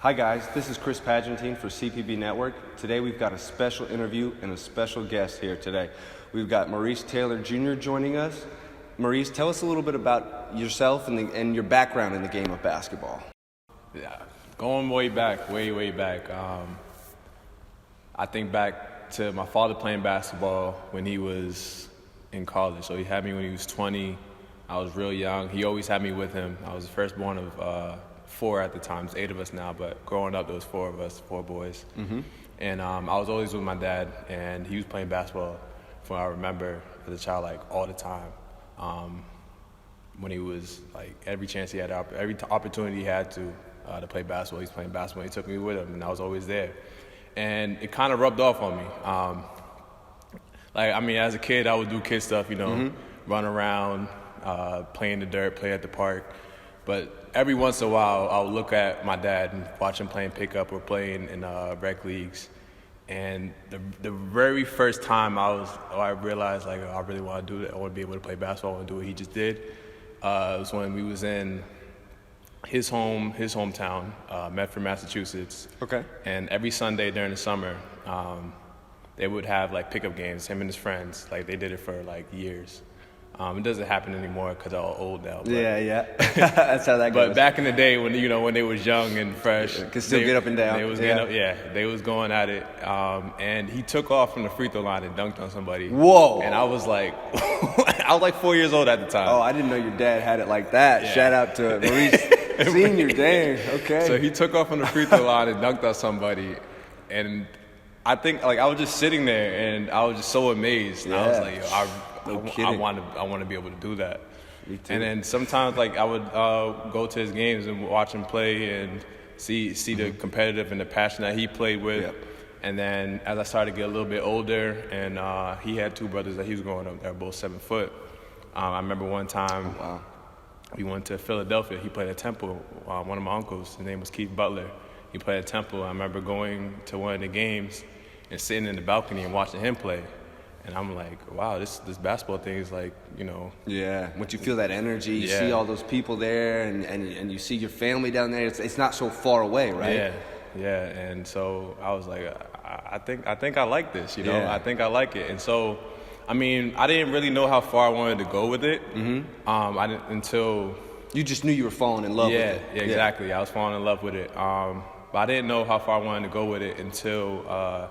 Hi guys, this is Chris Pagentine for CPB Network. Today we've got a special interview and a special guest here today. We've got Maurice Taylor Jr. joining us. Maurice, tell us a little bit about yourself and your background in the game of basketball. Yeah, going way back. I think back to my father playing basketball when he was in college. So he had me when he was 20. I was real young. He always had me with him. I was the firstborn of 4 at the time. There's 8 of us now, but growing up there was 4 of us, 4 boys. Mm-hmm. And I was always with my dad, and he was playing basketball from what I remember as a child, like all the time. When he was like every chance he had, every opportunity he had to play basketball, he's playing basketball. He took me with him, and I was always there. And it kind of rubbed off on me. As a kid, I would do kid stuff, run around, play in the dirt, play at the park. But every once in a while, I'll look at my dad and watch him playing pickup or playing in rec leagues. And the very first time I realized, like, I really want to do that. I want to be able to play basketball. I want to do what he just did. It was when we was in his hometown, Medford, Massachusetts. Okay. And every Sunday during the summer, they would have like pickup games, him and his friends. Like they did it for like years. It doesn't happen anymore because I'm old now. But, yeah. That's how that goes. But back in the day when they was young and fresh, could still get up and down. They was they was going at it. And he took off from the free throw line and dunked on somebody. Whoa! And I was like, 4 years old at the time. Oh, I didn't know your dad had it like that. Yeah. Shout out to Maurice Senior. Dang. Okay. So he took off from the free throw line and dunked on somebody, and I think I was just sitting there and I was just so amazed. And I was like, I want to be able to do that. Me too. And then sometimes I would go to his games and watch him play and see the competitive and the passion that he played with. Yep. And then as I started to get a little bit older, and he had 2 brothers that he was growing up. They're both 7 foot. I remember one time we went to Philadelphia. He played at Temple. One of my uncles, his name was Keith Butler. He played at Temple. I remember going to one of the games and sitting in the balcony and watching him play. And I'm like, wow, this basketball thing is like, Yeah, once you feel that energy, you see all those people there, and you see your family down there. It's not so far away, right? Yeah. And so I was like, I think I like this, Yeah. I think I like it. And so, I didn't really know how far I wanted to go with it. Mm-hmm. I didn't until you just knew you were falling in love with it. Yeah, exactly. I was falling in love with it. But I didn't know how far I wanted to go with it until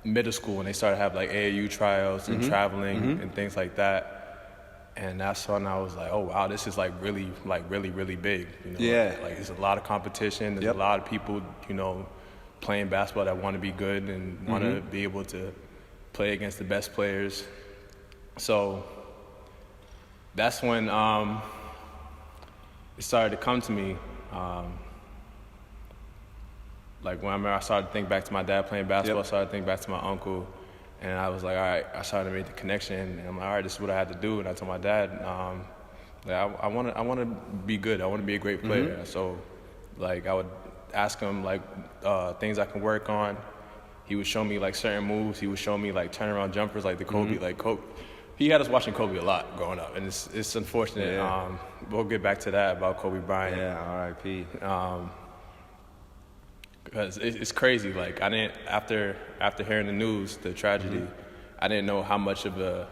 middle school, when they started to have like AAU tryouts and traveling and things like that. And that's when I was like, oh wow, this is really big. Yeah. There's a lot of competition. There's a lot of people, playing basketball that want to be good and want to be able to play against the best players. So that's when it started to come to me. When I started to think back to my dad playing basketball, I started to think back to my uncle, and I was like, all right, I started to make the connection, and I'm like, all right, this is what I had to do. And I told my dad, I want to be good. I want to be a great player. So, I would ask him things I can work on. He would show me certain moves. He would show me turnaround jumpers like the Kobe. Kobe. He had us watching Kobe a lot growing up, and it's unfortunate. Yeah. We'll get back to that about Kobe Bryant. Yeah, R.I.P. Because it's crazy. I didn't after hearing the news, the tragedy, I didn't know how much of a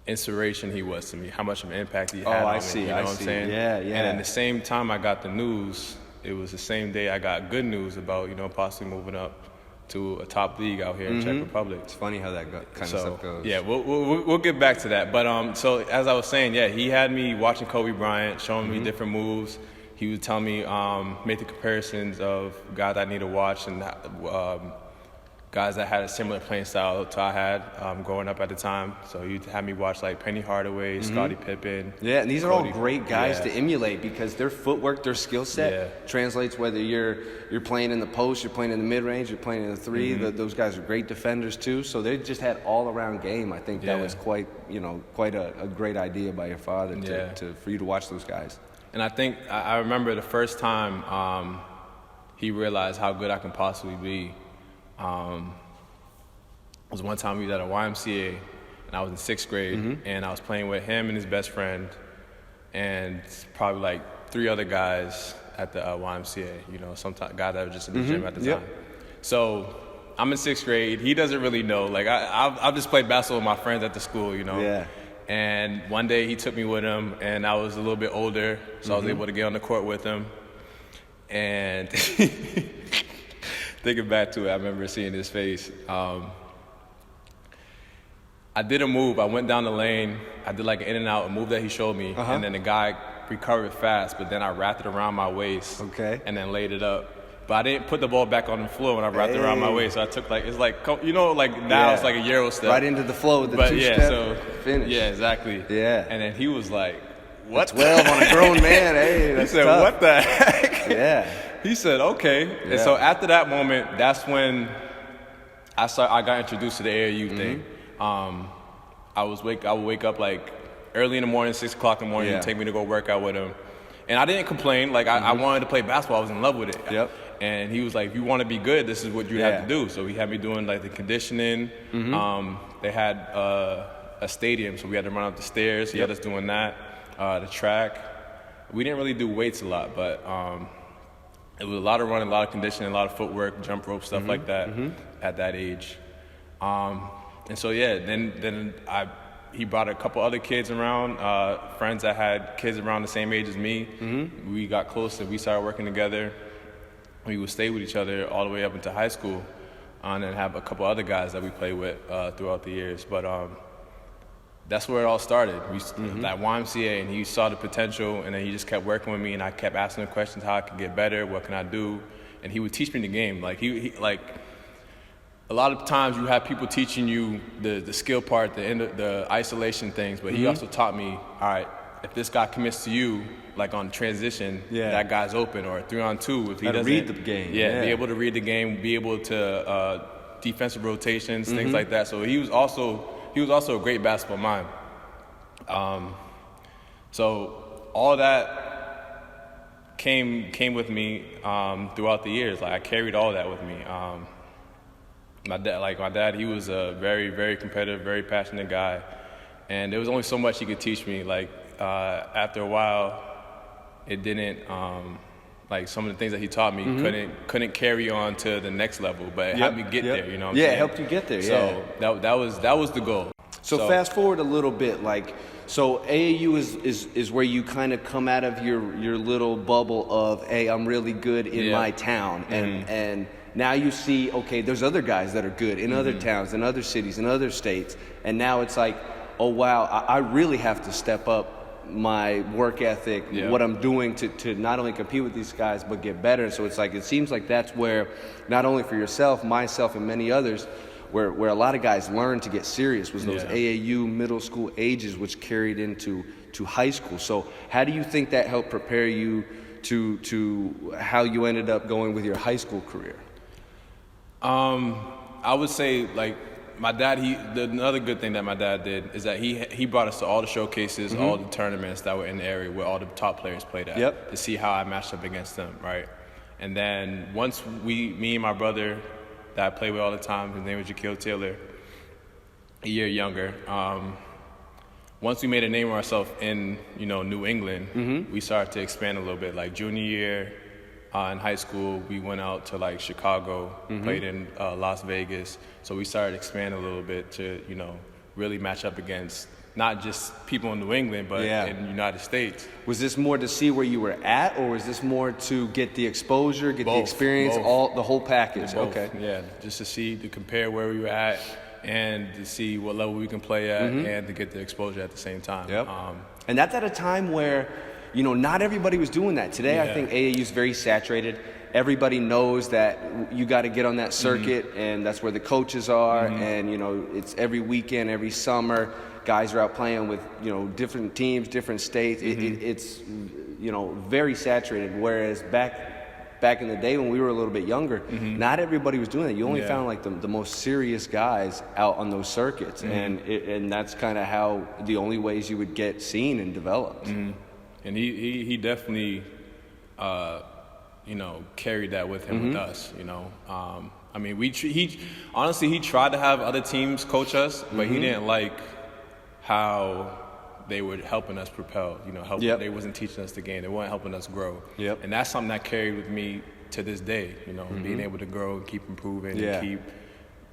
inspiration he was to me, how much of an impact he had on me. You know what I'm saying? Yeah. And at the same time I got the news, it was the same day I got good news about possibly moving up to a top league out here in Czech Republic. It's funny how that kind of stuff goes. Yeah, we'll get back to that. But so as I was saying, he had me watching Kobe Bryant, showing me different moves. He would tell me, make the comparisons of guys I need to watch and guys that had a similar playing style to I had growing up at the time. So he'd have me watch Penny Hardaway, Scottie Pippen. Yeah, and these are all great guys to emulate because their footwork, their skill set translates whether you're playing in the post, you're playing in the mid-range, you're playing in the 3. Those guys are great defenders too. So they just had all-around game. I think that was quite a great idea by your father for you to watch those guys. And I think I remember the first time he realized how good I can possibly be. Was one time we was at a YMCA, and I was in 6th grade, and I was playing with him and his best friend, and probably 3 other guys, at the YMCA. Sometimes guys that were just in the gym at the time. So I'm in 6th grade. He doesn't really know. Like I've just played basketball with my friends at the school, Yeah. And one day he took me with him, and I was a little bit older, so I was able to get on the court with him. And thinking back to it, I remember seeing his face. I did a move. I went down the lane. I did like an in and out, a move that he showed me, and then the guy recovered fast. But then I wrapped it around my waist, and then laid it up. But I didn't put the ball back on the floor when I wrapped it around my waist. So I took it's like now it's like a Euro step. Right into the flow with the two-step finish. Yeah, exactly. Yeah. And then he was like, "What?" 12 on a grown man. Hey, that's he said, tough. "What the heck?" Yeah. He said, "Okay." Yeah. And so after that moment, that's when I got introduced to the AAU thing. I would wake up like early in the morning, 6 o'clock in the morning, and take me to go work out with him. And I didn't complain. Like I wanted to play basketball. I was in love with it. Yep. And he was like, "If you want to be good, this is what you have to do." So he had me doing like the conditioning. They had a stadium, so we had to run up the stairs. He had us doing that. The track. We didn't really do weights a lot, but it was a lot of running, a lot of conditioning, a lot of footwork, jump rope, stuff like that at that age. And so then he brought a couple other kids around, friends that had kids around the same age as me. We got close and we started working together. We would stay with each other all the way up into high school, and then have a couple other guys that we played with throughout the years. But that's where it all started. That YMCA, and he saw the potential, and then he just kept working with me, and I kept asking him questions, how I could get better, what can I do, and he would teach me the game. Like he a lot of times you have people teaching you the skill part, the isolation things, but he also taught me, all right, if this guy commits to you, like on transition, that guy's open, or 3-on-2, if he doesn't read the game. be able to read the game, be able to defensive rotations, things like that. So he was also a great basketball mind. So all that came with me throughout the years. Like I carried all that with me. My dad, he was a very, very competitive, very passionate guy, and there was only so much he could teach me. Like after a while, it didn't. Like some of the things that he taught me couldn't carry on to the next level, but it helped me get there. You know what I'm saying? It helped you get there. So that was the goal. So fast forward a little bit, so AAU is where you kind of come out of your little bubble of, hey, I'm really good in my town, and now you see, okay, there's other guys that are good in other towns, in other cities, in other states, and now it's like, oh wow, I really have to step up my work ethic, what I'm doing to not only compete with these guys but get better. So it's like, it seems like that's where, not only for yourself, myself, and many others, where a lot of guys learned to get serious was those AAU middle school ages, which carried into high school. So how do you think that helped prepare you to how you ended up going with your high school career? I would say, like, my dad, another good thing that my dad did is that he brought us to all the showcases, all the tournaments that were in the area where all the top players played at, to see how I matched up against them, right? And then once me and my brother that I played with all the time, his name was Juco Taylor, a year younger, once we made a name for ourselves in, New England, we started to expand a little bit. Like junior year in high school, we went out to like Chicago, played in Las Vegas. So we started expanding a little bit to, really match up against not just people in New England, but in the United States. Was this more to see where you were at, or was this more to get the exposure, get the experience, the whole package? Both. Okay. Yeah, just to compare where we were at and to see what level we can play at and to get the exposure at the same time. Yep. And that's at a time where, not everybody was doing that. Today, I think AAU is very saturated. Everybody knows that you got to get on that circuit, and that's where the coaches are, and, it's every weekend, every summer. Guys are out playing with, different teams, different states. It's, very saturated, whereas back in the day when we were a little bit younger, not everybody was doing that. You only found like the most serious guys out on those circuits, and that's kind of how the only ways you would get seen and developed. And he definitely, carried that with him with us. I mean, he honestly tried to have other teams coach us, but he didn't like how they were helping us propel, they wasn't teaching us the game. They weren't helping us grow. Yep. And that's something that carried with me to this day, being able to grow and keep improving and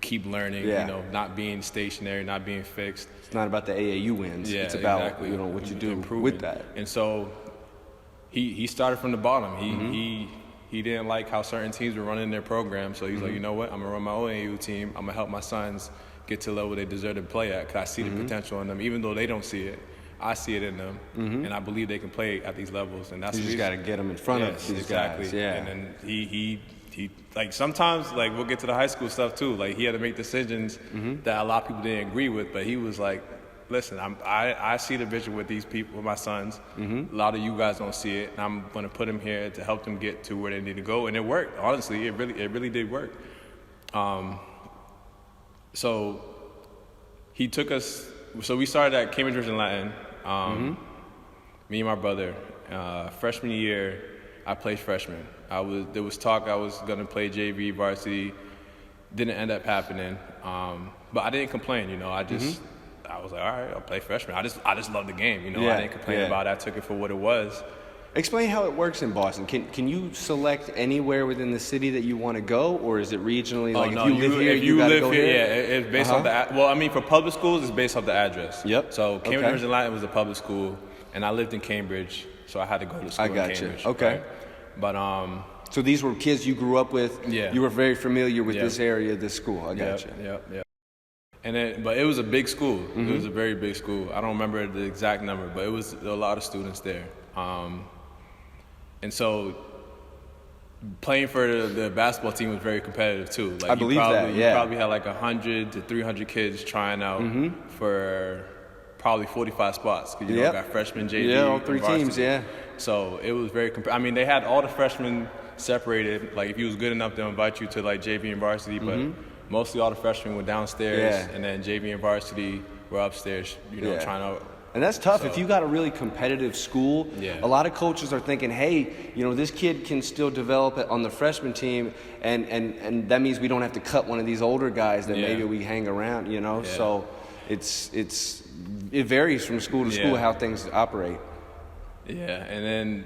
keep learning, not being stationary, not being fixed. It's not about the AAU wins. Yeah, it's about exactly. what you do improving. with that. And so he started from the bottom. He didn't like how certain teams were running their program, so he's like, you know what, I'm gonna run my own AAU team. I'm gonna help my sons get to the level they deserve to play at, because I see the potential in them, even though they don't see it. I see it in them, and I believe they can play at these levels. And that's you just got to get them in front of these guys. Yeah. And then he like sometimes, like, we'll get to the high school stuff too. Like, he had to make decisions that a lot of people didn't agree with, but he was like, listen, I see the vision with these people, with my sons. A lot of you guys don't see it, and I'm going to put them here to help them get to where they need to go. And it worked. Honestly, it really did work. So he took us. So we started at Cambridge Christian Latin. Me and my brother. Freshman year, I played freshman. There was talk I was going to play JV varsity. Didn't end up happening. But I didn't complain. I was like, all right, I'll play freshman. I just love the game. I didn't complain about it. I took it for what it was. Explain how it works in Boston. Can you select anywhere within the city that you want to go, or is it regionally? Like, no, if you live here, you got to go here? Yeah, it's based off the for public schools, it's based off the address. Yep. So Cambridge Christian Latin was a public school, and I lived in Cambridge, so I had to go to school in Cambridge. Okay. Right? But so these were kids you grew up with. Yeah. You were very familiar with this area, this school. I gotcha. Yeah. But it was a big school. It was a very big school. I don't remember the exact number, but it was a lot of students there. And so playing for the basketball team was very competitive too. Like, I believe that. Yeah. You probably had like 100 to 300 kids trying out for probably 45 spots. Because you got freshmen, JV, all three teams. Yeah. So it was very they had all the freshmen separated. Like, if you was good enough, they'll invite you to like JV and varsity. But mostly all the freshmen were downstairs, and then JV and varsity were upstairs. Trying out. And that's tough. If you got a really competitive school, a lot of coaches are thinking, hey, this kid can still develop it on the freshman team, and that means we don't have to cut one of these older guys that maybe we hang around, So it varies from school to school how things operate. Yeah, and then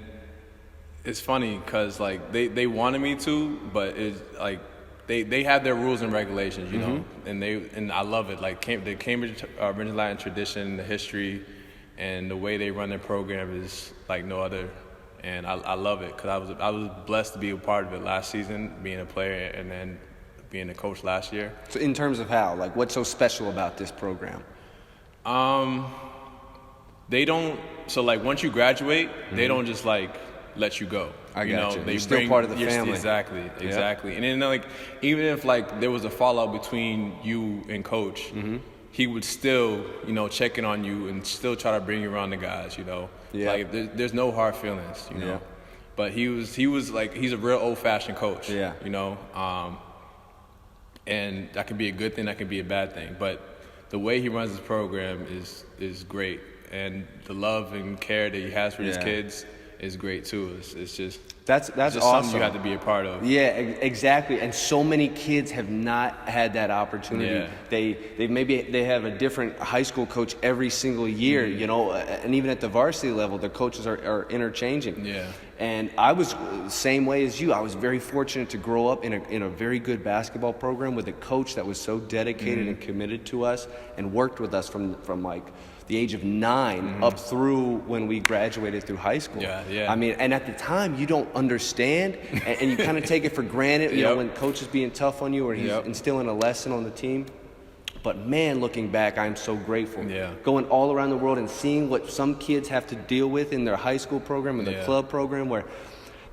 it's funny because, like, they wanted me to, but it's like they have their rules and regulations, and I love it. Like, the Cambridge Christian Latin tradition, the history, and the way they run their program is like no other. And I love it because I was blessed to be a part of it last season, being a player and then being a coach last year. So in terms of how, like, what's so special about this program? They don't. So, like, once you graduate, they don't just like let you go. I got you. You're still part of the family. Exactly. And then, like, even if like there was a fallout between you and coach, he would still, check in on you and still try to bring you around the guys, Like, there's no hard feelings, know. But he was like, he's a real old-fashioned coach, and that can be a good thing, that can be a bad thing. But the way he runs his program is great, and the love and care that he has for his kids is great too. It's just that's just awesome. Something you have to be a part of. Yeah, exactly. And so many kids have not had that opportunity. Yeah. They have a different high school coach every single year, and even at the varsity level, their coaches are interchanging. Yeah. And I was the same way as you. I was very fortunate to grow up in a very good basketball program with a coach that was so dedicated and committed to us and worked with us from like the age of 9 up through when we graduated through high school. Yeah. I mean, and at the time you don't understand, and you kind of take it for granted, when coach is being tough on you or he's instilling a lesson on the team. But man, looking back, I'm so grateful. Yeah. Going all around the world and seeing what some kids have to deal with in their high school program and their club program, where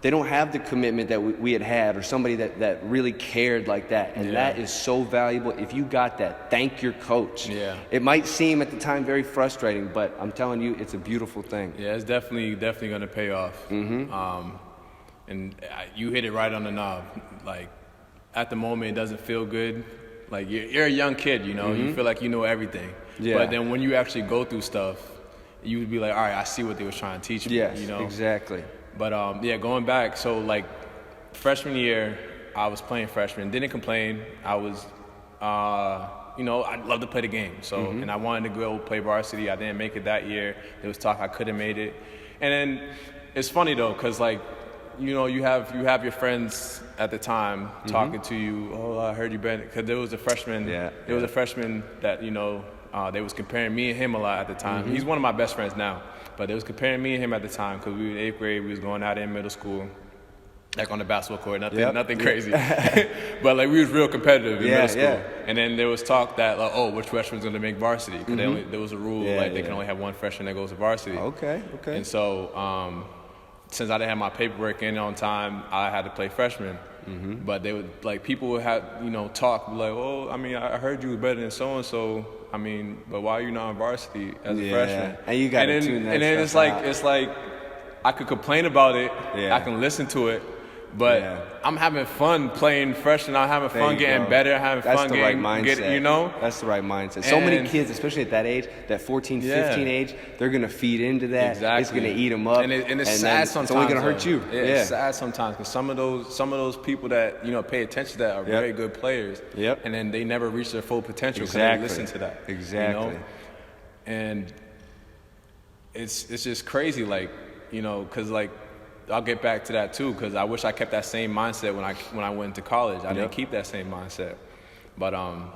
they don't have the commitment that we had, or somebody that really cared like that. And that is so valuable. If you got that, thank your coach. Yeah. It might seem at the time very frustrating, but I'm telling you, it's a beautiful thing. Yeah, it's definitely going to pay off. And you hit it right on the knob. Like, at the moment, it doesn't feel good. Like, you're a young kid, you feel like you know everything. Yeah. But then when you actually go through stuff, you would be like, all right, I see what they were trying to teach me. Yes, exactly. But going back, so like freshman year, I was playing freshman, didn't complain. I was, I'd love to play the game. So, and I wanted to go play varsity. I didn't make it that year. There was talk I could have made it. And then it's funny though, because like, you have your friends at the time talking to you. Oh, I heard you been, because there was a freshman. There was a freshman that they was comparing me and him a lot at the time. He's one of my best friends now, but they was comparing me and him at the time because we were in 8th grade. We was going out in middle school, like on the basketball court. Nothing crazy, but like we was real competitive in middle school. And then there was talk that like, which freshman's going to make varsity? Because there was a rule they can only have one freshman that goes to varsity. Okay. And so. Since I didn't have my paperwork in on time, I had to play freshman. But they would like people would have talk like, oh, I mean, I heard you was better than so and so. I mean, but why are you not on varsity as a freshman? And you got to tune that. And then it's like I could complain about it. I can listen to it. But I'm having fun playing freshman. I'm having fun getting better. I'm having fun getting right mindset. That's the right mindset. So many kids, especially at that age, that 14, 15 age, they're going to feed into that. Exactly. It's going to eat them up. And it's sad sometimes. It's only going to hurt you. It's sad sometimes because some of those people that pay attention to that are very good players. And then they never reach their full potential because they listen to that. Exactly. And it's just crazy, like because like. I'll get back to that too, because I wish I kept that same mindset when I went to college. I didn't keep that same mindset, but I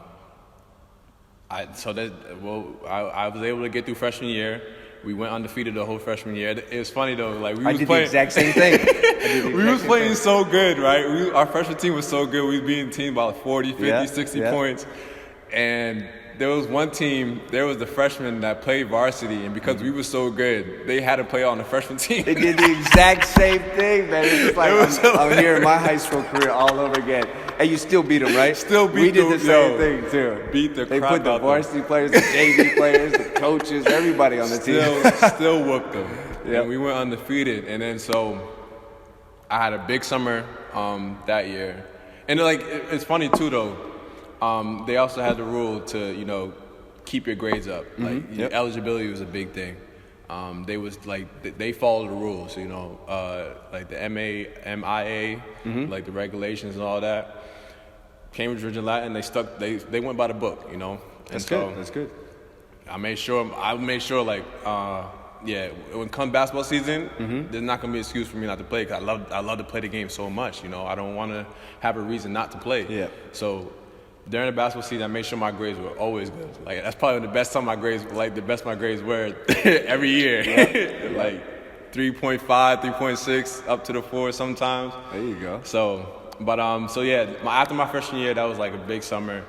was able to get through freshman year. We went undefeated the whole freshman year. It was funny though, like I did the exact same thing. We was playing so good, right? Our freshman team was so good. We was beating teams by like 40, 50, 60 points, and. There was one team, there was the freshmen that played varsity, and because we were so good, they had to play on the freshman team. They did the exact same thing, man. It's just like I'm here in my high school career all over again. And you still beat them, right? Still beat them. We did the same thing, too. Beat the crap out of them. They put the varsity players, the JV players, the coaches, everybody on the team. Still whooped them. And we went undefeated. And then so I had a big summer that year. And like it's funny, too, though. They also had the rule to, keep your grades up. Like eligibility was a big thing. They was like they followed the rules, like the MIA, like the regulations and all that. Cambridge Region Latin, they went by the book, That's good. That's good. I made sure like when it comes basketball season, there's not gonna be an excuse for me not to play because I love to play the game so much. I don't want to have a reason not to play. Yeah. So. During the basketball season, I made sure my grades were always good. Like that's probably the best time my grades were every year. Like 3.5, 3.6, up to the 4 sometimes. There you go. So after my freshman year, that was like a big summer.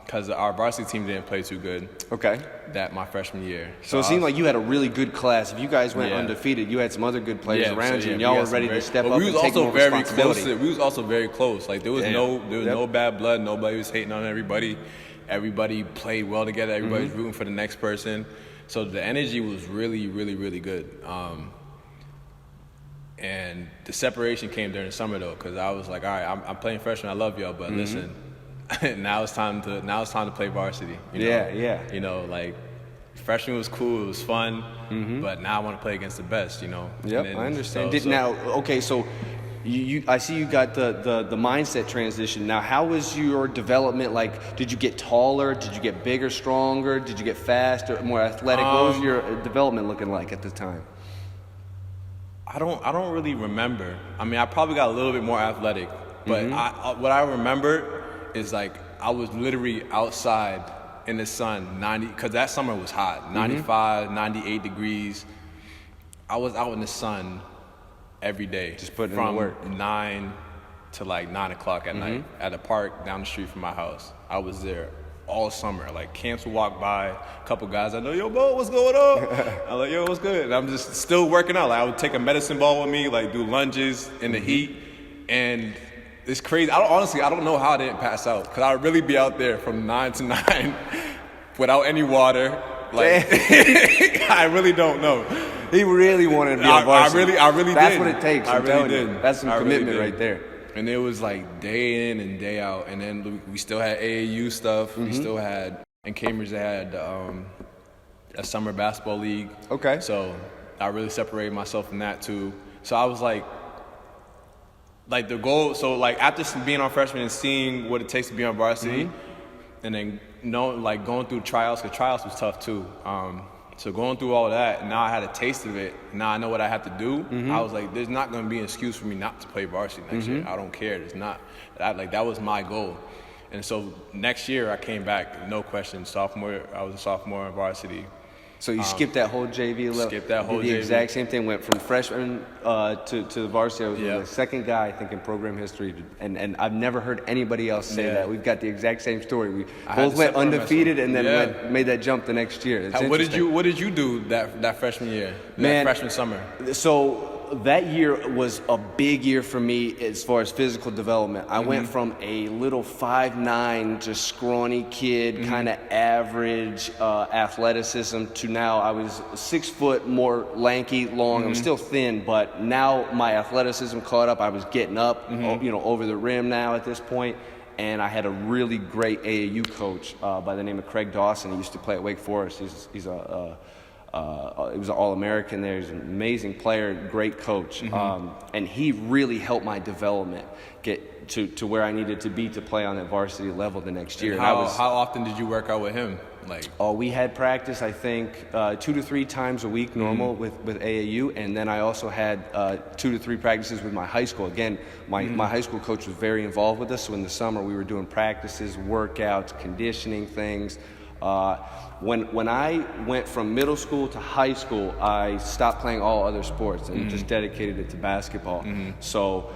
Because our varsity team didn't play too good. Okay. That my freshman year. So it seemed like you had a really good class. If you guys went undefeated, you had some other good players around you, and y'all were ready to step up and take more responsibility. We was also very close. Like there was no bad blood. Nobody was hating on everybody. Everybody played well together. Everybody was rooting for the next person. So the energy was really, really, really good. And the separation came during the summer though, because I was like, all right, I'm playing freshman. I love y'all, but listen. Now it's time to play varsity. Like freshman was cool, it was fun, but now I want to play against the best. Yep, I understand. So I see you got the mindset transition. Now, how was your development? Like, did you get taller? Did you get bigger, stronger? Did you get faster, more athletic? What was your development looking like at the time? I don't really remember. I mean, I probably got a little bit more athletic, but what I remember is like I was literally outside in the sun, because that summer was hot, 95, 98 degrees. I was out in the sun every day, just putting in the work, from 9 to like 9 o'clock at night at a park down the street from my house. I was there all summer. Like camps would walk by, a couple guys I know, yo, Bo, what's going on? I'm like, yo, what's good? And I'm just still working out. Like I would take a medicine ball with me, like do lunges in the heat, and it's crazy. I don't know how I didn't pass out, because I would really be out there from 9 to 9 without any water. Like, I really don't know. He really wanted to be on varsity. I really That's did. What it takes. I'm telling you. That's some commitment right there. And it was like day in and day out. And then we still had AAU stuff. We still had, in Cambridge, they had a summer basketball league. Okay. So I really separated myself from that too. So I was like the goal, so like after being on freshman and seeing what it takes to be on varsity, and then going through tryouts, because tryouts was tough too. So going through all that, now I had a taste of it. Now I know what I have to do. I was like, there's not going to be an excuse for me not to play varsity next year. I don't care. It's not. That was my goal. And so next year I came back, no question, sophomore. I was a sophomore in varsity. So you skipped that whole JV level? Skipped that whole JV. JV. The exact same thing, went from freshman to the varsity. I was the second guy, I think, in program history. And I've never heard anybody else say that. We've got the exact same story. We both went undefeated and then made that jump the next year. What did you do that freshman year, that freshman summer? So that year was a big year for me as far as physical development. I went from a little 5'9", just scrawny kid, kind of average athleticism, to now I was 6 foot, more lanky, long. I was still thin, but now my athleticism caught up. I was getting up, over the rim now at this point. And I had a really great AAU coach by the name of Craig Dawson. He used to play at Wake Forest. He was an All-American there. He's an amazing player, great coach. And he really helped my development get to where I needed to be to play on that varsity level the next year. How often did you work out with him? We had practice, I think, 2 to 3 times a week normal with AAU. And then I also had 2 to 3 practices with my high school. Again, my high school coach was very involved with us. So in the summer, we were doing practices, workouts, conditioning things. When I went from middle school to high school, I stopped playing all other sports and just dedicated it to basketball. So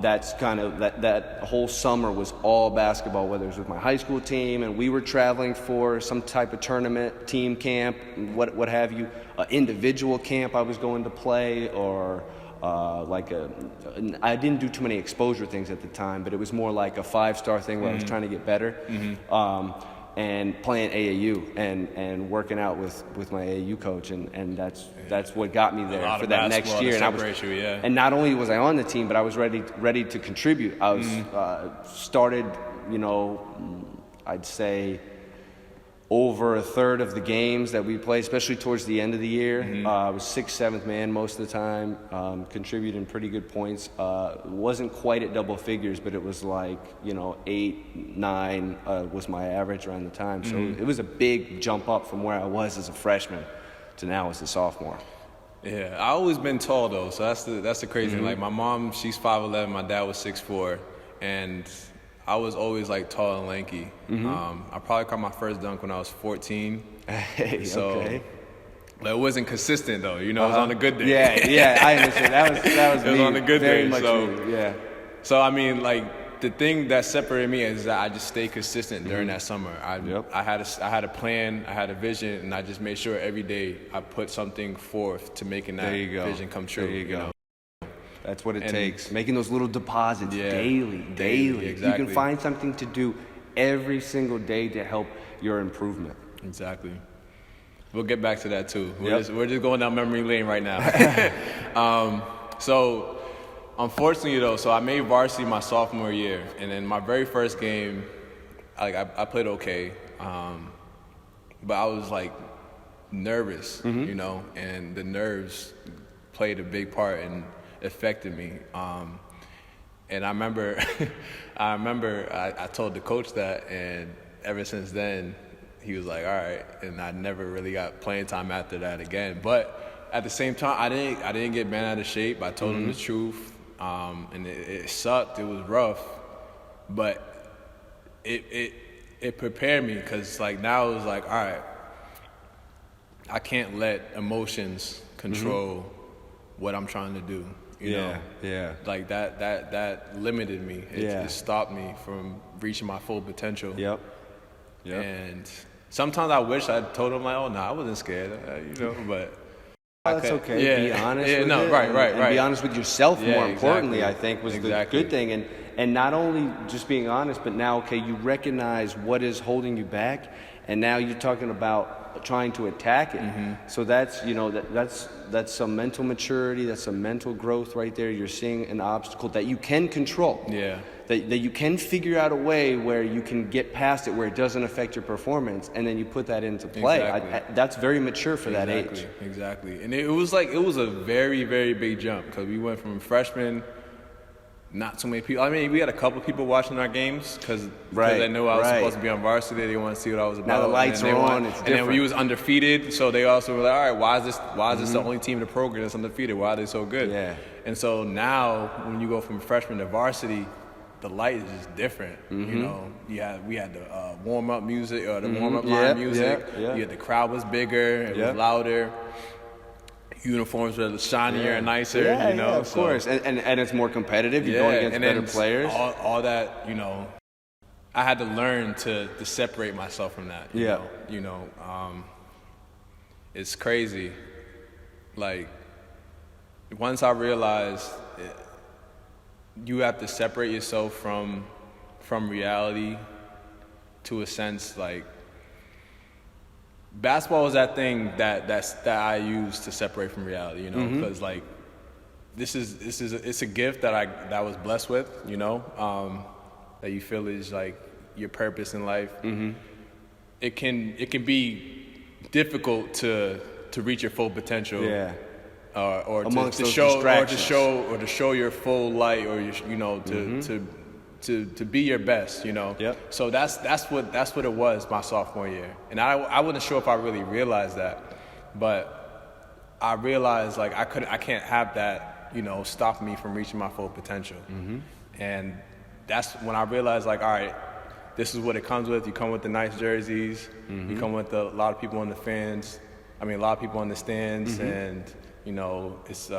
that's kind of that whole summer was all basketball, whether it was with my high school team and we were traveling for some type of tournament, team camp, what have you, individual camp I was going to play, or I didn't do too many exposure things at the time, but it was more like a 5-star thing where I was trying to get better. And playing AAU and working out with my AAU coach, and that's what got me there for that next year. And not only was I on the team, but I was ready to contribute. I was started, I'd say over a third of the games that we played, especially towards the end of the year. I was 6th, 7th man most of the time, contributing pretty good points. Wasn't quite at double figures, but it was 8, 9 was my average around the time. So it was a big jump up from where I was as a freshman to now as a sophomore. Yeah, I always been tall though, so that's the crazy thing. Like my mom, she's 5'11", my dad was 6'4", and I was always tall and lanky. I probably caught my first dunk when I was 14. Okay. It wasn't consistent though, it was on a good day. Yeah, I understand. That was it was on a good day. So I mean, the thing that separated me is that I just stayed consistent during that summer. I had a plan, I had a vision, and I just made sure every day I put something forth to making that vision come true. There you go. That's what it takes. Making those little deposits daily. Exactly. You can find something to do every single day to help your improvement. Exactly. We'll get back to that too. We're just going down memory lane right now. So unfortunately though, I made varsity my sophomore year, and then my very first game, I played okay, but I was nervous, and the nerves played a big part in affected me. And I remember I told the coach that, and ever since then he was like, all right, and I never really got playing time after that again. But at the same time, I didn't get bent out of shape. I told him the truth, and it sucked. It was rough, but it prepared me, because now it was all right, I can't let emotions control what I'm trying to do. You know? That limited me. It stopped me from reaching my full potential. Yep. And sometimes I wish I told him I wasn't scared, but that's okay. Be honest with it. Right. Be honest with yourself, more importantly, I think, was the good thing. And not only just being honest, but now, you recognize what is holding you back, and now you're talking about trying to attack it. So that's that's some mental maturity, that's some mental growth right there. You're seeing an obstacle that you can control. That you can figure out a way where you can get past it, where it doesn't affect your performance, and then you put that into play. That's very mature for that age. Exactly. And it was a very, very big jump, because we went from freshman not too many people. I mean, we had a couple people watching our games because they knew I was supposed to be on varsity. They wanted to see what I was about. Now the lights are on. It's different. And then we was undefeated, so they also were like, all right, why is this the only team in the program that's undefeated? Why are they so good? Yeah. And so now, when you go from freshman to varsity, the light is just different. You know, we had the warm up music or the warm up line music. You had the crowd was bigger, it was louder. Uniforms were shinier and nicer, you know. Of course, and it's more competitive. You're going against better players. All that, you know, I had to learn to separate myself from that. You know, it's crazy. Like, once I realized you have to separate yourself from reality, to a sense, like. Basketball was that thing that I used to separate from reality, you know, because like it's a gift that I was blessed with, you know, that you feel is like your purpose in life. It can be difficult to reach your full potential, or to show your full light, or you know to be your best, you know. So that's what it was my sophomore year, and I wasn't sure if I really realized that, but I realized like I can't have that, you know, stop me from reaching my full potential. And that's when I realized, like, all right, this is what it comes with. You come with the nice jerseys, you come with a lot of people on the fans. I mean, a lot of people on the stands, and you know, it's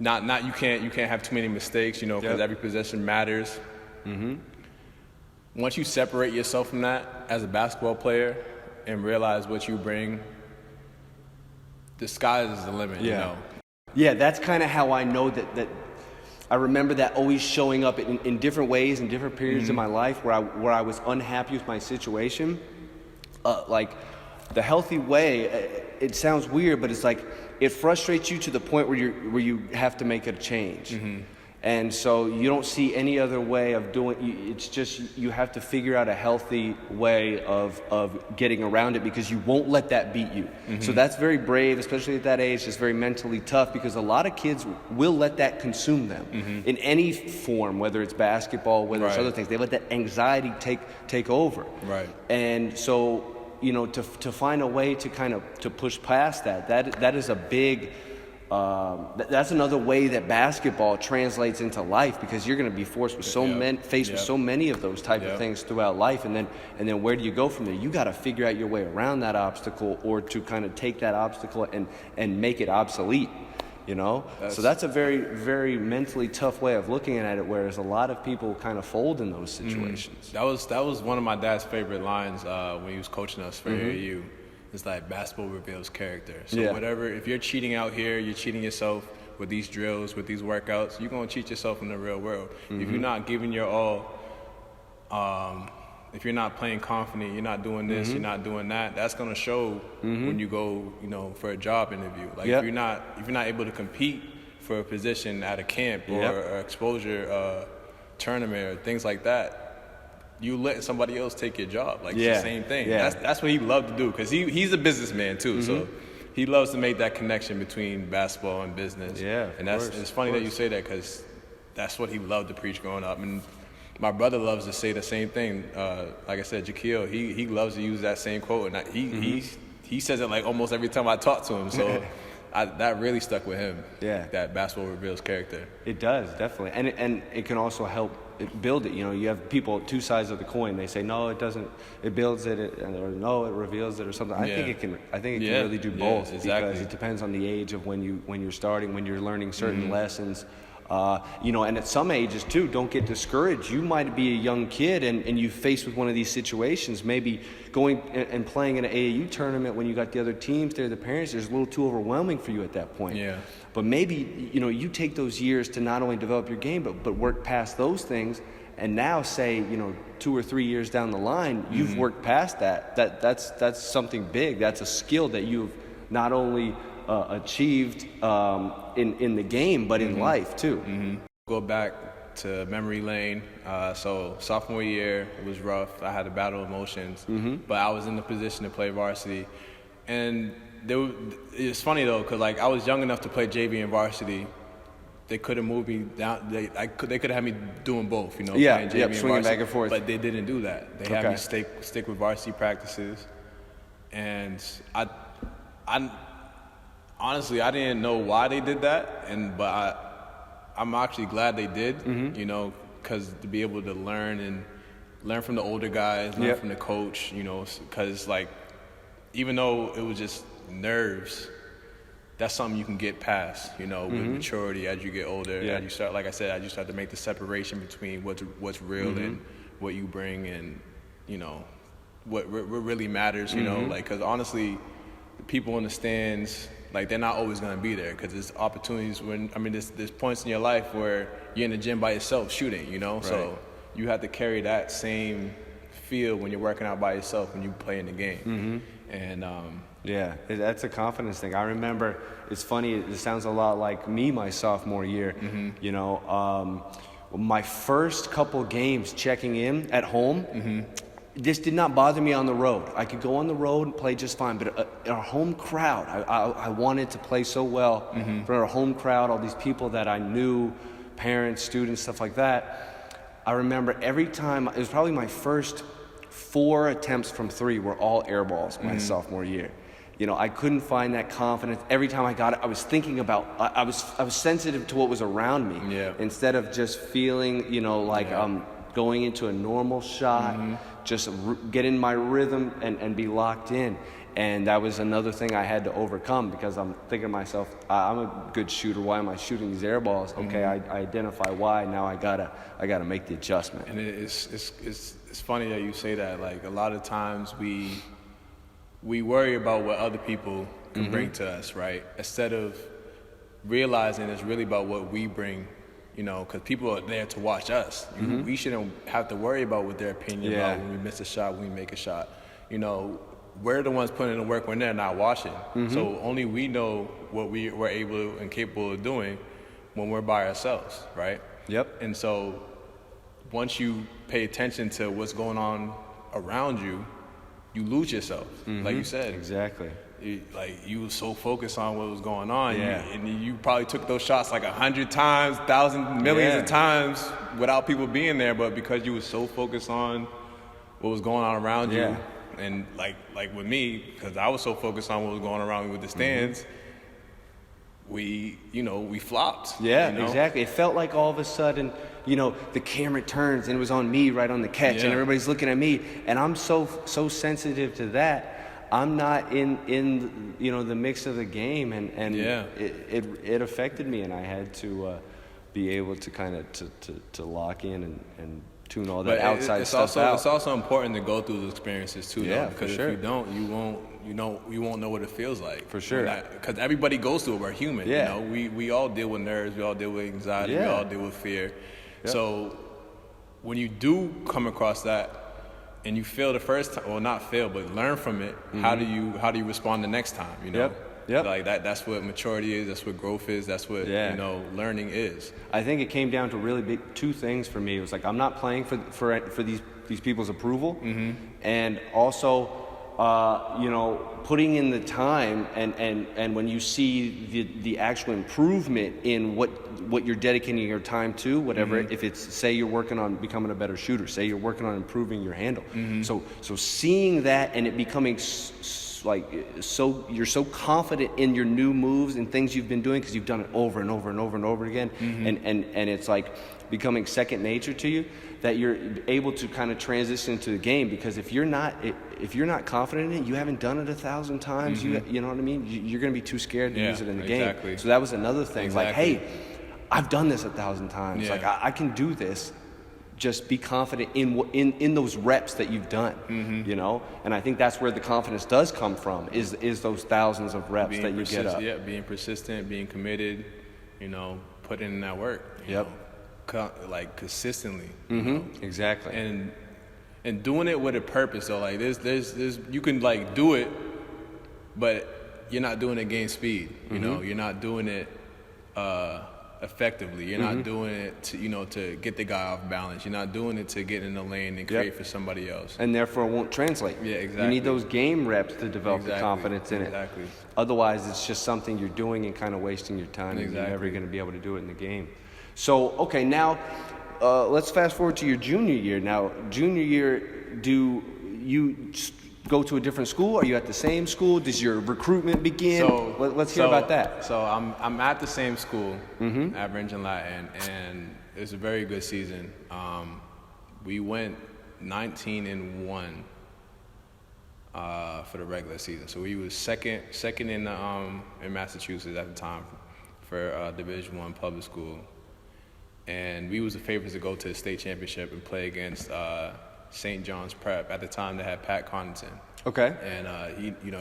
Not you can't have too many mistakes, you know, because every possession matters. Once you separate yourself from that as a basketball player and realize what you bring, the sky is the limit, you know. Yeah, that's kind of how I know that I remember that always showing up in different ways in different periods of my life where I was unhappy with my situation. Like the healthy way, it sounds weird, but it's like it frustrates you to the point where you have to make a change. And so you don't see any other way of doing it. It's just you have to figure out a healthy way of getting around it, because you won't let that beat you. So that's very brave, especially at that age. It's very mentally tough, because a lot of kids will let that consume them in any form, whether it's basketball, whether it's other things. They let that anxiety take over. And so, you know, to find a way to kind of to push past that is a big. That's another way that basketball translates into life, because you're going to be forced with with so many of those type of things throughout life, and then where do you go from there? You got to figure out your way around that obstacle, or to kind of take that obstacle and make it obsolete. You know, so that's a very, very mentally tough way of looking at it, whereas a lot of people kind of fold in those situations. That was one of my dad's favorite lines when he was coaching us for AAU. It's like basketball reveals character. So whatever, if you're cheating out here, you're cheating yourself with these drills, with these workouts, you're going to cheat yourself in the real world. If you're not giving your all, if you're not playing confident, you're not doing this, you're not doing that, that's going to show when you go, you know, for a job interview. Like if you're not able to compete for a position at a camp or an exposure tournament or things like that, you let somebody else take your job. Like, it's the same thing. That's what he loved to do, because he's a businessman too. So he loves to make that connection between basketball and business. And it's funny that you say that, because that's what he loved to preach growing up. And my brother loves to say the same thing. Like I said, Juco, he loves to use that same quote, and he says it like almost every time I talk to him. So that really stuck with him. That basketball reveals character. It does, definitely, and it can also help build it. You know, you have people two sides of the coin. They say no, it doesn't. It builds it, or no, it reveals it, or something. I think it can really do both, because it depends on the age of when you're starting, when you're learning certain lessons. You know, and at some ages too, don't get discouraged. You might be a young kid and you faced with one of these situations, maybe going and playing in an AAU tournament when you got the other teams there, the parents, it's a little too overwhelming for you at that point. But maybe, you know, you take those years to not only develop your game, but work past those things, and now say, you know, 2 or 3 years down the line, you've worked past that. That's something big. That's a skill that you've not only achieved in the game, but in life too. Go back to memory lane. So sophomore year, it was rough. I had a battle of emotions, but I was in the position to play varsity. And it's funny though, because like I was young enough to play JV and varsity. they could have moved me down. They could have had me doing both, you know. Yeah, playing JV and swinging varsity, back and forth. But they didn't do that. They had me stick with varsity practices, and I honestly I didn't know why they did that, but I'm actually glad they did, you know, because to be able to learn from the older guys, learn from the coach, you know, because like even though it was just nerves, that's something you can get past, you know, with maturity as you get older. As you start, like I said, as you start to make the separation between what's real and what you bring, and you know what really matters, you know, like because honestly, the people in the stands, like they're not always gonna be there because there's opportunities there's points in your life where you're in the gym by yourself shooting, you know, so you have to carry that same feel when you're working out by yourself when you play in the game, and yeah, that's a confidence thing. I remember, it's funny, it sounds a lot like me my sophomore year. You know, my first couple games checking in at home, this did not bother me on the road. I could go on the road and play just fine, but our home crowd, I wanted to play so well for our home crowd, all these people that I knew, parents, students, stuff like that. I remember every time, it was probably my first 4 attempts from 3 were all air balls my sophomore year. You know, I couldn't find that confidence. Every time I got it, I was thinking about, I was sensitive to what was around me. Instead of just feeling, you know, like I'm going into a normal shot, just get in my rhythm and be locked in. And that was another thing I had to overcome because I'm thinking to myself, I'm a good shooter. Why am I shooting these air balls? Okay, I identify why. Now I gotta make the adjustment. And it's funny that you say that. Like a lot of times we worry about what other people can bring to us, right? Instead of realizing it's really about what we bring, you know, because people are there to watch us. We shouldn't have to worry about what their opinion about when we miss a shot, when we make a shot. You know, we're the ones putting in the work when they're not watching. So only we know what we're able and capable of doing when we're by ourselves, right? And so once you pay attention to what's going on around you, you lose yourself, like you said. Exactly. You were so focused on what was going on, and you probably took those shots like 100 times, 1,000, millions of times without people being there, but because you were so focused on what was going on around you, and like with me, because I was so focused on what was going around me with the stands, we flopped. Exactly. It felt like all of a sudden, you know, the camera turns and it was on me right on the catch, and everybody's looking at me, and I'm so sensitive to that. I'm not in you know the mix of the game, and it affected me, and I had to be able to kind of to lock in and tune all that outside stuff out. It's also important to go through those experiences too, though, because for sure. if you don't, you won't know what it feels like. For sure. Because everybody goes through it. We're human. You know, we all deal with nerves. We all deal with anxiety. We all deal with fear. So when you do come across that, and you fail the first time, or not fail, but learn from it, how do you respond the next time? You know. Like that's what maturity is. That's what growth is. That's what you know learning is. I think it came down to really big 2 things for me. It was like I'm not playing for these people's approval, and also you know putting in the time and when you see the actual improvement in what you're dedicating your time to, whatever. If it's, say you're working on becoming a better shooter, say you're working on improving your handle. So seeing that and it becoming you're so confident in your new moves and things you've been doing because you've done it over and over and over and over again, and it's like becoming second nature to you, that you're able to kind of transition into the game. Because if you're not confident in it, you haven't done it 1,000 times. You know what I mean? You're going to be too scared to use it in the game. So that was another thing. Like, hey, I've done this 1,000 times. Like I can do this. Just be confident in those reps that you've done, you know? And I think that's where the confidence does come from, is those thousands of reps that you get up. Yeah, being persistent, being committed, you know, putting in that work. You know, like consistently. You know? Exactly. And doing it with a purpose, though. Like there's you can like do it, but you're not doing it game speed. You know, you're not doing it effectively. You're not doing it to get the guy off balance. You're not doing it to get in the lane and create for somebody else. And therefore it won't translate. Yeah, exactly. You need those game reps to develop the confidence in it. Exactly. Otherwise, it's just something you're doing and kind of wasting your time, and you're never going to be able to do it in the game. So, okay, now let's fast forward to your junior year. Now, junior year, do you go to a different school? Are you at the same school? Does your recruitment begin? Let's hear about that. So I'm at the same school at Renton Latin, and it's a very good season. We went 19-1 for the regular season. So we was second in Massachusetts at the time for Division I public school, and we was the favorites to go to the state championship and play against St. John's Prep. At the time, they had Pat Connaughton. Okay. And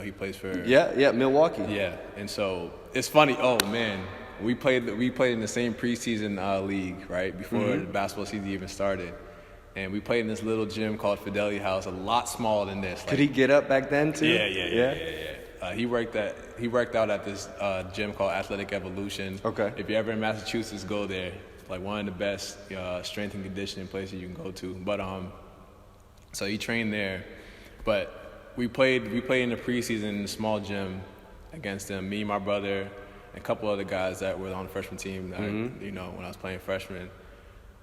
he plays for Milwaukee. Yeah, and so it's funny. Oh man, we played in the same preseason league right before the basketball season even started, and we played in this little gym called Fidelity House, a lot smaller than this. Could he get up back then too? Yeah. He worked out at this gym called Athletic Evolution. Okay. If you're ever in Massachusetts, go there. Like one of the best strength and conditioning places you can go to. But so he trained there, but we played in the preseason in a small gym against them. Me, my brother, and a couple other guys that were on the freshman team. When I was playing freshman,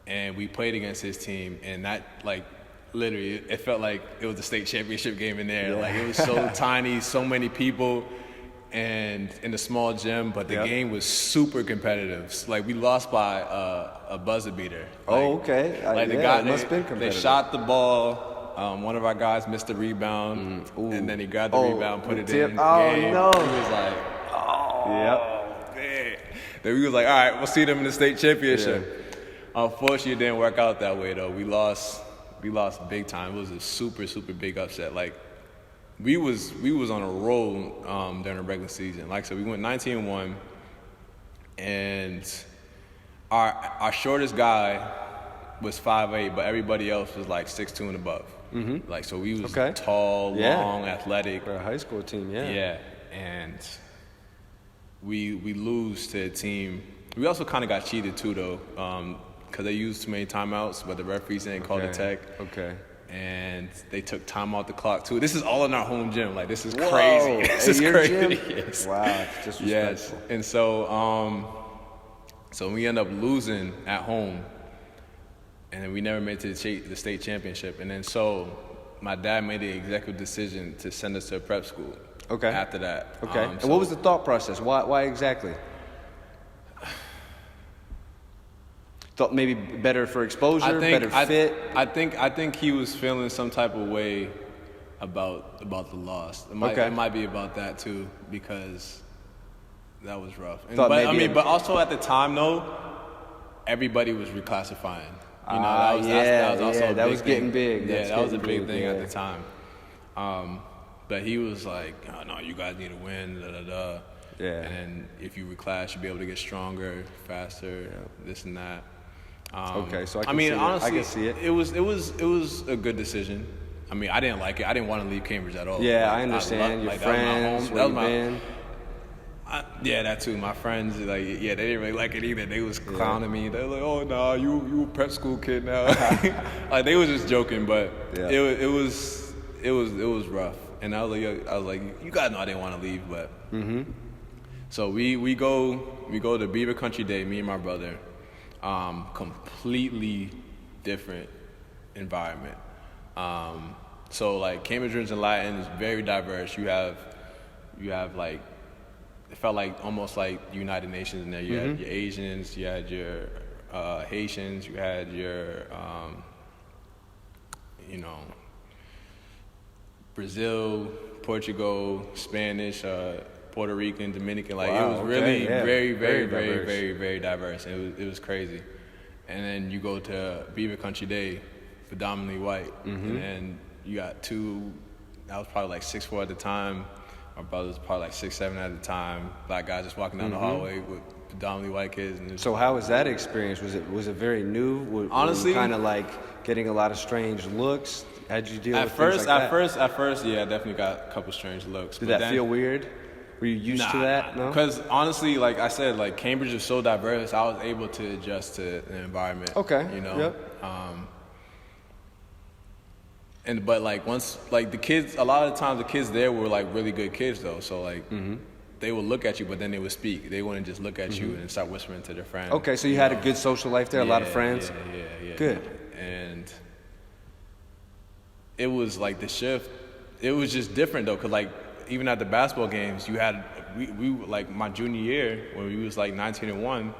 and we played against his team, and that literally it felt like it was the state championship game in there. Like it was so tiny, so many people, and in a small gym, but the game was super competitive. Like we lost by a buzzer beater. Okay. The guy, it must have been competitive. They shot the ball. One of our guys missed the rebound, and then he grabbed the rebound, put it in. Oh, game. no. He was like, man. Then we was like, all right, we'll see them in the state championship. Unfortunately, it didn't work out that way, though. We lost big time. It was a super, super big upset. Like, we was on a roll during the regular season. Like I said, we went 19-1, and our shortest guy was 5'8", but everybody else was like 6'2" and above. So we was tall, long, athletic. For a high school team, Yeah, and we lose to a team. We also kind of got cheated too, though, because they used too many timeouts, but the referees didn't call the tech. Okay. And they took time off the clock too. This is all in our home gym. Like this is crazy. This is crazy. Yes. Wow, it's disrespectful. Yes, and so we end up losing at home. And then we never made it to the state championship. And then so my dad made the executive decision to send us to a prep school. Okay. After that. Okay. And what was the thought process? Why exactly? Thought maybe better for exposure, better fit? I think he was feeling some type of way about the loss. It might be about that too, because that was rough. But also at the time though, everybody was reclassifying. That was getting big. Yeah, that was a big thing at the time. But he was like, oh, no, you guys need to win, da-da-da. Yeah. And if you reclass, you'll be able to get stronger, faster, this and that. So I can see it. It was a good decision. I mean, I didn't like it. I didn't want to leave Cambridge at all. Yeah, I understand. Your friends, where you been. That too. My friends, they didn't really like it either. They was clowning me. They were like, "Oh no, you a prep school kid now." Like they was just joking, but it was rough. And I was like, you guys know I didn't want to leave, but so we go to Beaver Country Day. Me and my brother, completely different environment. So like Cambridge and Latin is very diverse. You have like. It felt like almost like United Nations in there. You had your Asians, you had your Haitians, you had your, Brazil, Portugal, Spanish, Puerto Rican, Dominican. Like it was really very, very, very, very, very diverse. It was crazy. And then you go to Beaver Country Day, predominantly white, and then you got two. I was probably like 6'4" at the time. My brother was probably like 6'7" at the time. Black guys just walking down the hallway with predominantly white kids. And so how was that experience? Was it very new? Honestly, kind of like getting a lot of strange looks. How'd you deal with things like that? At first, yeah, I definitely got a couple strange looks. Did that feel weird? Were you used to that? No. Because honestly, like I said, like Cambridge is so diverse. I was able to adjust to the environment. Okay. You know. Yep. But like once, like the kids, a lot of the times the kids there were like really good kids though. So like they would look at you, but then they would speak. They wouldn't just look at you and start whispering to their friends. Okay, so you had a good social life there, a lot of friends. Yeah. Good. And it was like the shift. It was just different though, cause like even at the basketball games, you had we like my junior year when we was like 19-1.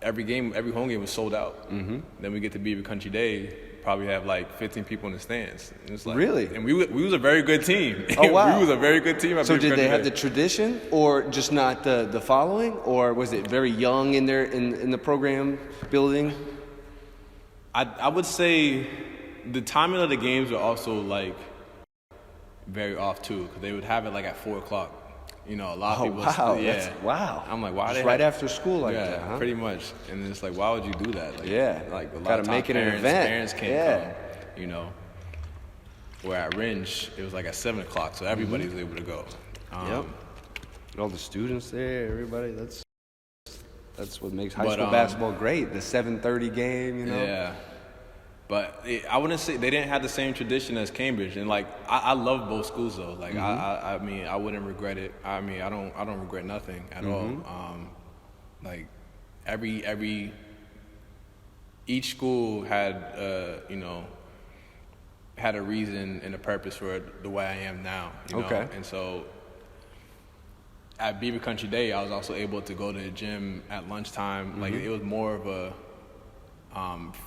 Every home game was sold out. Then we get to Beaver Country Day. Probably have like 15 people in the stands. And it's like, really? And we was a very good team. Oh, wow. We was a very good team. So did they have the tradition or just not the following? Or was it very young in there in the program building? I would say the timing of the games were also like very off too, because they would have it like at 4 o'clock. You know, a lot of people. Wow. Yeah. Wow. I'm like, why? Just right after school like that, huh? Pretty much. And it's like, why would you do that? Like, yeah. Like a lot Gotta of make it parents, an event. Parents can't come. You know. Where at Ringe, it was like at 7 o'clock, so everybody was able to go. Yep. All the students there, everybody. That's what makes high school basketball great. The 7:30 game, you know. Yeah. But I wouldn't say they didn't have the same tradition as Cambridge, and like I love both schools though. Like I mean I wouldn't regret it. I mean I don't regret nothing at all. Like each school had had a reason and a purpose for the way I am now. You know? Okay. And so at Beaver Country Day, I was also able to go to the gym at lunchtime. Like it was more of a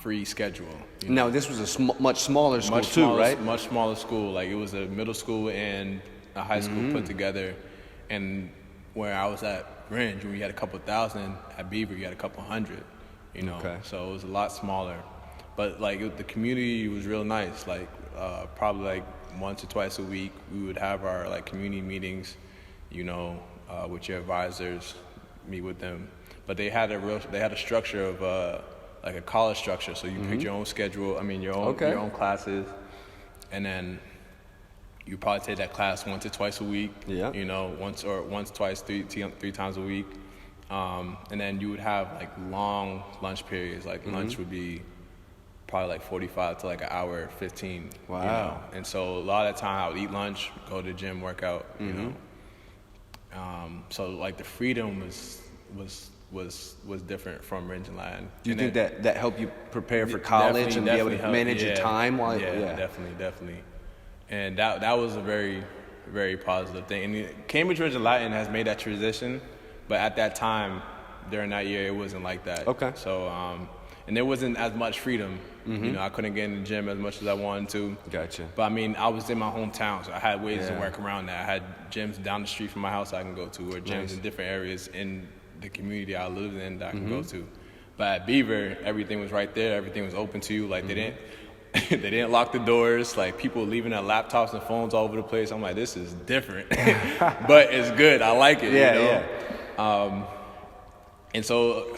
free schedule. Now, this was a much smaller school right? Much smaller school. Like it was a middle school and a high school put together. And where I was at Ringe, we had a couple thousand. At Beaver, you had a couple hundred. You know, so it was a lot smaller. But like the community was real nice. Like probably like once or twice a week, we would have our like community meetings. You know, with your advisors, meet with them. But they had a structure of like a college structure, so you pick your own schedule. I mean, your own classes, and then you probably take that class once or twice a week. Yeah. You know, twice, three times a week, and then you would have like long lunch periods. Like lunch would be probably like 45 to like an hour 15. Wow. You know? And so a lot of the time I would eat lunch, go to the gym, work out. You know. So like the freedom was different from Ringe and Latin. Do you think that helped you prepare for college and be able to manage your time while? Yeah, definitely. And that was a very, very positive thing. And Cambridge, Ringe and Latin has made that transition, but at that time, during that year, it wasn't like that. Okay. So, and there wasn't as much freedom. You know, I couldn't get in the gym as much as I wanted to. Gotcha. But I mean, I was in my hometown, so I had ways to work around that. I had gyms down the street from my house I can go to, or gyms in different areas in the community I lived in that I can go to. But at Beaver, everything was right there. Everything was open to you. Like they didn't lock the doors. Like people leaving their laptops and phones all over the place. I'm like, this is different, but it's good. I like it. Yeah, you know? And so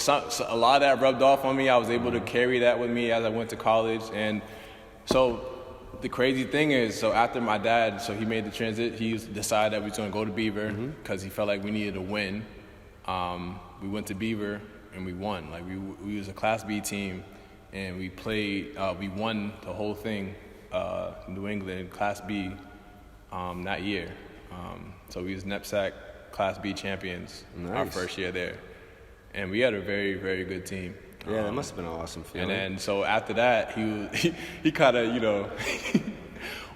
a lot of that rubbed off on me. I was able to carry that with me as I went to college. And so the crazy thing is, so after my dad, so he made the transit, he decided that we was going to go to Beaver because he felt like we needed to win. We went to Beaver and we won. Like we was a Class B team and we played, we won the whole thing, New England Class B that year. So we was NEPSAC Class B champions our first year there. And we had a very, very good team. Yeah, that must have been an awesome feeling. And then so after that, he kind of, you know,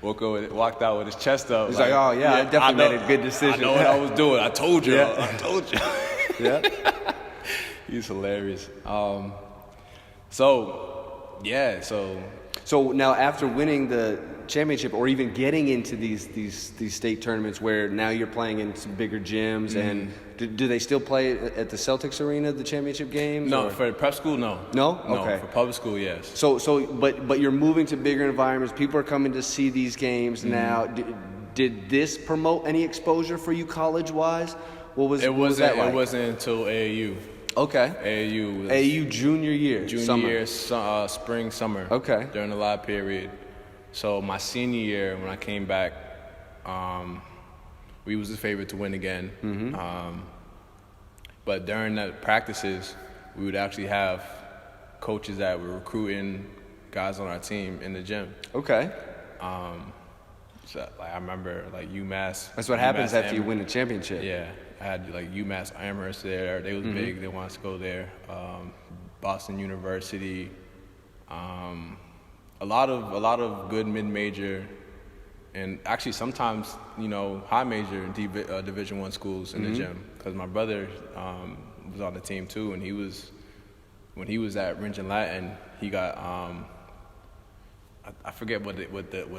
walked out with his chest up. He's like, oh yeah, I definitely made a good decision. I know what I was doing. I told you. I told you. Yeah. He's hilarious. So now after winning the championship or even getting into these state tournaments where now you're playing in some bigger gyms and do they still play at the Celtics arena, the championship games? No, or? for prep school, no. No? No, okay. for public school, yes. But you're moving to bigger environments. People are coming to see these games now. Did this promote any exposure for you college-wise? What was that like? It wasn't until AAU. Okay. AAU junior year. Spring, summer. Okay. During the live period. So my senior year, when I came back, we was the favorite to win again. But during the practices, we would actually have coaches that were recruiting guys on our team in the gym. Okay. So like I remember like UMass. That's what happens after you win a championship. Yeah, I had like UMass Amherst there. They was big. They wanted to go there. Boston University. A lot of good mid-major, and actually sometimes high major Division I schools in the gym. Because my brother was on the team too, and when he was at Ringe and Latin, he got I forget what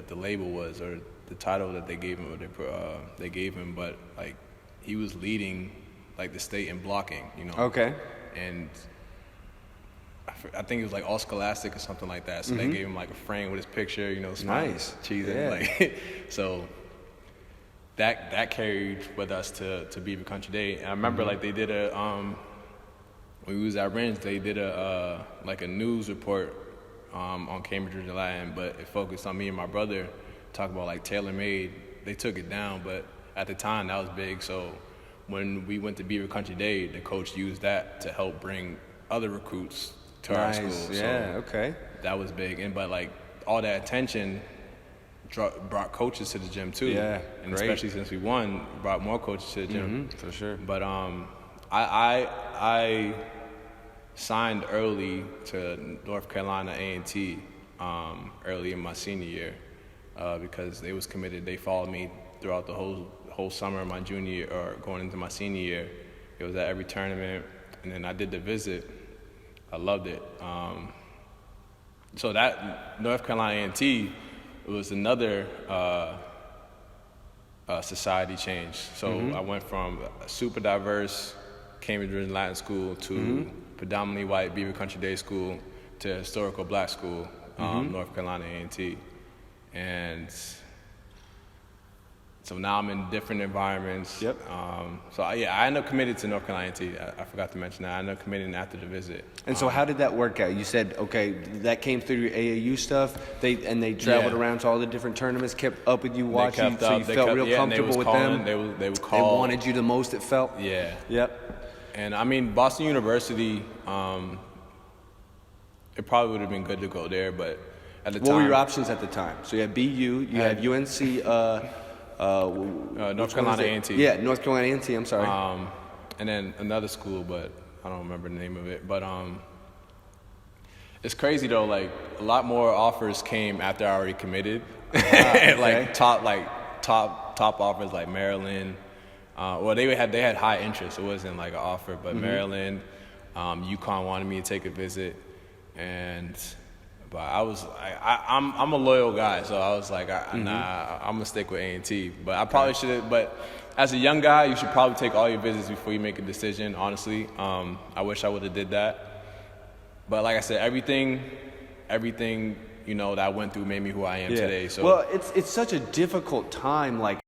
the label was or the title that they gave him, but like he was leading like the state in blocking, Okay. And I think it was like All Scholastic or something like that. So they gave him like a frame with his picture, smiling, nice, cheesing, yeah. like so. That carried with us to Beaver Country Day. And I remember like they did when we was at Ringe, they did a news report on Cambridge Ringe and Latin, but it focused on me and my brother, talk about like tailor-made. They took it down, but at the time that was big. So when we went to Beaver Country Day, the coach used that to help bring other recruits to our school. Yeah, so okay. That was big, but like all that attention brought coaches to the gym too. Yeah, and great. especially since we won, brought more coaches to the gym. For sure. But I signed early to North Carolina A&T early in my senior year because they was committed. They followed me throughout the whole summer of my junior year or going into my senior year. It was at every tournament, and then I did the visit. I loved it. So that North Carolina A&T was another society change. So I went from a super diverse Cambridge Ringe Latin school to predominantly white Beaver Country Day school to historical black school, North Carolina A&T. And so now I'm in different environments. Yep. I ended up committed to North Carolina A&T. I forgot to mention that. I ended up committing after the visit. And so how did that work out? You said, okay, that came through your AAU stuff. They traveled around to all the different tournaments, kept up with you, watching, so you felt real comfortable with them. They would call. They wanted you the most, it felt? Yeah. Yep. And I mean, Boston University, it probably would have been good to go there, but at the time. What were your options at the time? So you had BU, you had UNC, North Carolina A&T. Yeah, North Carolina A&T, I'm sorry. And then another school, but I don't remember the name of it. But it's crazy though, like a lot more offers came after I already committed. Okay. top offers like Maryland. Well, they had high interest. It wasn't like an offer, but Maryland, UConn wanted me to take a visit, but I'm a loyal guy, so I was like, nah, I'm gonna stick with A&T. But I probably should have. But as a young guy, you should probably take all your visits before you make a decision. Honestly, I wish I would have did that. But like I said, everything that I went through made me who I am today. So well, it's such a difficult time, like.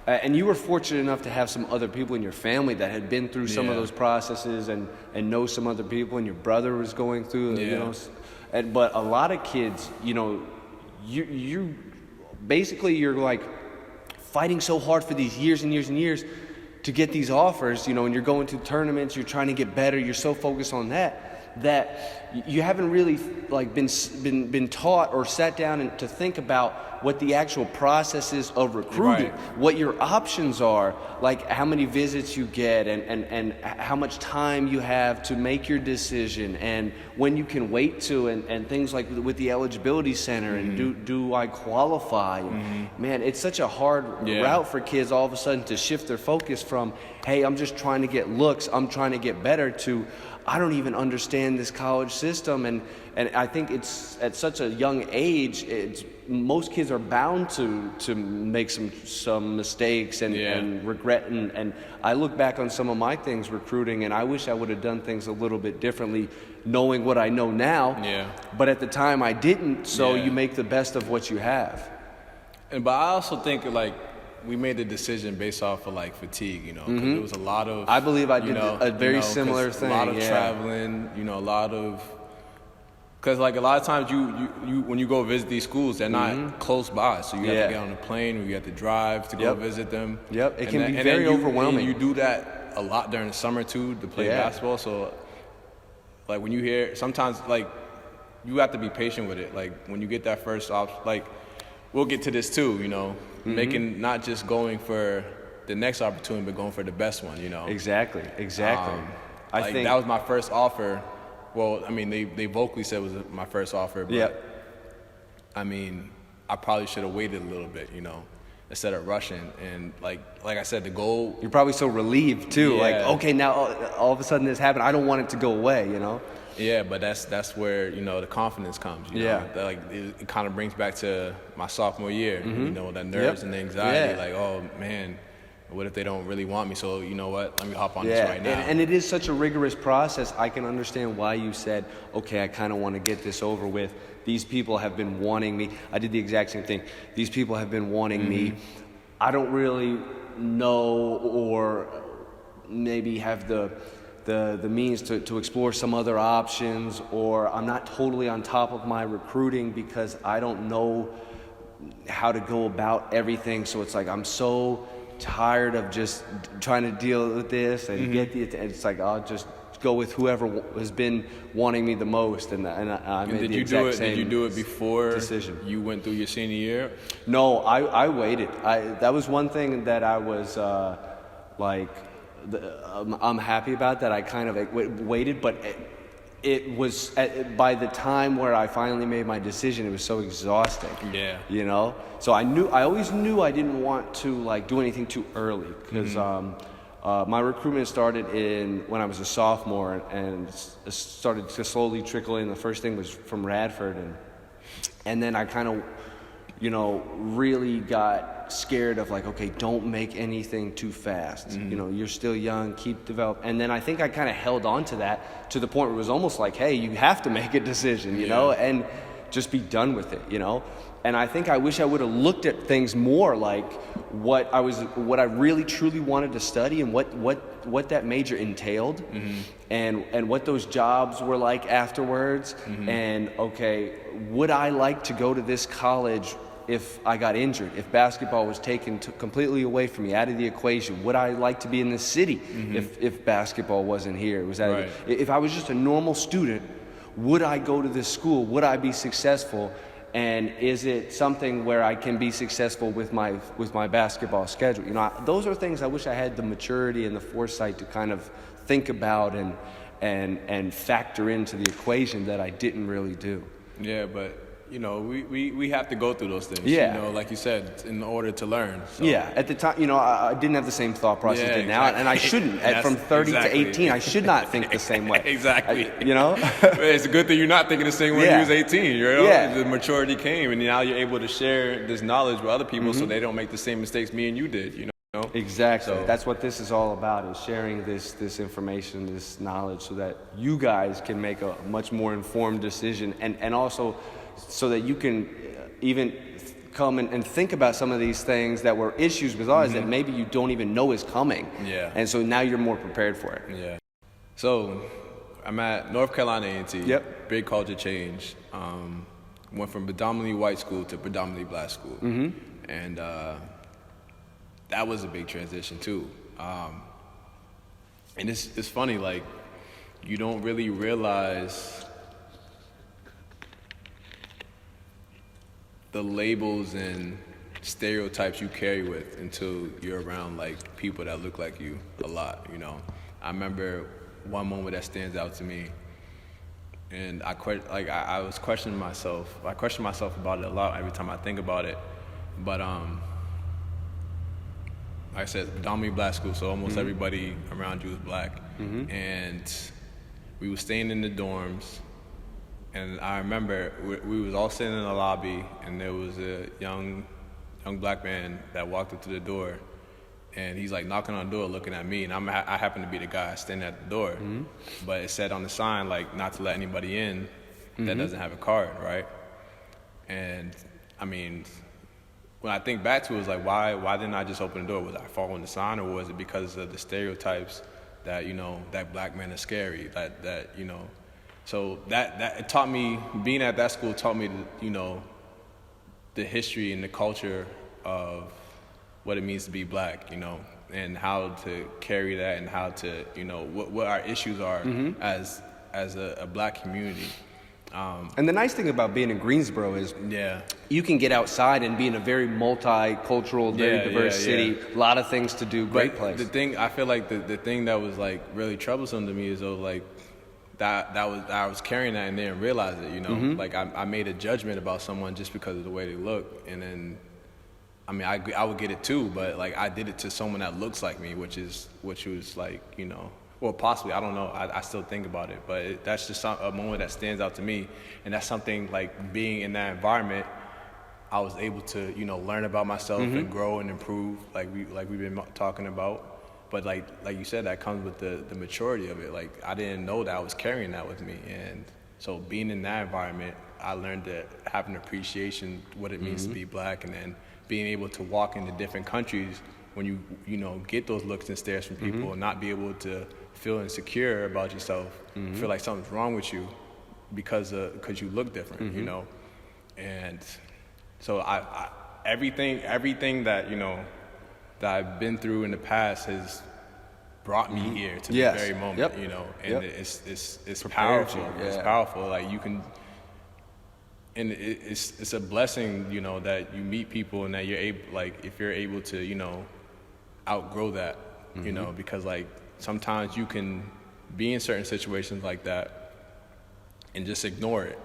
And you were fortunate enough to have some other people in your family that had been through some of those processes and know some other people, and your brother was going through, but a lot of kids, you basically you're like fighting so hard for these years and years and years to get these offers, and you're going to tournaments, you're trying to get better, you're so focused on that you haven't really like been taught or sat down and to think about what the actual process is of recruiting, what your options are, like how many visits you get and how much time you have to make your decision and when you can wait to and things like with the eligibility center and do I qualify? Man, it's such a hard route for kids all of a sudden to shift their focus from, hey, I'm just trying to get looks, I'm trying to get better, to I don't even understand this college system, and I think it's at such a young age. Most kids are bound to make some mistakes and regret. And I look back on some of my things recruiting, and I wish I would have done things a little bit differently, knowing what I know now. Yeah. But at the time I didn't. So you make the best of what you have. But I also think like. We made the decision based off of like fatigue, because there was a lot of. I believe I did a very similar thing. A lot of traveling, a lot of Because like a lot of times you when you go visit these schools, they're not close by, so you have to get on a plane or you have to drive to go visit them. Yep, it can be very overwhelming. And you do that a lot during the summer too to play basketball. So like when you hear, sometimes like you have to be patient with it. Like when you get that first like we'll get to this too, you know, making not just going for the next opportunity, but going for the best one, you know. Exactly. I think that was my first offer. Well, I mean, they vocally said it was my first offer, but I mean, I probably should have waited a little bit, you know, instead of rushing. And like I said, the goal. You're probably so relieved too. Like, okay, now all of a sudden this happened. I don't want it to go away, you know. Yeah, but that's where, you know, the confidence comes. You know? Like it kind of brings back to my sophomore year. You know, that nerves and the anxiety. Like, oh man, what if they don't really want me? So you know what? Let me hop on this right now. And it is such a rigorous process. I can understand why you said, okay, I kind of want to get this over with. These people have been wanting me. I did the exact same thing. These people have been wanting me. I don't really know or maybe have the means to explore some other options, or I'm not totally on top of my recruiting because I don't know how to go about everything. So it's like I'm so tired of just trying to deal with this and it's like I'll just go with whoever has been wanting me the most, and I made the exact same. Did you do it before decision. You went through your senior year? No, I waited. That was one thing that I was I'm happy about, that I kind of waited, but it was by the time where I finally made my decision, it was so exhausting. Yeah. You know? So I always knew I didn't want to like do anything too early, because my recruitment started when I was a sophomore, and it started to slowly trickle in. The first thing was from Radford, and then I kind of, you know, really got scared of like, okay, don't make anything too fast. You know, you're still young, keep developing. And then I think I kind of held on to that to the point where it was almost like, hey, you have to make a decision, you know, and just be done with it, you know. And I think I wish I would have looked at things more like what I really truly wanted to study, and what that major entailed, and what those jobs were like afterwards. And okay, would I like to go to this college if I got injured, if basketball was taken completely away from me, out of the equation? Would I like to be in this city if basketball wasn't here? If I was just a normal student, would I go to this school? Would I be successful? And is it something where I can be successful with my basketball schedule? You know, those are things I wish I had the maturity and the foresight to kind of think about and factor into the equation that I didn't really do. Yeah, but you know, we have to go through those things. Yeah. You know, like you said, in order to learn. So. Yeah. At the time, you know, I didn't have the same thought process I did now, and I shouldn't. From 30 to 18, I should not think the same way. Exactly. You know? It's a good thing you're not thinking the same way when you was 18, you know? Yeah. The maturity came, and now you're able to share this knowledge with other people so they don't make the same mistakes me and you did, you know? Exactly. So that's what this is all about, is sharing this information, this knowledge, so that you guys can make a much more informed decision, and also so that you can even come and think about some of these things that were issues with us that maybe you don't even know is coming. Yeah. And so now you're more prepared for it. Yeah. So I'm at North Carolina A&T. Yep. Big culture change. Went from predominantly white school to predominantly black school. And that was a big transition too. And it's funny, like, you don't really realize the labels and stereotypes you carry with until you're around like people that look like you a lot, you know. I remember one moment that stands out to me, and I was questioning myself. I question myself about it a lot every time I think about it. But like I said, predominantly black school, so almost everybody around you is black. And we were staying in the dorms. And I remember we was all sitting in the lobby, and there was a young black man that walked up to the door, and he's like knocking on the door, looking at me, and I happen to be the guy standing at the door, but it said on the sign like not to let anybody in that doesn't have a card, right? And I mean, when I think back to it, it's like why didn't I just open the door? Was I following the sign, or was it because of the stereotypes that, you know, that black man is scary, that you know, So that it taught me, being at that school taught me, the history and the culture of what it means to be black, and how to carry that, and how to, what our issues are as a black community. And the nice thing about being in Greensboro is you can get outside and be in a very multicultural, very diverse city. A lot of things to do. Great place. The thing, I feel like the thing that was like really troublesome to me is though, like I was carrying that and didn't realize it. Like I made a judgment about someone just because of the way they look, and then I would get it too, but like I did it to someone that looks like me, which was like, well, possibly, I don't know. I still think about it, but that's just a moment that stands out to me, and that's something like being in that environment, I was able to, learn about myself and grow and improve, like we've been talking about. But like you said, that comes with the maturity of it. Like I didn't know that I was carrying that with me, and so being in that environment, I learned to have an appreciation what it means to be black, and then being able to walk into different countries when you get those looks and stares from people, and not be able to feel insecure about yourself, feel like something's wrong with you because you look different, and so I everything that that I've been through in the past has brought me here to this very moment, and it's powerful. It's powerful. Like you can, and it's a blessing, that you meet people and that you're able, like if you're able to, outgrow that, because like sometimes you can be in certain situations like that and just ignore it,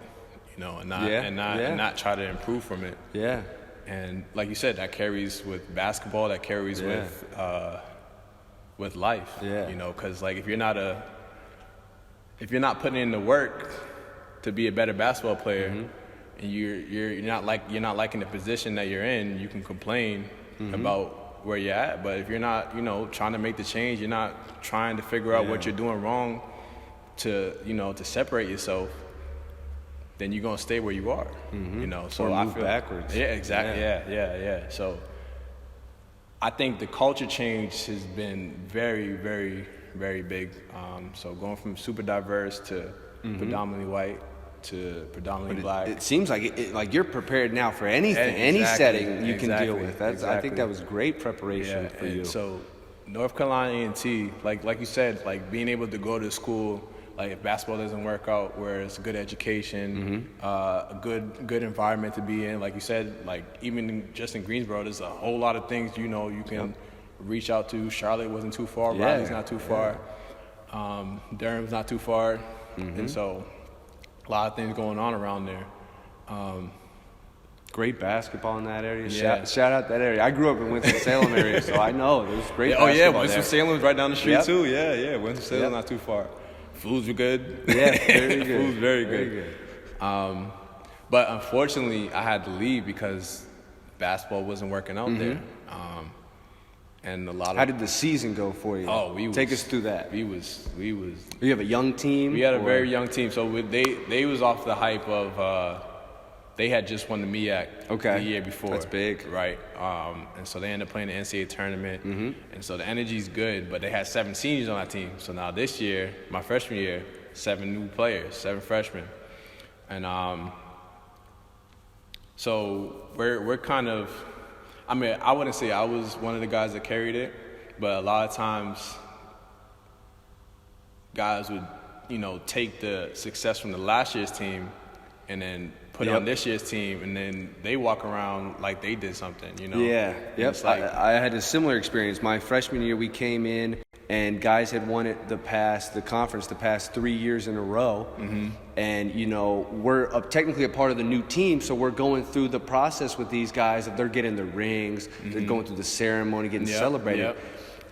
and not try to improve from it. Yeah. And like you said, that carries with basketball, that carries with life. Yeah. Because like if you're not putting in the work to be a better basketball player, and you're not liking the position that you're in, you can complain about where you're at. But if you're not, trying to make the change, you're not trying to figure out what you're doing wrong to separate yourself, then you're gonna stay where you are. So or I move feel backwards. Yeah, exactly. Yeah. So I think the culture change has been very, very, very big. So going from super diverse to predominantly white to predominantly black. It seems like like you're prepared now for anything, any setting you can deal with. I think that was great preparation for you. So North Carolina A&T, like you said, like being able to go to school, like if basketball doesn't work out, where it's a good education, a good environment to be in. Like you said, like even just in Greensboro, there's a whole lot of things you can reach out to. Charlotte wasn't too far. Raleigh's not too far. Durham's not too far, and so a lot of things going on around there. Great basketball in that area. Shout out that area. I grew up in Winston-Salem area, so I know there's great basketball Winston-Salem's right down the street too. Yeah. Winston-Salem's not too far. Foods were good. Yeah, very good. Food's very good. But unfortunately, I had to leave because basketball wasn't working out there. And a lot of. How did the season go for you? Take us through that. We was. You have a young team. We had a very young team. So they was off the hype of. They had just won the MEAC the year before. That's big. Right. And so they ended up playing the NCAA tournament. And so the energy's good, but they had 7 seniors on that team. So now this year, my freshman year, 7 new players, 7 freshmen. And so we're kind of, I wouldn't say I was one of the guys that carried it, but a lot of times guys would, take the success from the last year's team and then put on this year's team, and then they walk around like they did something, Yeah, yep. Like, I had a similar experience. My freshman year, we came in, and guys had won it the past 3 years in a row. And, we're technically a part of the new team, so we're going through the process with these guys. They're getting the rings, they're going through the ceremony, getting celebrated.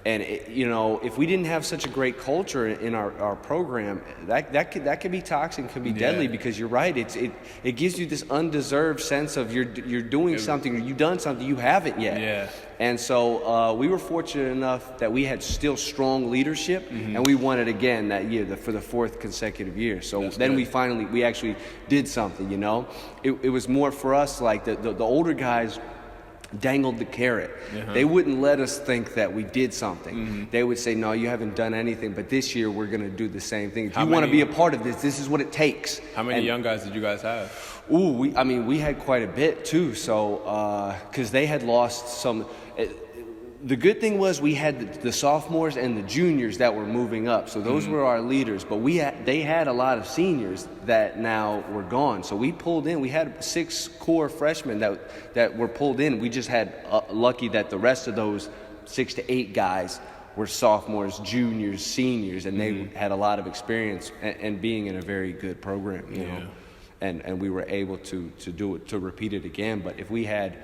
And if we didn't have such a great culture in our program, that could be toxic, could be deadly, because you're right. It gives you this undeserved sense of you're doing something, or you've done something you haven't yet. Yeah. And so we were fortunate enough that we had still strong leadership, and we won it again that year for the 4th consecutive year. So we actually did something. It was more for us like the older guys. dangled the carrot. They wouldn't let us think that we did something. They would say, no, you haven't done anything, but this year we're going to do the same thing. If you want to be a part of this, this is what it takes. How many young guys did you guys have? Ooh, we had quite a bit too. So, because they had lost some. The good thing was we had the sophomores and the juniors that were moving up. So those were our leaders. But they had a lot of seniors that now were gone. So we pulled in. We had 6 core freshmen that were pulled in. We just had lucky that the rest of those 6 to 8 guys were sophomores, juniors, seniors, and they had a lot of experience and being in a very good program, you know. And we were able to do it, to repeat it again. But if we had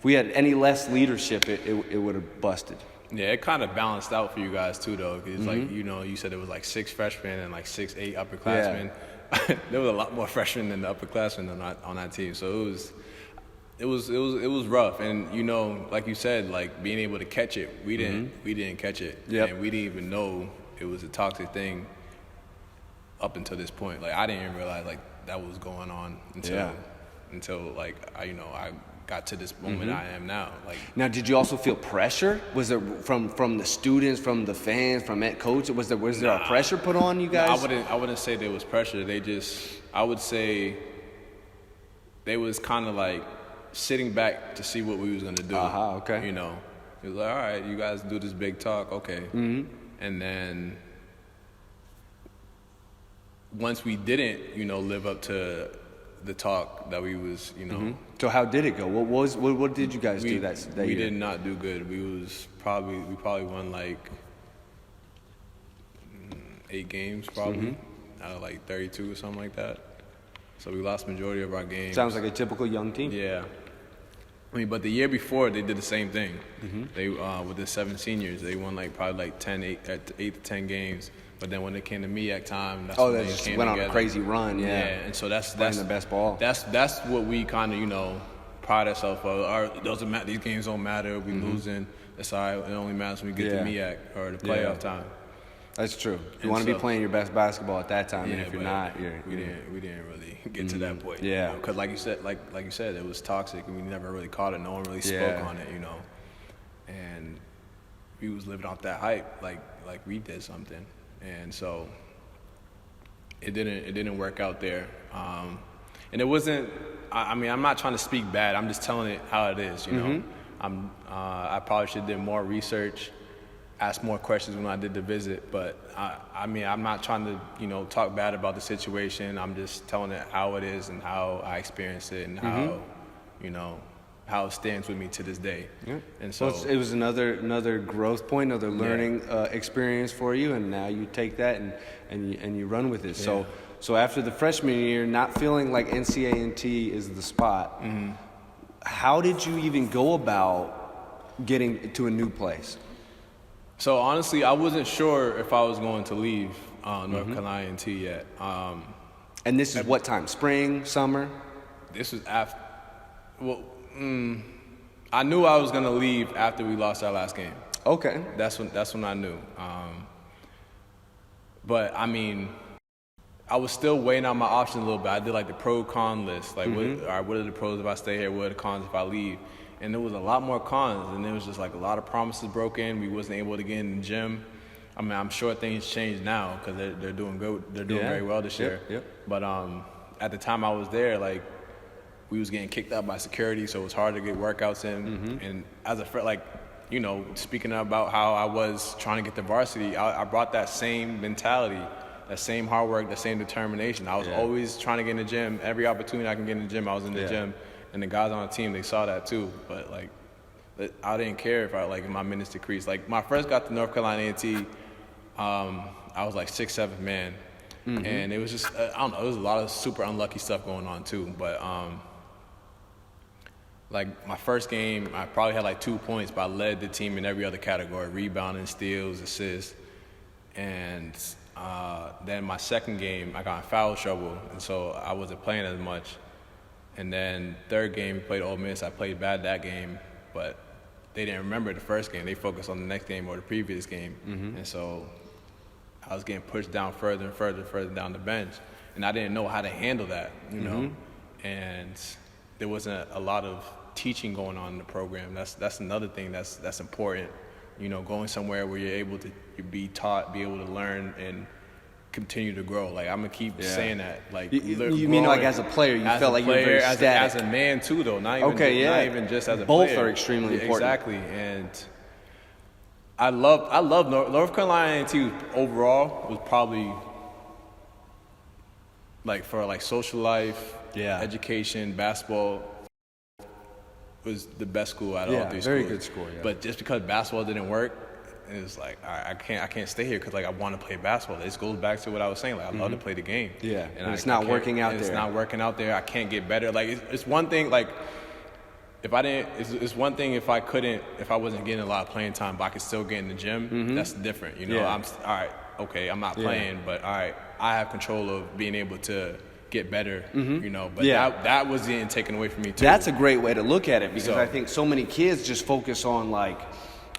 any less leadership, it would have busted. Yeah, it kind of balanced out for you guys too, though. Because like, you know, you said it was like 6 freshmen and like 6, 8 upperclassmen. Yeah. There was a lot more freshmen than the upperclassmen on that team. So it was rough. And you know, like you said, like being able to catch it, we didn't catch it, and we didn't even know it was a toxic thing up until this point. Like I didn't even realize like that was going on until like I got to this moment I am now. Like now, did you also feel pressure? Was it from the students, from the fans, from coach? Was there a pressure put on you guys? I wouldn't say there was pressure. I would say they was kind of like sitting back to see what we was gonna do. Okay. You know, it was like, all right, you guys do this big talk, okay. And then once we didn't, live up to the talk that we was, So how did it go? What did you guys do that year? We did not do good. We probably won like 8 games probably out of like 32 or something like that. So we lost majority of our games. Sounds like a typical young team. Yeah. I mean, but the year before they did the same thing. They with the 7 seniors, they won like probably like 8 to 10 games. But then when it came to MEAC time, that's when they just came went together. on a crazy run. Yeah, and so that's the best ball. That's what we kind of pride ourselves for. It doesn't matter. These games don't matter. We losing. That's all right. It only matters when we get to MEAC or the playoff time. That's true. You want to be playing your best basketball at that time, and if you're not, we didn't really get to that point. Yeah, because like you said, it was toxic, and we never really caught it. No one really spoke on it, and we was living off that hype, like we did something, and so it didn't work out there. And it wasn't. I mean, I'm not trying to speak bad. I'm just telling it how it is. I probably should have did more research, ask more questions when I did the visit. But I mean, I'm not trying to talk bad about the situation. I'm just telling it how it is and how I experienced it and how it stands with me to this day. Yeah. And so it was another growth point, another learning experience for you, and now you take that and you run with it. Yeah. So after the freshman year, not feeling like NCAA is the spot, how did you even go about getting to a new place? So honestly, I wasn't sure if I was going to leave North Carolina A&T yet. And this is what time? Spring, summer? This was after. Well, I knew I was gonna leave after we lost our last game. Okay. That's when I knew. But I mean, I was still weighing out my options a little bit. I did like the pro-con list. Like, what are the pros if I stay here? What are the cons if I leave? And there was a lot more cons, and there was just like a lot of promises broken. We wasn't able to get in the gym. I mean, I'm sure things changed now because they're doing good. They're doing very well this year. Yep. But at the time I was there, like, we was getting kicked out by security, so it was hard to get workouts in. And as a friend, speaking about how I was trying to get to varsity, I brought that same mentality, that same hard work, that same determination. I was always trying to get in the gym. Every opportunity I can get in the gym, I was in the gym. And the guys on the team, they saw that too. But I didn't care if my minutes decreased. Like, when I first got to North Carolina A&T, I was like 6th, 7th man. And it was just, I don't know, there was a lot of super unlucky stuff going on too. But like my first game, I probably had like 2 points, but I led the team in every other category: rebounding, steals, assists. And then my second game, I got in foul trouble, and so I wasn't playing as much. And then third game, we played Ole Miss. I played bad that game, but they didn't remember the first game. They focused on the next game or the previous game. And so I was getting pushed down further and further down the bench. And I didn't know how to handle that, And there wasn't a lot of teaching going on in the program. That's another thing that's important. You know, going somewhere where you're able to be taught, be able to learn, and continue to grow. Like, I'm gonna keep saying that. Like, you mean like as a player, you felt like you were very static. As a man too, though. Not even, not even just as a Both player. are extremely important. Exactly, and I love North Carolina A&T overall was probably like for like social life, education, basketball was the best school out of all three schools. Very good school. Yeah. But just because basketball didn't work, it was like I can't stay here because like I want to play basketball. This goes back to what I was saying. Like I love to play the game. Yeah, and it's not working out there. It's not working out there. I can't get better. Like it's one thing. Like if I didn't, it's one thing if I wasn't getting a lot of playing time, but I could still get in the gym. That's different. You know, I'm all right. Okay, I'm not playing, but all right, I have control of being able to get better, you know, but that was getting taken away from me too. That's a great way to look at it because I think so many kids just focus on like,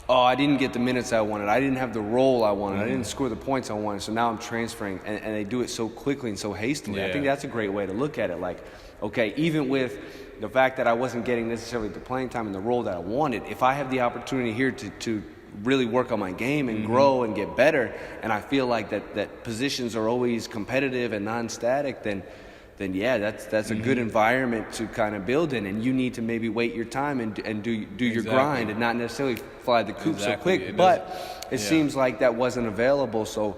oh, I didn't get the minutes I wanted. I didn't have the role I wanted. I didn't score the points I wanted. So now I'm transferring, and they do it so quickly and so hastily. I think that's a great way to look at it. Like, okay, even with the fact that I wasn't getting necessarily the playing time and the role that I wanted, if I have the opportunity here to really work on my game and grow and get better, and I feel like that positions are always competitive and non-static, then that's a good environment to kind of build in, and you need to maybe wait your time and do your grind and not necessarily fly the coop so quick. But it seems like that wasn't available, so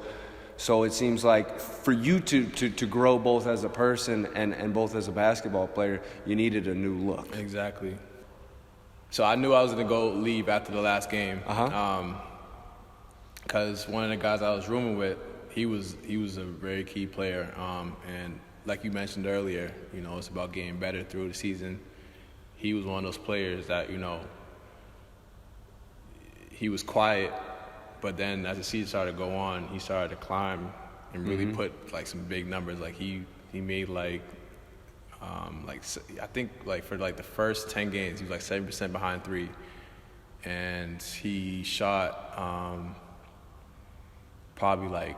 it seems like for you to grow both as a person and both as a basketball player, you needed a new look. Exactly. So I knew I was gonna leave after the last game, because one of the guys I was rooming with, he was a very key player, and like you mentioned earlier, you know, it's about getting better through the season. He was one of those players that, you know, he was quiet, but then as the season started to go on, he started to climb and really put like some big numbers. Like he made like I think like for like the first 10 games, he was like 7% behind three, and he shot probably like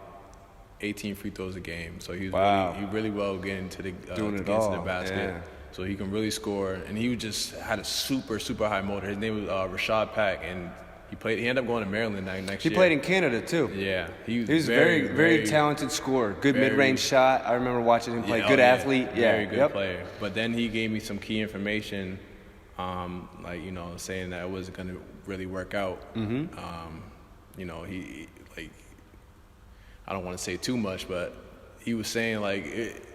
18 free throws a game. So he was really well getting to the basket. Yeah. So he can really score, and he just had a super high motor. His name was Rashad Pack, and he ended up going to Maryland next year. He played in Canada too. Yeah, he was very talented scorer. Good mid-range shot. I remember watching him play. Good athlete. Very good player. But then he gave me some key information, like, you know, saying that it wasn't going to really work out. You know, he like, I don't want to say too much, but he was saying like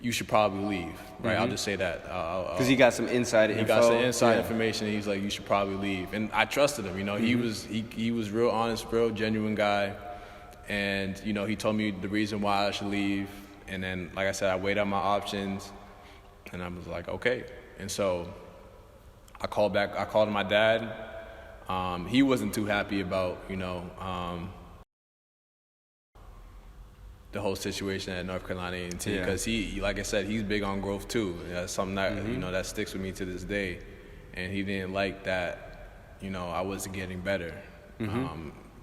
you should probably leave, right? I'll just say that. Because he got some inside info. He got some inside information, and he's like, you should probably leave. And I trusted him, you know. He was real honest, real genuine guy. And, you know, he told me the reason why I should leave. And then, like I said, I weighed out my options, and I was like, okay. And so I called my dad. He wasn't too happy about, you know, the whole situation at North Carolina A&T, because he, like I said, he's big on growth too. That's something that you know that sticks with me to this day, and he didn't like that, you know, I wasn't getting better,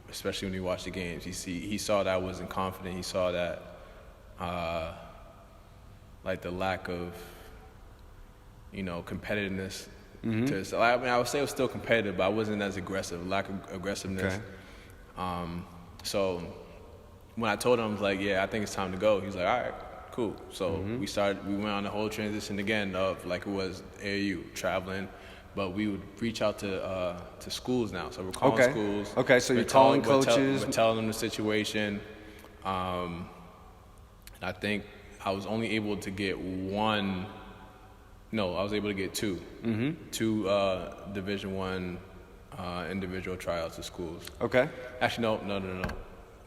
especially when he watched the games. He saw that I wasn't confident. He saw that like the lack of, you know, competitiveness. So I mean, I would say it was still competitive, but I wasn't as aggressive. Lack of aggressiveness. So when I told him, I was like, yeah, I think it's time to go. He was like, all right, cool. So we went on the whole transition again of like it was AAU, traveling, but we would reach out to schools now. So we're calling schools. Okay, so you're calling coaches. We're telling them the situation. I think I was only able to get one. No, I was able to get two. Two Division I individual tryouts to schools. Okay. Actually, no.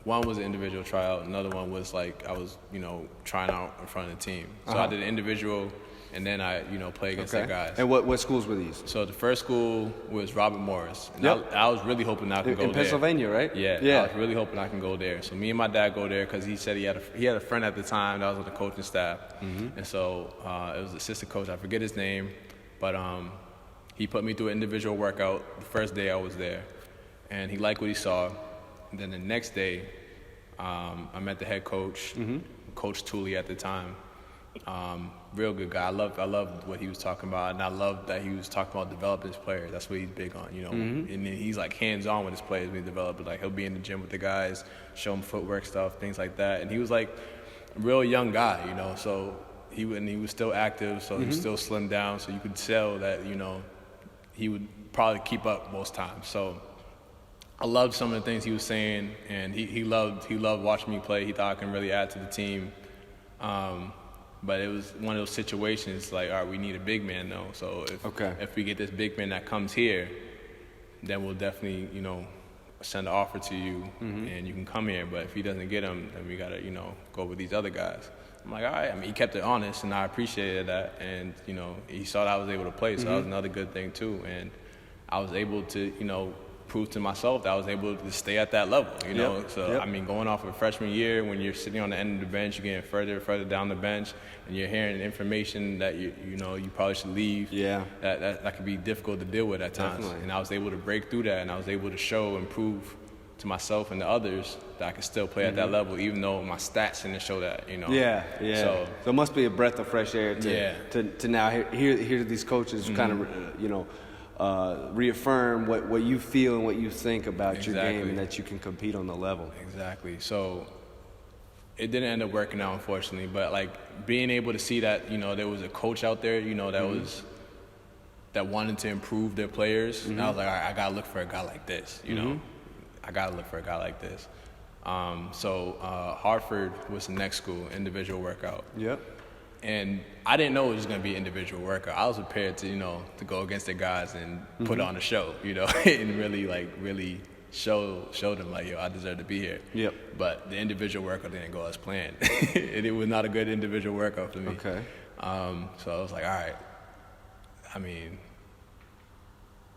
One was an individual tryout. Another one was like I was, you know, trying out in front of the team. So I did an individual, and then I, you know, play against the guys. And what schools were these? So the first school was Robert Morris. And I was really hoping I could go there. In Pennsylvania, right? Yeah. I was really hoping I can go there. So me and my dad go there because he said he had a friend at the time that was on the coaching staff. And so it was the assistant coach. I forget his name, but he put me through an individual workout the first day I was there, and he liked what he saw. And then the next day, I met the head coach, Coach Tooley at the time, Real good guy. I loved what he was talking about, and I loved that he was talking about developing his players. That's what he's big on, you know. And then he's like hands-on with his players when he developed. Like he'll be in the gym with the guys, show them footwork stuff, things like that. And he was like a real young guy, you know. So he was still active, so he was still slimmed down. So you could tell that, you know, he would probably keep up most times. So I loved some of the things he was saying, and he loved watching me play. He thought I can really add to the team. But it was one of those situations like, all right, we need a big man though. So if we get this big man that comes here, then we'll definitely, you know, send an offer to you and you can come here. But if he doesn't get him, then we gotta, you know, go with these other guys. I'm like, all right. I mean, he kept it honest, and I appreciated that. And you know, he saw that I was able to play, so that was another good thing too. And I was able to, you know, prove to myself that I was able to stay at that level, you know. I mean, going off of freshman year, when you're sitting on the end of the bench, you're getting further and further down the bench, and you're hearing information that you know you probably should leave. That can be difficult to deal with at times. Definitely. And I was able to break through that, and I was able to show and prove to myself and the others that I could still play at that level, even though my stats didn't show that, you know. So it must be a breath of fresh air to now hear these coaches kind of, you know, reaffirm what you feel and what you think about your game, and that you can compete on the level. Exactly. So it didn't end up working out, unfortunately, but like being able to see that, you know, there was a coach out there, you know, that wanted to improve their players, and I was like, all right, I gotta look for a guy like this, you know. I gotta look for a guy like this. So Hartford was the next school, individual workout. And I didn't know it was going to be individual workout. I was prepared to, you know, to go against the guys and put on a show, you know, and really show them like, yo, I deserve to be here. But the individual workout didn't go as planned. It was not a good individual workout for me. So I was like, all right. I mean,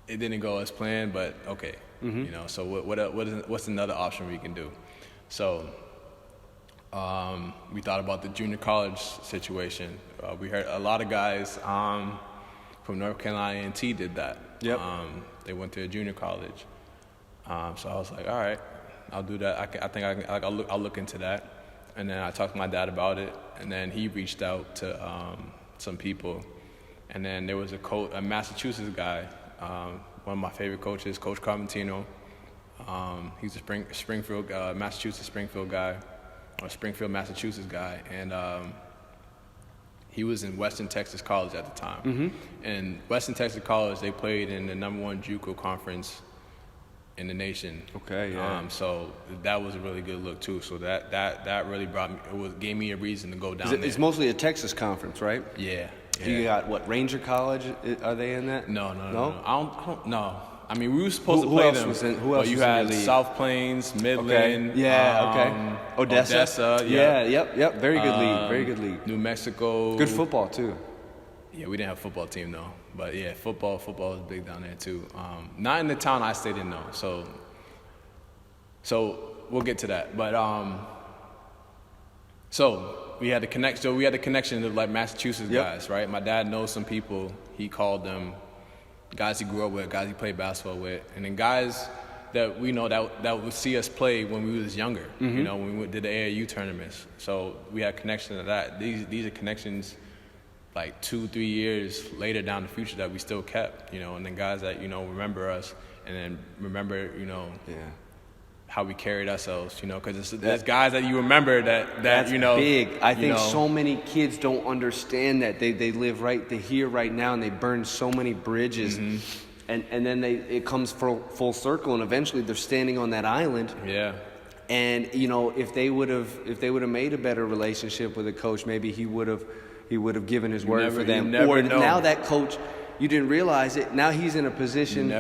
it didn't go as planned, but okay. You know, so what's another option we can do? So we thought about the junior college situation. We heard a lot of guys from North Carolina A&T did that. They went to a junior college. So I was like, all right, I'll do that. I'll look into that. And then I talked to my dad about it, and then he reached out to some people. And then there was a Massachusetts guy, one of my favorite coaches, Coach Carmentino. He's a Springfield, Massachusetts Springfield guy. Or Springfield, Massachusetts guy, and he was in Western Texas College at the time. And Western Texas College, they played in the #1 Juco conference in the nation. So that was a really good look too. So that really gave me a reason to go down there. It's mostly a Texas conference, right? You got what, Ranger College? Are they in that? No. I don't know. I mean, we were supposed to play them. But you had South Plains, Midland, Odessa. Very good league. New Mexico. Good football too. Yeah, we didn't have a football team though. But yeah, football was big down there too. Not in the town I stayed in though. So we'll get to that. But so we had the connection to like Massachusetts guys, right? My dad knows some people. He called them. Guys he grew up with, guys he played basketball with, and then guys that we know that would see us play when we was younger, you know, when we did the AAU tournaments. So we had connection to that. These are connections like 2-3 years later down the future that we still kept, you know, and then guys that, you know, remember us and then remember, you know, how we carried ourselves, you know, because there's guys that you remember that you know. Big. I think so many kids don't understand that. They live right here right now, and they burn so many bridges, and then it comes full circle, and eventually they're standing on that island. And you know, if they would have made a better relationship with a coach, maybe he would have given his word for them. Or now that coach, you didn't realize it. Now he's in a position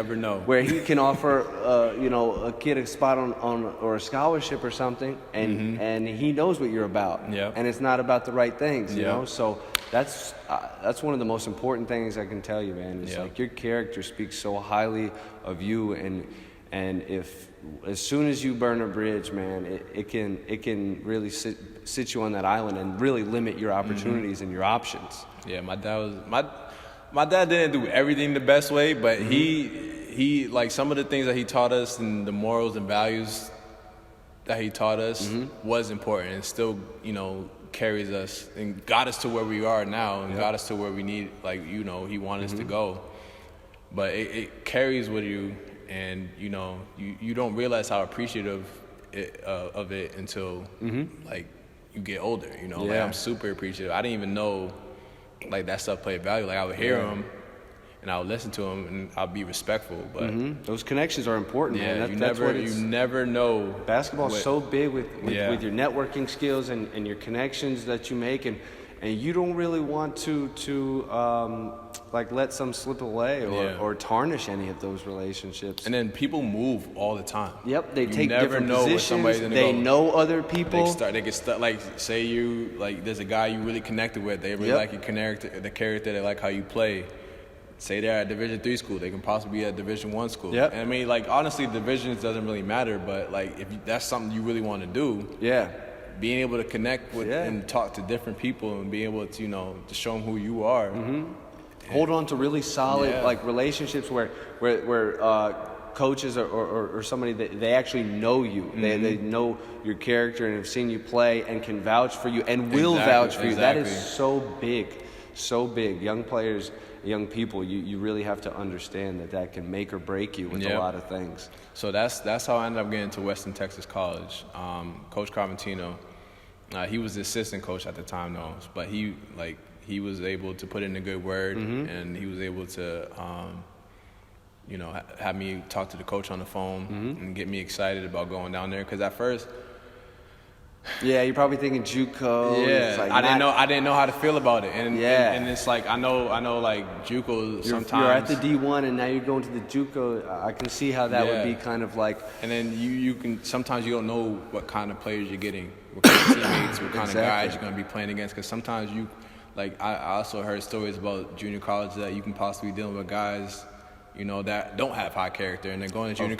where he can offer, you know, a kid a spot on or a scholarship or something, and he knows what you're about. And it's not about the right things, you know. So that's one of the most important things I can tell you, man. It's like your character speaks so highly of you, and if as soon as you burn a bridge, man, it can really sit you on that island and really limit your opportunities and your options. My dad didn't do everything the best way, but he like some of the things that he taught us and the morals and values that he taught us was important, and still, you know, carries us and got us to where we are now and got us to where we need, like, you know, he wanted us to go. But it carries with you, and, you know, you don't realize how appreciative of it until, like, you get older, you know. Like, I'm super appreciative. I didn't even know, like, that stuff played value. Like, I would hear him, and I would listen to him, and I'd be respectful. But those connections are important, man. You never know. Basketball is so big with your networking skills and your connections that you make, and you don't really want to like let some slip away or tarnish any of those relationships. And then people move all the time. Yep, they you take never different know positions. Where somebody's They go. know other people. They get stuck. Like, say you, like, there's a guy you really connected with. They really like your character. They like how you play. Say they're at Division III school, they can possibly be at Division I school. Yep. And I mean, like, honestly, divisions doesn't really matter, but, like, if that's something you really want to do, being able to connect with and talk to different people and being able to, you know, to show them who you are. Hold on to really solid like relationships where coaches or somebody that they actually know you. They know your character and have seen you play and can vouch for you and will vouch for you. That is so big. Young players, young people, you really have to understand that can make or break you with a lot of things. So that's how I ended up getting to Western Texas College. Coach Carventino, he was the assistant coach at the time though, but he was able to put in a good word, and he was able to you know, have me talk to the coach on the phone and get me excited about going down there, because at first you're probably thinking Juco. Yeah, like I didn't know how to feel about it, and it's like I know like Juco sometimes. You're at the D1 and now you're going to the Juco. I can see how that would be kind of like. And then you can sometimes you don't know what kind of players you're getting, what kind of teammates, what kind of guys you're going to be playing against, because sometimes you, like, I also heard stories about junior college that you can possibly be dealing with guys, you know, that don't have high character, and they're going to junior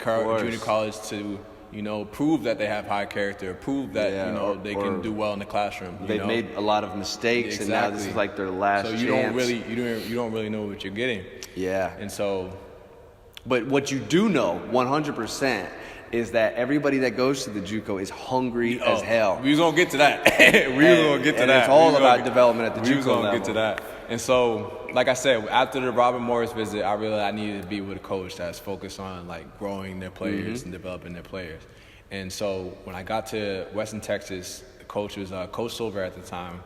college to, you know, prove that they have high character, prove that, you know, they can do well in the classroom. They've made a lot of mistakes, and now this is like their last chance. So you don't really know what you're getting. Yeah. And so, but what you do know, 100%, is that everybody that goes to the Juco is hungry as hell. We was gonna get to that. It's all about development at the Juco level. We was gonna get to that. And so, like I said, after the Robert Morris visit, I realized I needed to be with a coach that's focused on, like, growing their players and developing their players. And so when I got to Western Texas, the coach was Coach Silver at the time.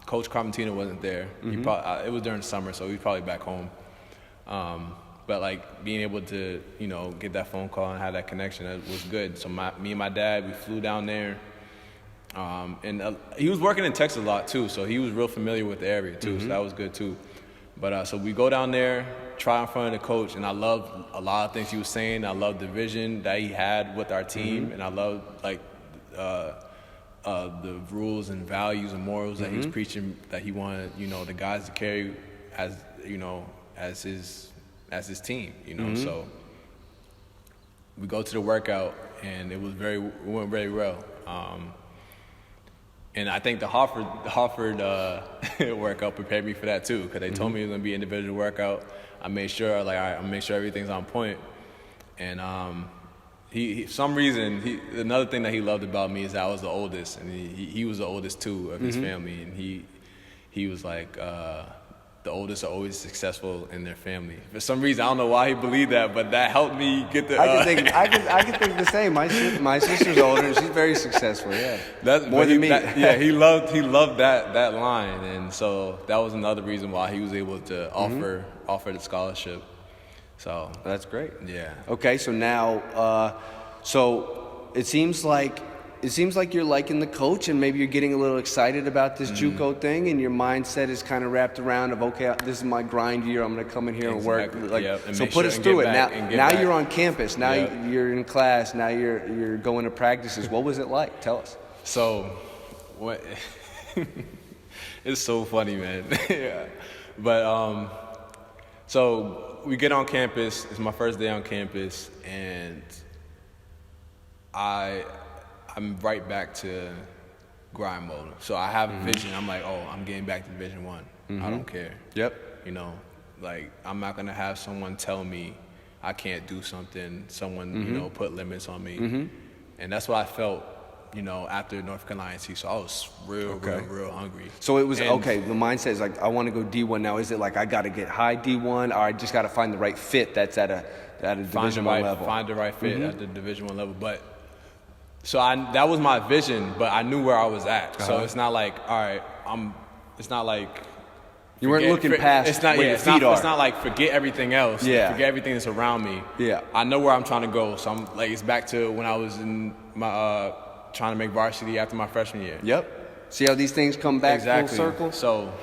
Coach Carventino wasn't there. It was during the summer, so he was probably back home. But, like, being able to, you know, get that phone call and have that connection, that was good. So me and my dad, we flew down there. And he was working in Texas a lot, too, so he was real familiar with the area, too, so that was good, too. But so we go down there, try in front of the coach, and I loved a lot of things he was saying. I loved the vision that he had with our team, and I loved, like, the rules and values and morals that he was preaching, that he wanted, you know, the guys to carry as, you know, as his team, you know. So we go to the workout, and it went very well. And I think the Hartford workout prepared me for that too, because they told me it was gonna be an individual workout. I made sure, like, I make sure everything's on point. And he for some reason, another thing that he loved about me is that I was the oldest, and he was the oldest too of his family, and he was like, the oldest are always successful in their family. For some reason, I don't know why he believed that, but that helped me get the. I can think the same. My sister's older, and she's very successful. Yeah, more than me. He loved that line, and so that was another reason why he was able to offer the scholarship. So that's great. Yeah. Okay, so now, so it seems like you're liking the coach, and maybe you're getting a little excited about this Juco thing, and your mindset is kind of wrapped around of, okay, this is my grind year. I'm going to come in here and work. So put us through it. Now you're on campus. Now you're in class. Now you're going to practices. What was it like? Tell us. So, what? It's so funny, man. But so we get on campus. It's my first day on campus, and I'm right back to grind mode. So I have a vision. I'm like, I'm getting back to Division I. I don't care. Yep. You know, like, I'm not gonna have someone tell me I can't do something. Someone, you know, put limits on me. And that's what I felt after North Carolina NC, so I was real hungry. So it was, the mindset is like, I want to go D1 now. Is it like I got to get high D1, or I just got to find the right fit that's at a Division I level? Find the right fit at the Division I level. But so that was my vision, but I knew where I was at. So it's not like, all right, it's not like you weren't looking past where your feet are. It's not like forget everything else. Yeah. Forget everything that's around me. Yeah. I know where I'm trying to go. So I'm like, it's back to when I was in my trying to make varsity after my freshman year. Yep. See how these things come back full circle? So,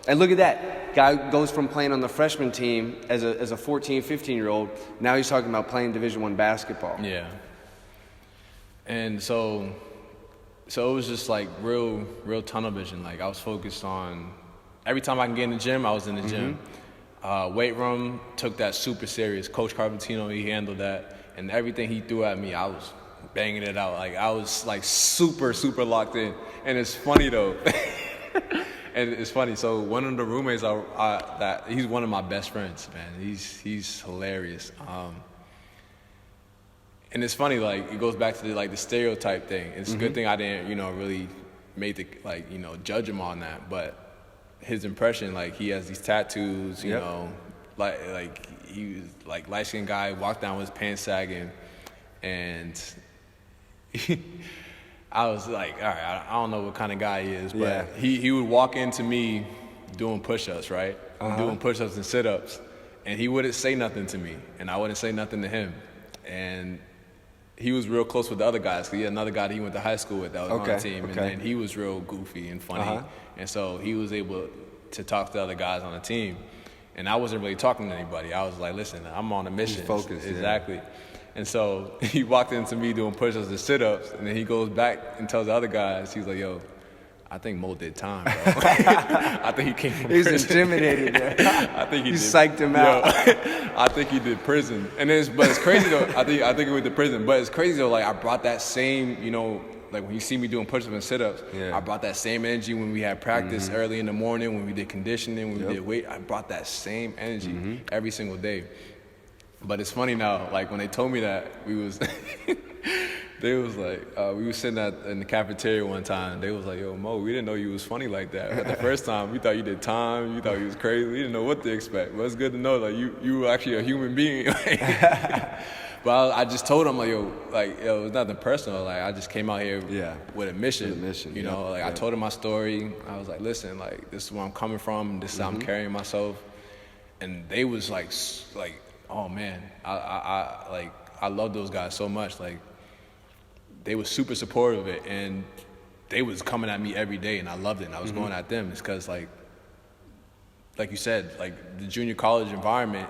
and look at that. Guy goes from playing on the freshman team as a 14, 15-year-old. Now he's talking about playing Division I basketball. Yeah. And so it was just like real tunnel vision. Like I was focused on every time I can get in the gym, I was in the gym. Weight room, took that super serious. Coach Carpentino, he handled that. And everything he threw at me, I was banging it out. Like I was like super locked in. And it's funny though. And it's funny. So one of the roommates, that he's one of my best friends, man. He's hilarious. And it's funny, like it goes back to the stereotype thing. It's a good thing I didn't, really judge him on that. But his impression, like he has these tattoos, you know, like he was like light-skinned guy, walked down with his pants sagging, and I was like, all right, I don't know what kind of guy he is, but he would walk into me doing push-ups, right? Doing push-ups and sit-ups, and he wouldn't say nothing to me, and I wouldn't say nothing to him, and he was real close with the other guys, because he had another guy that he went to high school with that was on the team, and then he was real goofy and funny, and so he was able to talk to other guys on the team, and I wasn't really talking to anybody. I was like, listen, I'm on a mission. He's focused. Exactly. And so he walked into me doing push-ups and sit-ups, and then he goes back and tells the other guys, he's like, yo, I think Mo did time, bro. I think he came from prison. He's intimidated, man. I think he psyched him out. I think he did prison. But it's crazy though. I think he went to prison. But it's crazy though. Like I brought that same, like when you see me doing push-ups and sit-ups, I brought that same energy when we had practice early in the morning, when we did conditioning, when we did weight. I brought that same energy every single day. But it's funny now. Like when they told me that, we was. They was like, we was sitting in the cafeteria one time. They was like, yo, Mo, we didn't know you was funny like that. But the first time, we thought you did time. You thought you was crazy. We didn't know what to expect. But it's good to know, like, you were actually a human being. But I just told him, like, yo, it was nothing personal. Like, I just came out here with a mission. I told him my story. I was like, listen, like, this is where I'm coming from. This is how I'm carrying myself. And they was like, oh, man, I love those guys so much. Like, they were super supportive of it, and they was coming at me every day, and I loved it, and I was going at them. It's because, like you said, like, the junior college environment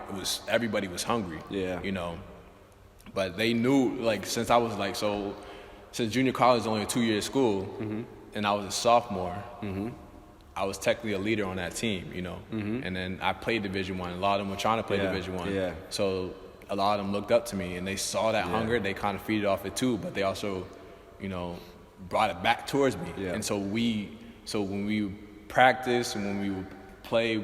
everybody was hungry, But they knew, like, since junior college is only a 2-year school, and I was a sophomore, I was technically a leader on that team, And then I played Division I. A lot of them were trying to play Division I. Yeah. So a lot of them looked up to me, and they saw that hunger. They kind of feeded off it too, but they also, brought it back towards me. Yeah. And so when we practiced and when we would play,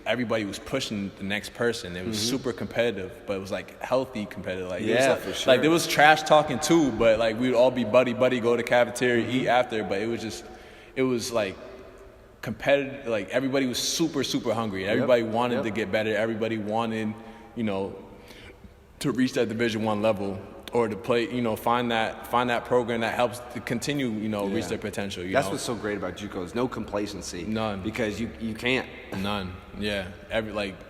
everybody was pushing the next person. It was super competitive, but it was like healthy competitive. Like, for sure. Like there was trash talking too, but like we'd all be buddy, go to cafeteria, eat after. But it was like competitive. Like everybody was super hungry. Everybody wanted to get better. Everybody wanted, to reach that Division I level, or to play, find that program that helps to continue, reach their potential. That's what's so great about Juco is no complacency. None. Because you can't. None. Yeah.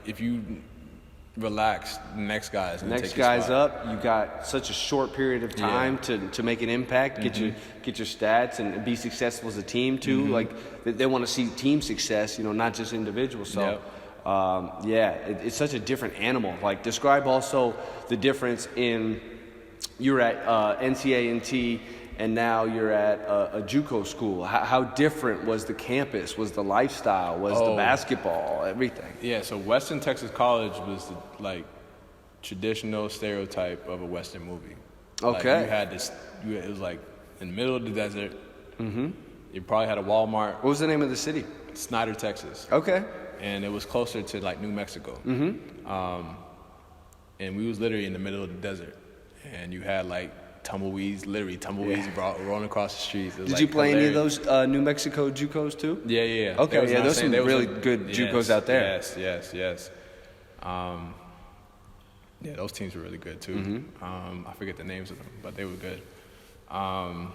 If you relax, the next guy's gonna next take your guy's spot. up. You got such a short period of time to make an impact, get your stats, and be successful as a team too. Like they want to see team success, not just individual. So. It's such a different animal. Like, describe also the difference in you're at NCAA and now you're at a Juco school. How different was the campus? Was the lifestyle? Was the basketball? Everything? Yeah. So Western Texas College was the traditional stereotype of a Western movie. Okay. Like, you had this. It was like in the middle of the desert. You probably had a Walmart. What was the name of the city? Snyder, Texas. Okay. And it was closer to like New Mexico. And we was literally in the middle of the desert, and you had like tumbleweeds, literally tumbleweeds rolling across the streets. Did you play any of those New Mexico JUCOs too? Yeah. Okay, yeah, there's some really good JUCOs out there. Yes. Yeah, those teams were really good too. I forget the names of them, but they were good. And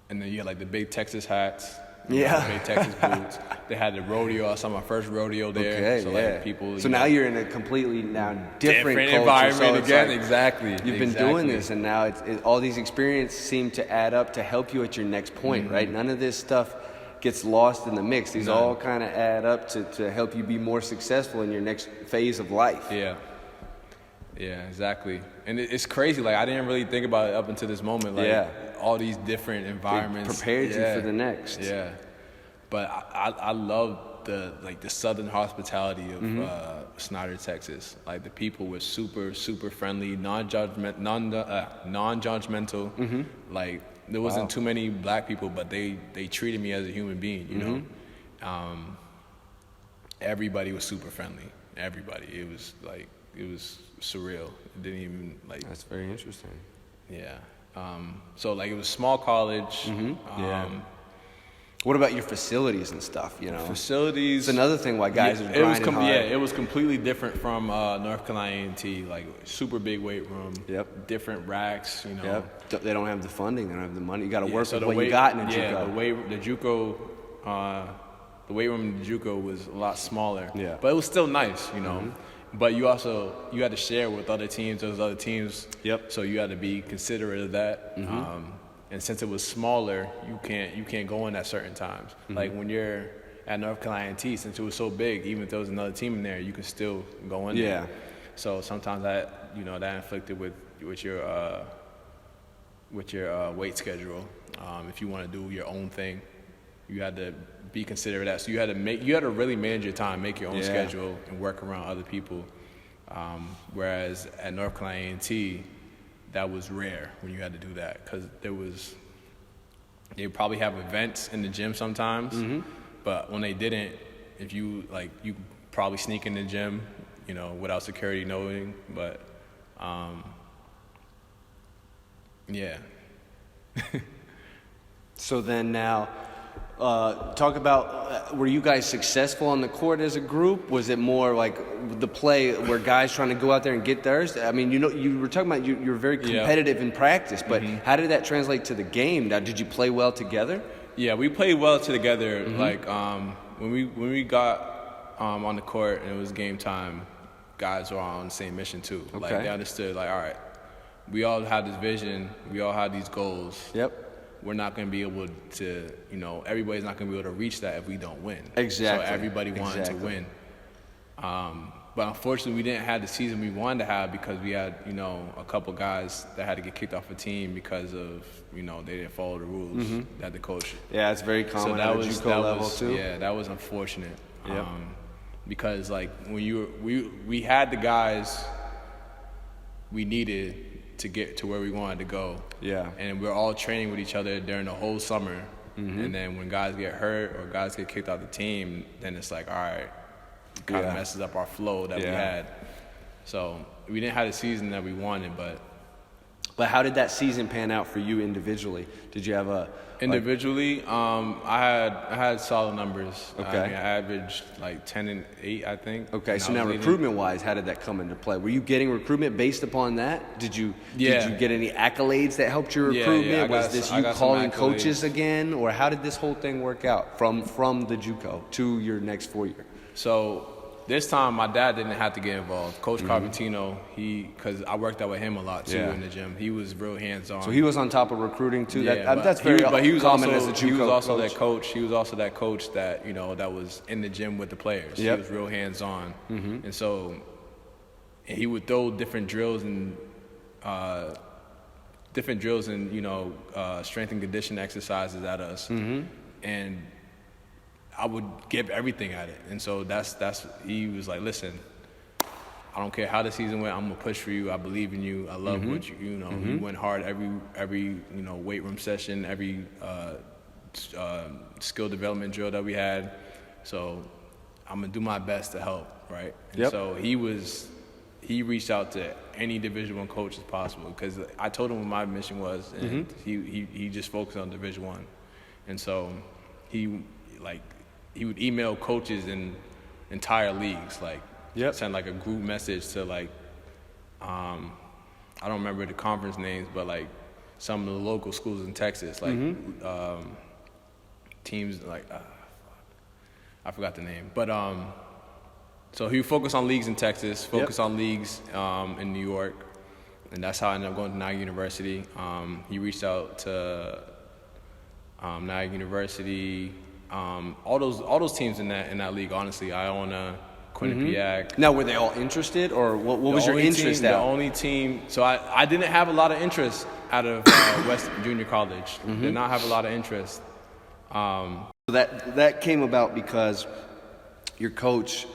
then you had like the big Texas hats. The big Texas boots. They had the rodeo. I saw my first rodeo there. Okay, so yeah. like people. So now you're in a completely different culture. Environment so again. Like, exactly. You've been doing this, and now all these experiences seem to add up to help you at your next point, right? None of this stuff gets lost in the mix. These all kind of add up to help you be more successful in your next phase of life. Yeah, exactly. And it's crazy. Like, I didn't really think about it up until this moment. Like, all these different environments. It prepared you for the next. Yeah. But I love the southern hospitality of Snyder, Texas. Like, the people were super, super friendly, non-judgmental. Like, there wasn't too many black people, but they treated me as a human being, you know? Everybody was super friendly. Everybody. It was surreal. It didn't even That's very interesting. Yeah. So it was small college. What about your facilities and stuff? Facilities. It's another thing why guys are grinding hard. It was completely different from North Carolina A&T. Like, super big weight room. Different racks. They don't have the funding. They don't have the money. You got to work with what you got in a JUCO. The JUCO. The weight room in the JUCO was a lot smaller. But it was still nice. But you had to share with other teams. There was other teams. So you had to be considerate of that. And since it was smaller, you can't go in at certain times. Like when you're at North Carolina A&T, since it was so big, even if there was another team in there, you could still go in there. So sometimes that inflicted with your weight schedule. If you want to do your own thing, you had to be considerate of that. So you had to really manage your time, make your own schedule, and work around other people. Whereas at North Carolina A&T, that was rare when you had to do that, because they would probably have events in the gym sometimes, but when they didn't, if you you probably sneak in the gym, without security knowing, but yeah. So then now, talk about, were you guys successful on the court as a group? Was it more like the play where guys trying to go out there and get theirs? I mean, you were talking about you're very competitive in practice, but how did that translate to the game? Now, did you play well together? Yeah, we played well together. Like when we got on the court and it was game time, guys were on the same mission too. Like, they understood, all right, we all had this vision, we all had these goals. We're not going to be able to, everybody's not going to be able to reach that if we don't win. Exactly. So everybody wanted to win. But unfortunately, we didn't have the season we wanted to have, because we had, a couple guys that had to get kicked off the team because of, they didn't follow the rules that the coach. Yeah, it's very common at the JUCO level too. Yeah, that was unfortunate. Because when we had the guys we needed to get to where we wanted to go. And we're all training with each other during the whole summer. And then when guys get hurt or guys get kicked out the team, then it's like, all right, it kind of messes up our flow that we had. So we didn't have the season that we wanted, but how did that season pan out for you individually? Did you have individually? I had solid numbers. I averaged 10 and 8, I think. Okay, so now recruitment-wise, how did that come into play? Were you getting recruitment based upon that? Did you get any accolades that helped your recruitment? Was this you calling coaches again, or how did this whole thing work out from the JUCO to your next 4 year? So this time, my dad didn't have to get involved. Coach Carpentino, because I worked out with him a lot too in the gym. He was real hands-on. So he was on top of recruiting too. That's very common as a JUCO. He was also that coach. He was also that coach that that was in the gym with the players. He was real hands-on, and so he would throw different drills and strength and condition exercises at us, and I would give everything at it. And so he was like, listen, I don't care how the season went, I'm gonna push for you. I believe in you. I love what you He went hard every weight room session, every skill development drill that we had. So I'm gonna do my best to help, right? And so he was he reached out to any Division I coach as possible, because I told him what my mission was, and he just focused on Division I. And so he would email coaches in entire leagues, send like a group message to I don't remember the conference names, but like some of the local schools in Texas, teams I forgot the name, but so he would focus on leagues in Texas, focus on leagues in New York, and that's how I ended up going to Niagara University. He reached out to Niagara University, all those teams in that league. Honestly, Iona, Quinnipiac. Now, were they all interested, or what was your interest The only team. So I didn't have a lot of interest out of West Junior College. Did not have a lot of interest. So that came about because your coach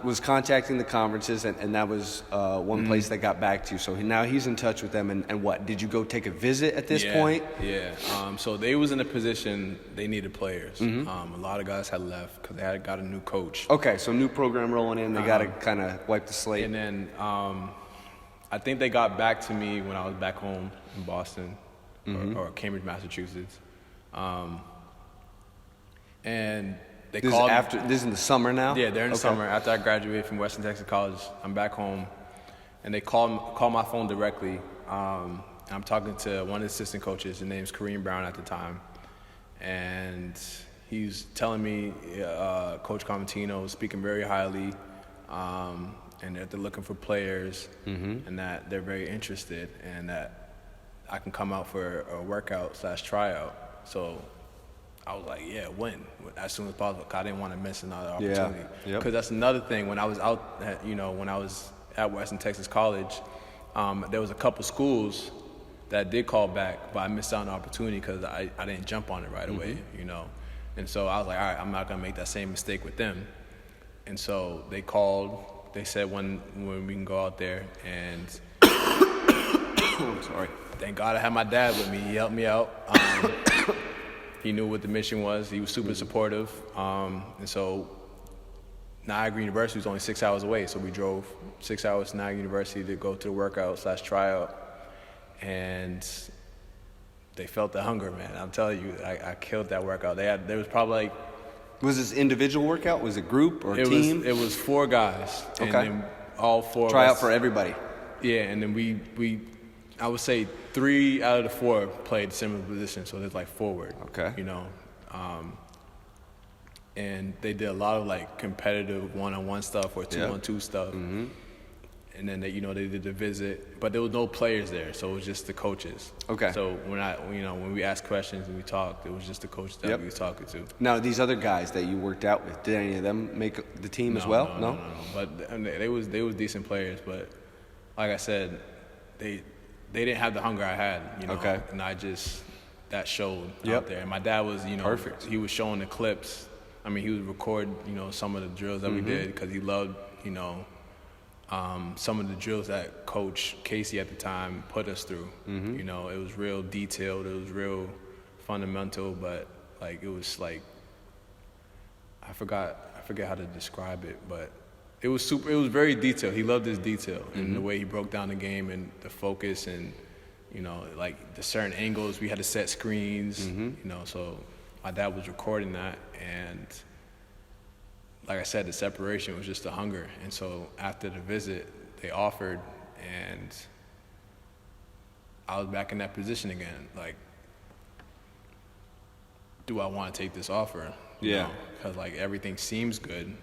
was contacting the conferences, and that was one place that got back to you. So now he's in touch with them, and what? Did you go take a visit at this point? Yeah. So they was in a position they needed players. A lot of guys had left because they had got a new coach. Okay, so new program rolling in. They got to kind of wipe the slate. And then I think they got back to me when I was back home in Boston or Cambridge, Massachusetts. And they called. This is in the summer now? Yeah, they're in the summer. After I graduated from Western Texas College, I'm back home, and they called my phone directly. I'm talking to one of the assistant coaches. His name's Kareem Brown at the time, and he's telling me Coach Comatino was speaking very highly, and that they're looking for players, and that they're very interested, and that I can come out for a workout/tryout. So I was like, yeah, when? As soon as possible, because I didn't want to miss another opportunity. Because that's another thing. When I was when I was at Western Texas College, there was a couple schools that did call back, but I missed out on the opportunity because I didn't jump on it right away, And so I was like, all right, I'm not going to make that same mistake with them. And so they called. They said when we can go out there, and sorry. Thank God I had my dad with me. He helped me out. He knew what the mission was. He was super supportive. And so Niagara University was only 6 hours away. So we drove 6 hours to Niagara University to go to the workout/tryout. And they felt the hunger, man. I'm telling you, I killed that workout. There was probably Was this individual workout? Was it group or team? It was 4 guys. Okay. And then all 4 Try of out us, for everybody. Yeah, and then we I would say 3 out of the 4 played similar positions, so there's forward. Okay. And they did a lot of competitive one-on-one stuff or two-on-two stuff. And then they did the visit, but there was no players there, so it was just the coaches. Okay. So when we asked questions and we talked, it was just the coaches that we was talking to. Now, these other guys that you worked out with, did any of them make the team as well? No. But they was decent players, but like I said, they didn't have the hunger I had, Okay. And that showed out there. And my dad was, Perfect. He was showing the clips. I mean, he would record, some of the drills that we did because he loved, some of the drills that Coach Casey at the time put us through. It was real detailed. It was real fundamental, but it was I forget how to describe it, but it was very detailed. He loved his detail and the way he broke down the game and the focus and, the certain angles. We had to set screens, so my dad was recording that. And like I said, the separation was just the hunger. And so after the visit, they offered, and I was back in that position again. Do I want to take this offer? Yeah. Because everything seems good,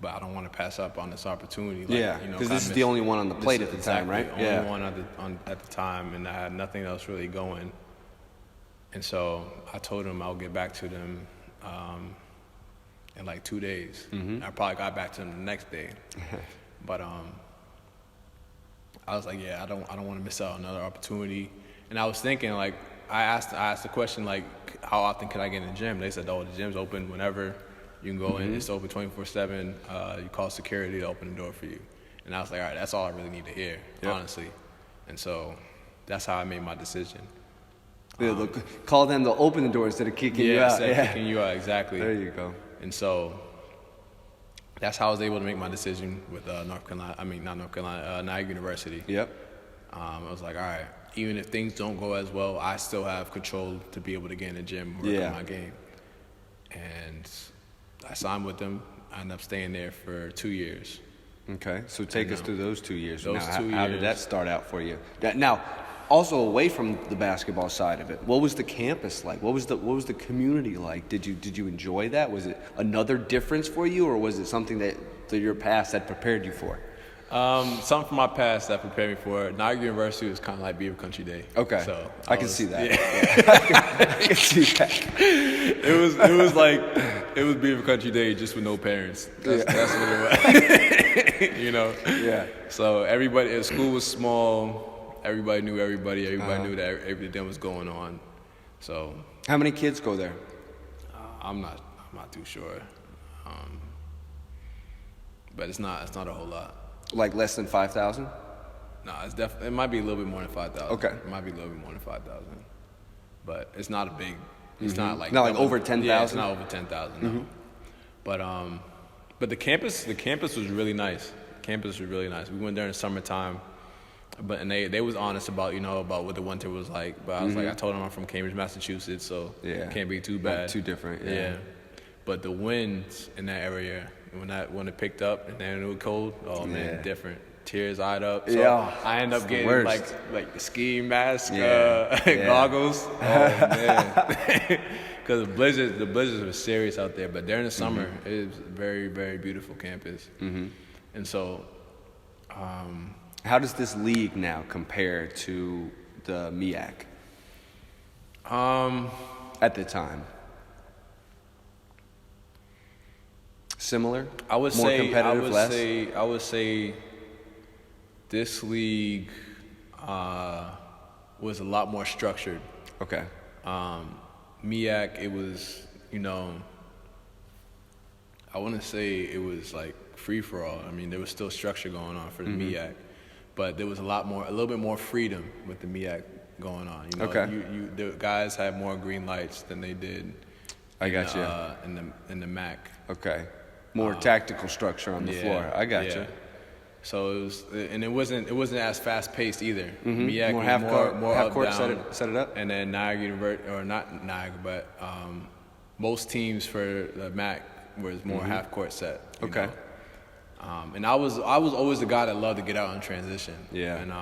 but I don't want to pass up on this opportunity. Because this is the only one on the plate at the time, right? The only one at the time, and I had nothing else really going. And so I told them I'll get back to them in 2 days. I probably got back to them the next day, but I was like, I don't want to miss out on another opportunity. And I was thinking, I asked the question, how often can I get in the gym? They said, the gym's open whenever you can go in. It's open 24/7. You call security to open the door for you. And I was like, all right, that's all I really need to hear, honestly. And so that's how I made my decision. Call them to open the door instead of kicking you out. Kicking you out, exactly. There you go. And so that's how I was able to make my decision with Niagara University. Yep. I was like, all right, even if things don't go as well, I still have control to be able to get in the gym, work on my game. And I signed with them. I ended up staying there for 2 years. Okay, so take us through those 2 years. How did that start out for you? Now, also away from the basketball side of it, what was the campus like? What was the community like? Did you enjoy that? Was it another difference for you, or was it something that your past had prepared you for? Something from my past that prepared me for it. Niagara University was kind of like Beaver Country Day. Okay, so I can see that. Yeah. I can see that. It was Beaver Country Day just with no parents. That's what it was. You know. Yeah. So school was small. Everybody knew everybody. Everybody knew that everything was going on. So. How many kids go there? I'm not too sure. But it's not a whole lot. Like less than 5,000? No, it might be a little bit more than 5,000. Okay. It might be a little bit more than 5,000. But it's not a big. It's not like. Not like over 10,000. Yeah, it's not over 10,000. No. But the campus was really nice. Campus was really nice. We went there in the summertime. And they was honest about what the winter was like. But I was like, I told them I'm from Cambridge, Massachusetts, so it can't be too bad. Not too different. Yeah. But the winds in that area, when it picked up and then it was cold, man, different. Tears eyed up. So I ended up getting like the ski mask, goggles. Oh man. Because the blizzards were serious out there. But during the summer, it was a very, very beautiful campus. And so. How does this league now compare to the MEAC? At the time. Similar? I would more say competitive, less? I would say this league was a lot more structured. Okay. MEAC, it was, I wouldn't say it was like free for all. I mean, there was still structure going on for the MEAC. But there was a little bit more freedom with the MEAC going on. The guys had more green lights than they did. In the MAC. Okay, more tactical structure on the floor. I got you. So it was, and it wasn't as fast paced either. MEAC more half court set it up. And then Niagara University, or not Niagara, but most teams for the MAC was more half court set. Okay. And I was always the guy that loved to get out and transition. Yeah. And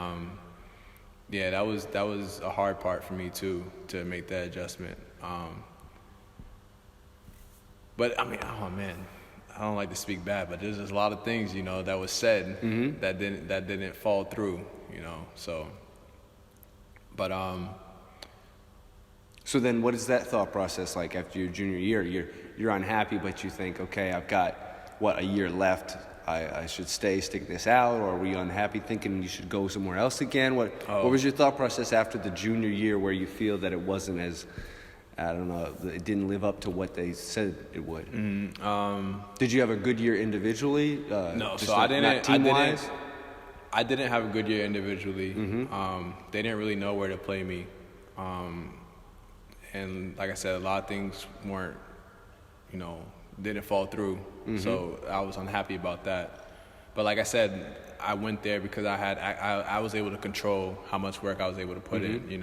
that was a hard part for me too, to make that adjustment. But I mean, oh man, I don't like to speak bad, but there's just a lot of things that was said that didn't fall through. So. But So then, what is that thought process like after your junior year? You're unhappy, but you think, okay, I've got a year left. I should stick this out, or were you unhappy thinking you should go somewhere else again? What was your thought process after the junior year where you feel that it wasn't as, I don't know, it didn't live up to what they said it would? Did you have a good year individually? No, so I didn't. Team-wise? I didn't have a good year individually. They didn't really know where to play me. And like I said, a lot of things weren't, didn't fall through. So I was unhappy about that. But like I said, I went there because I was able to control how much work I was able to put in,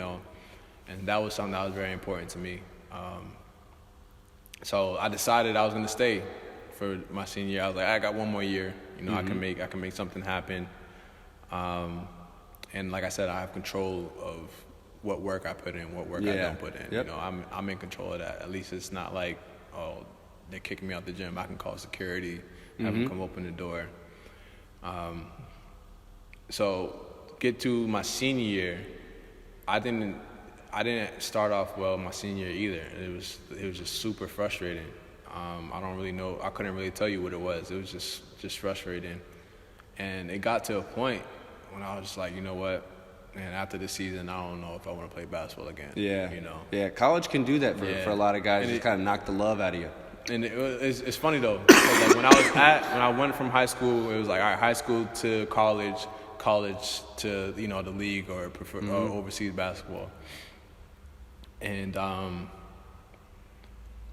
and that was something that was very important to me. So I decided I was going to stay for my senior year. I was like, I got one more year. I can make something happen. And like I said, I have control of what work I put in, what work I don't put in. Yep. I'm in control of that. At least it's not like, they're kicking me out the gym. I can call security, have them come open the door. So get to my senior year, I didn't start off well my senior year either. It was just super frustrating. I don't really know. I couldn't really tell you what it was. It was just frustrating. And it got to a point when I was just like, you know what? And after this season, I don't know if I want to play basketball again. Yeah. Yeah, college can do that for a lot of guys. Just kind of knock the love out of you. And it's funny though, because like when I went from high school, it was like, all right, high school to college to the league or overseas basketball. And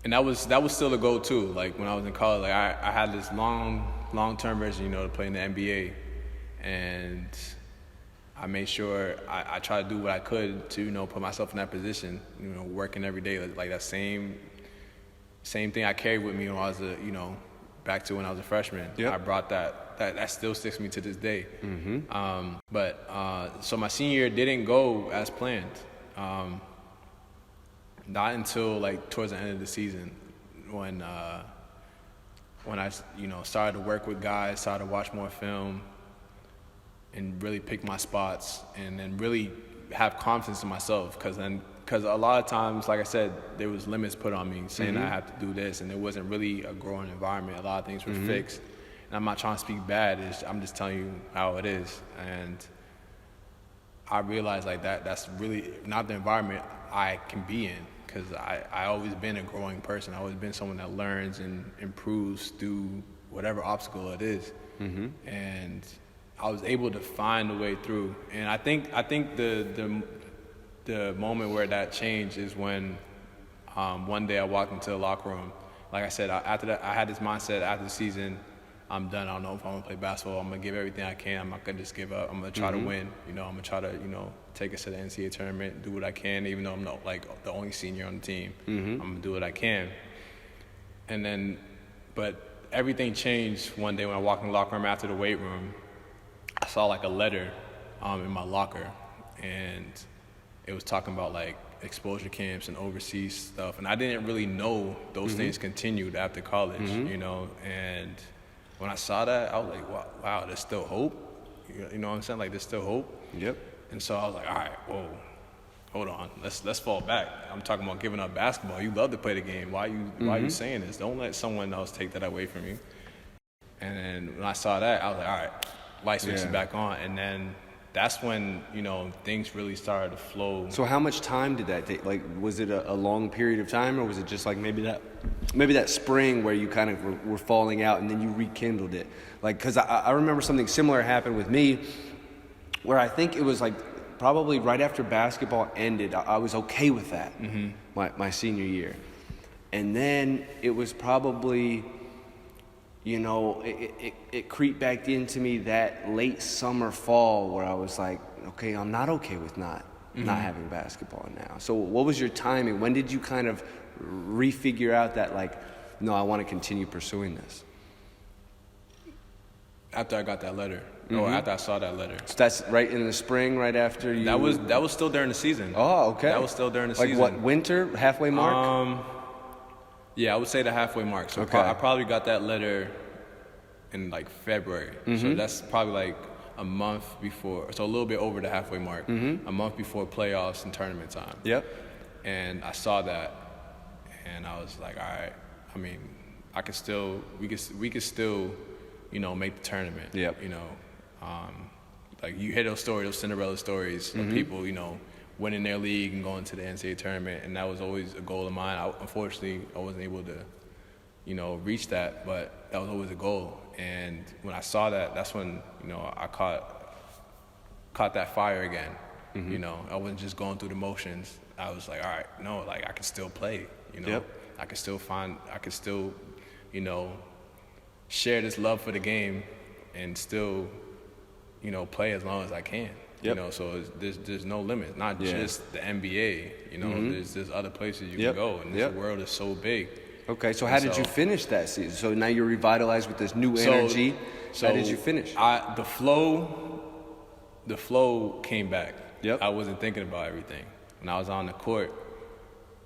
And that was still the goal too. Like when I was in college, like I had this long-term vision, to play in the NBA, and I made sure I tried to do what I could to put myself in that position. Working every day, like that same thing I carried with me when I was back to when I was a freshman. Yep. I brought that still sticks with me to this day. So my senior year didn't go as planned. Not until like towards the end of the season when I started to work with guys, started to watch more film, and really pick my spots, and then really have confidence in myself. Because a lot of times, like I said, there was limits put on me, saying I have to do this, and it wasn't really a growing environment. A lot of things were fixed, and I'm not trying to speak bad. I'm just telling you how it is, and I realized like that's really not the environment I can be in, because I always been a growing person. I always been someone that learns and improves through whatever obstacle it is, and I was able to find a way through. And I think the moment where that changed is when one day I walked into the locker room. Like I said, after that, I had this mindset after the season, I'm done. I don't know if I'm going to play basketball. I'm going to give everything I can. I'm not going to just give up. I'm going to try to win. I'm going to try to, take us to the NCAA tournament, do what I can, even though I'm not like the only senior on the team. I'm going to do what I can. And then, but everything changed one day when I walked in the locker room after the weight room. I saw like a letter in my locker, and it was talking about like exposure camps and overseas stuff. And I didn't really know those things continued after college, and when I saw that, I was like, wow, there's still hope. You know what I'm saying? Like, there's still hope. Yep. And so I was like, all right, whoa, hold on, let's fall back. I'm talking about giving up basketball. You love to play the game. Why are you saying this? Don't let someone else take that away from you. And then when I saw that, I was like, all right, light switch is back on. And then that's when, things really started to flow. So how much time did that take? Like, was it a long period of time, or was it just like maybe that spring where you kind of were falling out and then you rekindled it? Like, because I remember something similar happened with me, where I think it was like probably right after basketball ended, I was okay with that, my senior year. And then it was probably, it creeped back into me that late summer, fall, where I was like, okay, I'm not okay with not having basketball now. So what was your timing? When did you kind of refigure out that, like, no, I want to continue pursuing this? After I got that letter, or after I saw that letter. So that's right in the spring, right after you... That was still during the season. Oh, okay. That was still during the season. Like what, winter, halfway mark? Yeah, I would say the halfway mark. So okay. I probably got that letter in like February. So that's probably like a month before, so a little bit over the halfway mark, a month before playoffs and tournament time. Yep. And I saw that, and I was like, all right, I mean, we could still, make the tournament. Yep. Like you hear those stories, those Cinderella stories of people, winning their league and going to the NCAA tournament, and that was always a goal of mine. Unfortunately, I wasn't able to, reach that, but that was always a goal. And when I saw that, that's when, I caught that fire again. I wasn't just going through the motions. I was like, all right, no, like I can still play, Yep. I could still, share this love for the game and still, play as long as I can. Yep. So there's no limit, not just the NBA, there's other places you can go, and this world is so big. Okay, so how did you finish that season? So now you're revitalized with this new energy. So how did you finish? The flow came back. Yep. I wasn't thinking about everything. When I was on the court,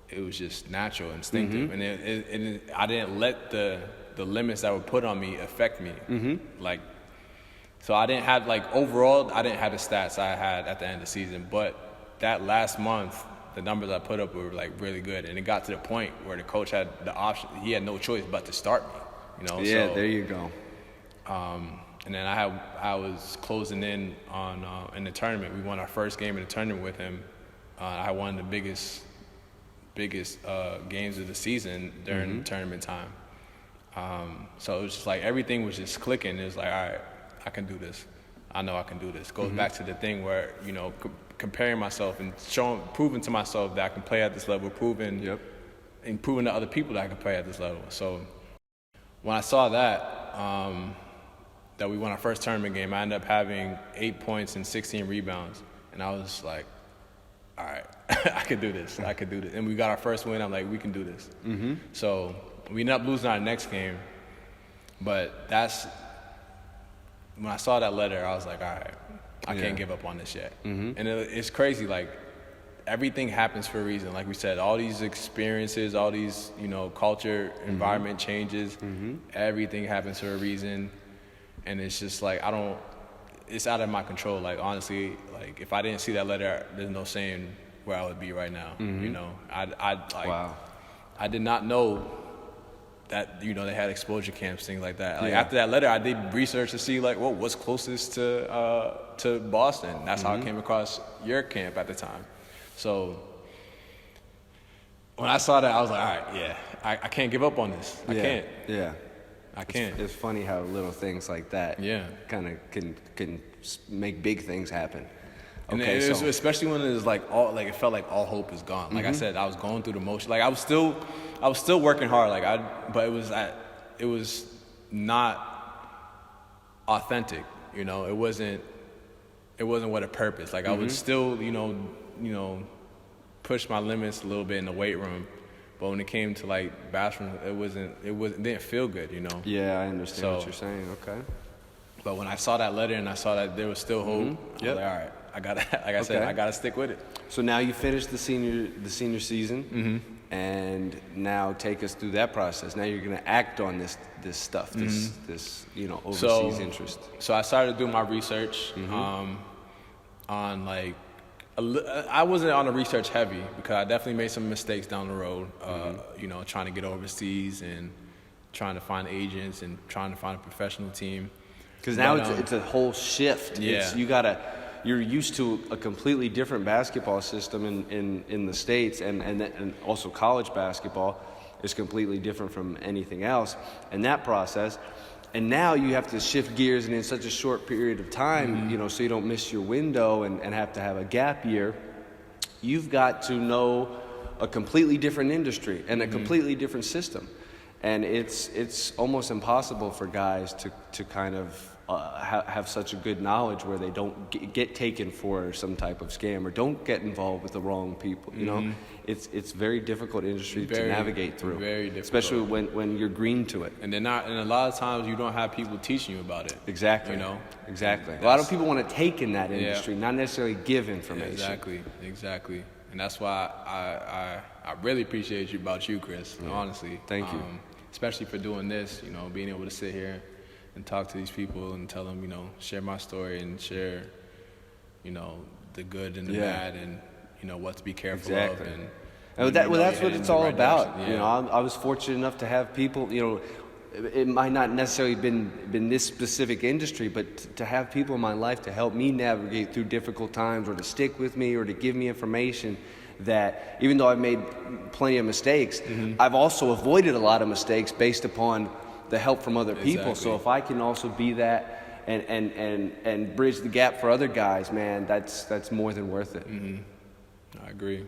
it was just natural, instinctive, and I didn't let the limits that were put on me affect me. Like, so I didn't have, like, overall, I didn't have the stats I had at the end of the season, but that last month, the numbers I put up were like really good, and it got to the point where the coach had the option; he had no choice but to start me. Yeah, so, there you go. And then I was closing in on in the tournament. We won our first game in the tournament with him. I had one of the biggest games of the season during tournament time. So it was just like everything was just clicking. It was like, all right, I can do this. I know I can do this. Goes back to the thing where, comparing myself and proving to myself that I can play at this level, proving and proving to other people that I could play at this level. So when I saw that we won our first tournament game, I ended up having 8 points and 16 rebounds. And I was like, all right, I could do this. And we got our first win. I'm like, we can do this. Mm-hmm. So we ended up losing our next game. But when I saw that letter, I was like, all right, I can't give up on this yet. Mm-hmm. And it's crazy, like, everything happens for a reason. Like we said, all these experiences, all these, culture, environment changes, everything happens for a reason. And it's just like, it's out of my control. Like, honestly, like, if I didn't see that letter, there's no saying where I would be right now. Wow. I did not know that, they had exposure camps, things like that. Like, after that letter, I did research to see, like, what's closest to Boston. That's how I came across your camp at the time. So when I saw that, I was like, all right, I can't give up on this. I can't. Yeah. I can't. It's funny how little things like that kind of can make big things happen. Okay, and especially when it's like it felt like all hope is gone. Like I said, I was going through the motion. Like I was still working hard. But it was not authentic. It wasn't with a purpose. Like I would still, push my limits a little bit in the weight room. But when it came to like bathroom, it didn't feel good, Yeah, I understand what you're saying. Okay. But when I saw that letter and I saw that there was still hope, I was like, all right, I gotta stick with it. So now you finished the senior season, and now take us through that process. Now you're gonna act on this stuff, this overseas interest. So I started doing my research on like. I wasn't on the research heavy because I definitely made some mistakes down the road, trying to get overseas and trying to find agents and trying to find a professional team. Because now it's a whole shift. Yeah. You're used to a completely different basketball system in the States, and also college basketball is completely different from anything else. And that process, and now you have to shift gears and in such a short period of time, so you don't miss your window and have to have a gap year. You've got to know a completely different industry and a completely different system. And it's almost impossible for guys to kind of have such a good knowledge where they don't get taken for some type of scam or don't get involved with the wrong people. It's very difficult industry to navigate through. Very difficult. Especially when you're green to it. And and a lot of times you don't have people teaching you about it. Exactly. Exactly. A lot of people want to take in that industry, not necessarily give information. Exactly. And that's why I really appreciate you, Chris, honestly. Thank you. Especially for doing this, being able to sit here and talk to these people and tell them, share my story and share, the good and the bad and, what to be careful of. And that's what it's all about. Yeah. I was fortunate enough to have people, it might not necessarily been this specific industry, but to have people in my life to help me navigate through difficult times or to stick with me or to give me information that even though I've made plenty of mistakes, I've also avoided a lot of mistakes based upon the help from other people. So if I can also be that and bridge the gap for other guys, man, that's more than worth it. I agree.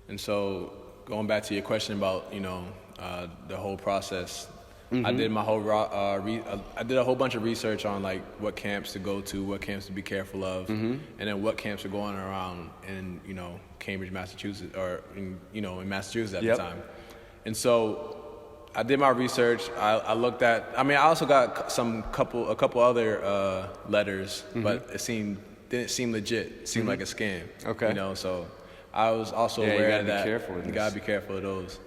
And so going back to your question about the whole process, I did my whole I did a whole bunch of research on like what camps to go to, what camps to be careful of, and then what camps are going around in Cambridge, Massachusetts, or in Massachusetts at the time. And so I did my research. I looked at. I also got a couple other letters, but didn't seem legit. It seemed like a scam. Okay. So I was also aware of that. You gotta be careful of those.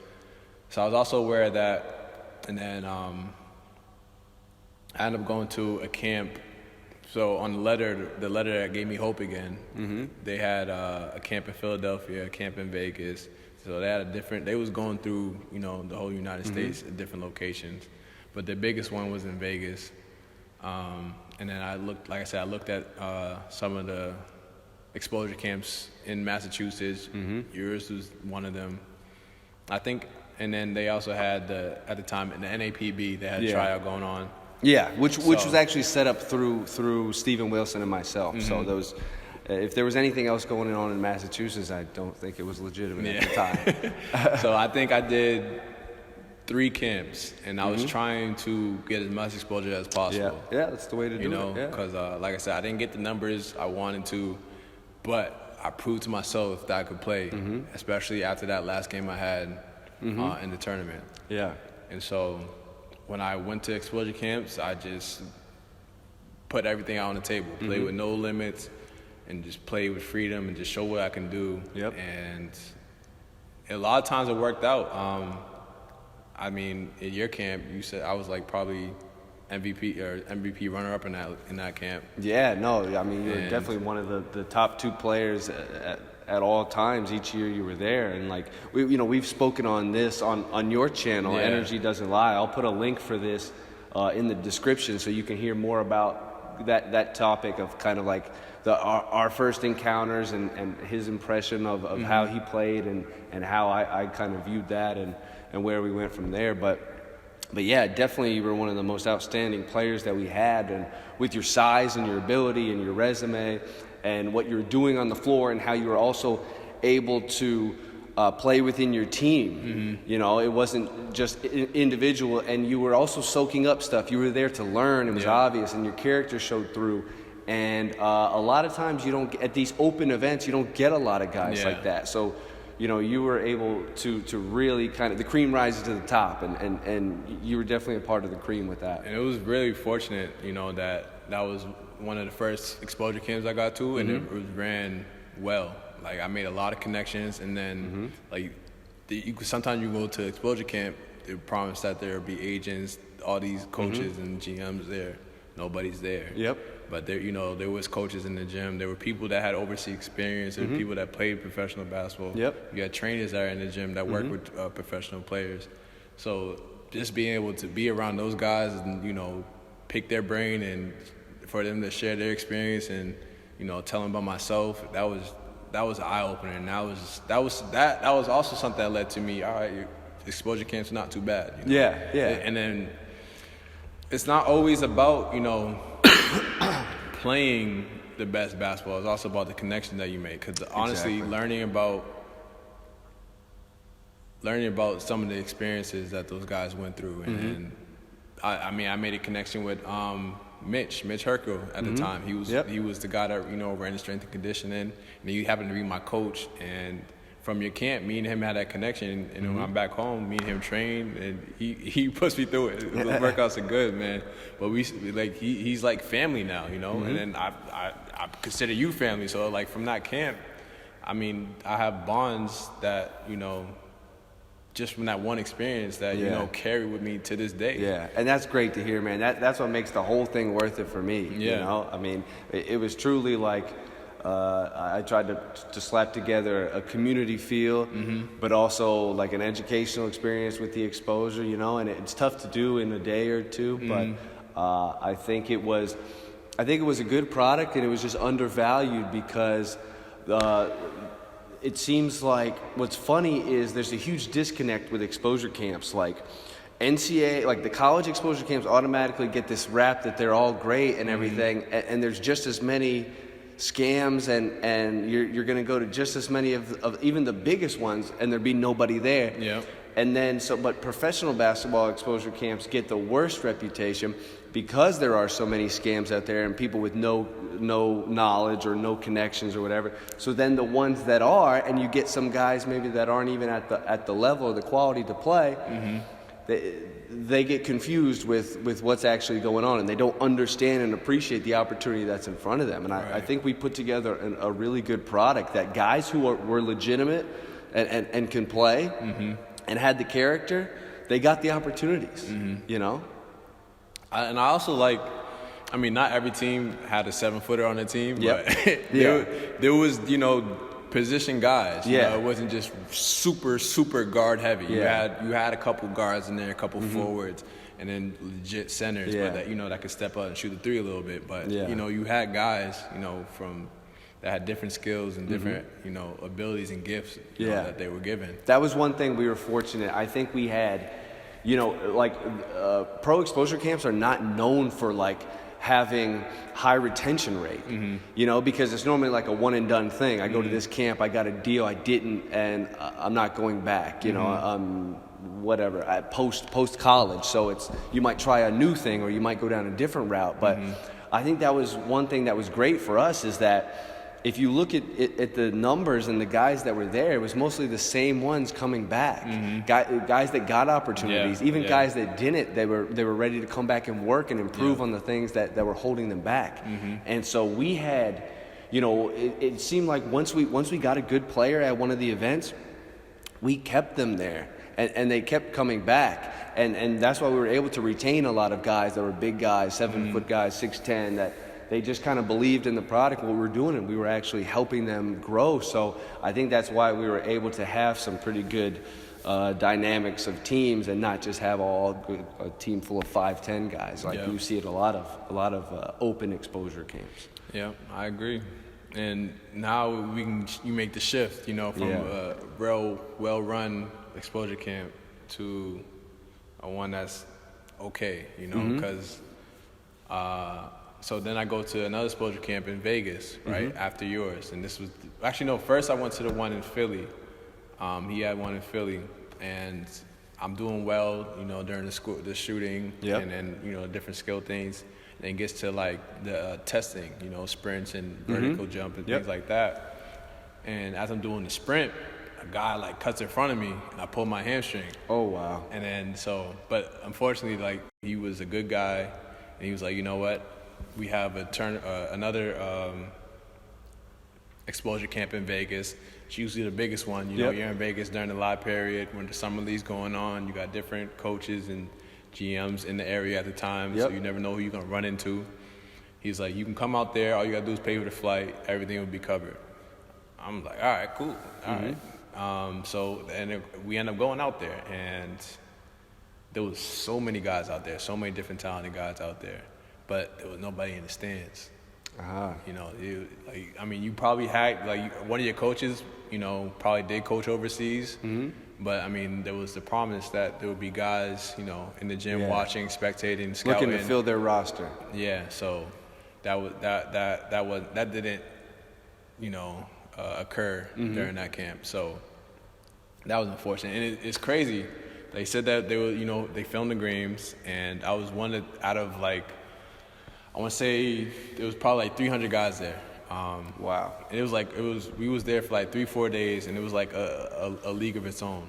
So I was also aware of that. And then I ended up going to a camp. So on the letter that gave me hope again, they had a camp in Philadelphia, a camp in Vegas. So they had they was going through, the whole United States at different locations. But the biggest one was in Vegas. And then I looked at some of the exposure camps in Massachusetts. Yours was one of them. I think. And then they also had at the time in the NAPB, they had a tryout going on. Yeah, which was actually set up through Stephen Wilson and myself. So if there was anything else going on in Massachusetts, I don't think it was legitimate at the time. So I think I did 3 camps, and I was trying to get as much exposure as possible. Yeah, that's the way to do it. Because like I said, I didn't get the numbers I wanted to, but I proved to myself that I could play, especially after that last game I had in the tournament. Yeah. And so when I went to exposure camps, I just put everything out on the table, play with no limits, and just play with freedom and just show what I can do. Yep. And a lot of times it worked out. I mean, in your camp, you said I was like probably MVP runner-up in that camp. Yeah, no, I mean, you were definitely one of the top 2 players at all times each year you were there. And like we've spoken on this on your channel, Energy Doesn't Lie. I'll put a link for this in the description so you can hear more about that topic of kind of like our first encounters and his impression of how he played and how I kind of viewed that and where we went from there. But yeah, definitely you were one of the most outstanding players that we had, and with your size and your ability and your resume and what you're doing on the floor and how you were also able to play within your team. You know, it wasn't just individual, and you were also soaking up stuff. You were there to learn. It was obvious, and your character showed through. And a lot of times you don't, at these open events, you don't get a lot of guys like that. So, you know, you were able to really kind of, the cream rises to the top, and you were definitely a part of the cream with that. And it was really fortunate, you know, that was one of the first exposure camps I got to, and it ran well. Like, I made a lot of connections, and then, sometimes you go to exposure camp, they promise that there will be agents, all these coaches and GMs there. Nobody's there. Yep. But there, you know, there was coaches in the gym. There were people that had overseas experience. There were people that played professional basketball. Yep. You had trainers that are in the gym that work with professional players. So just being able to be around those guys and, you know, pick their brain and for them to share their experience and, you know, tell them about myself, that was an eye opener. And that was also something that led to me, all right, exposure camp's not too bad. You know? Yeah. And then it's not always about, you know, playing the best basketball. It's also about the connection that you make. Because honestly, learning about some of the experiences that those guys went through, and I mean, I made a connection with Mitch Herkel at the time. He was the guy that, you know, ran the strength and conditioning, and he happened to be my coach. And from your camp, me and him had that connection, and when I'm back home, me and him trained, and he pushed me through it. Those workouts are good, man. But he's like family now, you know. And then I consider you family. So like from that camp, I mean, I have bonds that, you know, just from that one experience that you know carry with me to this day. Yeah, and that's great to hear, man. That's what makes the whole thing worth it for me. Yeah. You know, I mean, it was truly like. I tried to slap together a community feel, but also like an educational experience with the exposure, you know, and it's tough to do in a day or two, but I think it was a good product, and it was just undervalued because it seems like what's funny is there's a huge disconnect with exposure camps. Like NCAA, like the college exposure camps automatically get this rap that they're all great and everything, and there's just as many scams, and you're going to go to just as many of even the biggest ones, and there'd be nobody there. Yeah. And then but professional basketball exposure camps get the worst reputation because there are so many scams out there and people with no knowledge or no connections or whatever. So then the ones that are, and you get some guys maybe that aren't even at the level or the quality to play. They get confused with what's actually going on, and they don't understand and appreciate the opportunity that's in front of them. And I think we put together a really good product that guys who were legitimate and can play and had the character, they got the opportunities, you know? And I also I mean, not every team had a 7-footer on their team, but there was, you know, position guys. You know, it wasn't just super guard heavy. You had a couple guards in there, a couple forwards, and then legit centers, but that, you know, that could step up and shoot the three a little bit. But you know, you had guys, you know, that had different skills and different, you know, abilities and gifts you know, that they were given. That was one thing we were fortunate. I think we had, you know, like pro exposure camps are not known for like having high retention rate, you know, because it's normally like a one and done thing. I go to this camp, I got a deal, I didn't, and I'm not going back, you know, whatever, post college. So you might try a new thing or you might go down a different route. But I think that was one thing that was great for us, is that if you look at the numbers and the guys that were there, it was mostly the same ones coming back. Guys that got opportunities, even guys that didn't, they were ready to come back and work and improve on the things that were holding them back. And so we had, you know, it seemed like once we got a good player at one of the events, we kept them there. And they kept coming back. And that's why we were able to retain a lot of guys that were big guys, 7-foot guys, 6'10", that they just kind of believed in the product, what we were doing, and we were actually helping them grow. So I think that's why we were able to have some pretty good dynamics of teams, and not just have a team full of 5'10" guys like you see at a lot of open exposure camps. Yeah, I agree. And now you make the shift, you know, from a real well-run exposure camp to a one that's okay, you know, because so then I go to another exposure camp in Vegas, right, after yours. And this was, actually, no, first I went to the one in Philly. He had one in Philly, and I'm doing well, you know, during the shooting and then, you know, different skill things. And it gets to, like, the testing, you know, sprints and vertical jump and things like that. And as I'm doing the sprint, a guy, like, cuts in front of me, and I pull my hamstring. Oh, wow. And then but unfortunately, like, he was a good guy, and he was like, you know what? We have another exposure camp in Vegas. It's usually the biggest one. You know, you're in Vegas during the live period when the summer league's going on. You got different coaches and GMs in the area at the time, so you never know who you're going to run into. He's like, you can come out there. All you got to do is pay for the flight. Everything will be covered. I'm like, all right, cool. All right. We end up going out there, and there was so many guys out there, so many different talented guys out there. But there was nobody in the stands. You know, you probably had, like, one of your coaches, you know, probably did coach overseas. But, I mean, there was the promise that there would be guys, you know, in the gym watching, spectating, scouting. Looking to fill their roster. Yeah, so that didn't, you know, occur during that camp. So that was unfortunate. And it's crazy. They said that they were, you know, they filmed the games, and I was one out of, like, I want to say there was probably like 300 guys there. Wow. And it was like, we was there for like 3-4 days, and it was like a league of its own.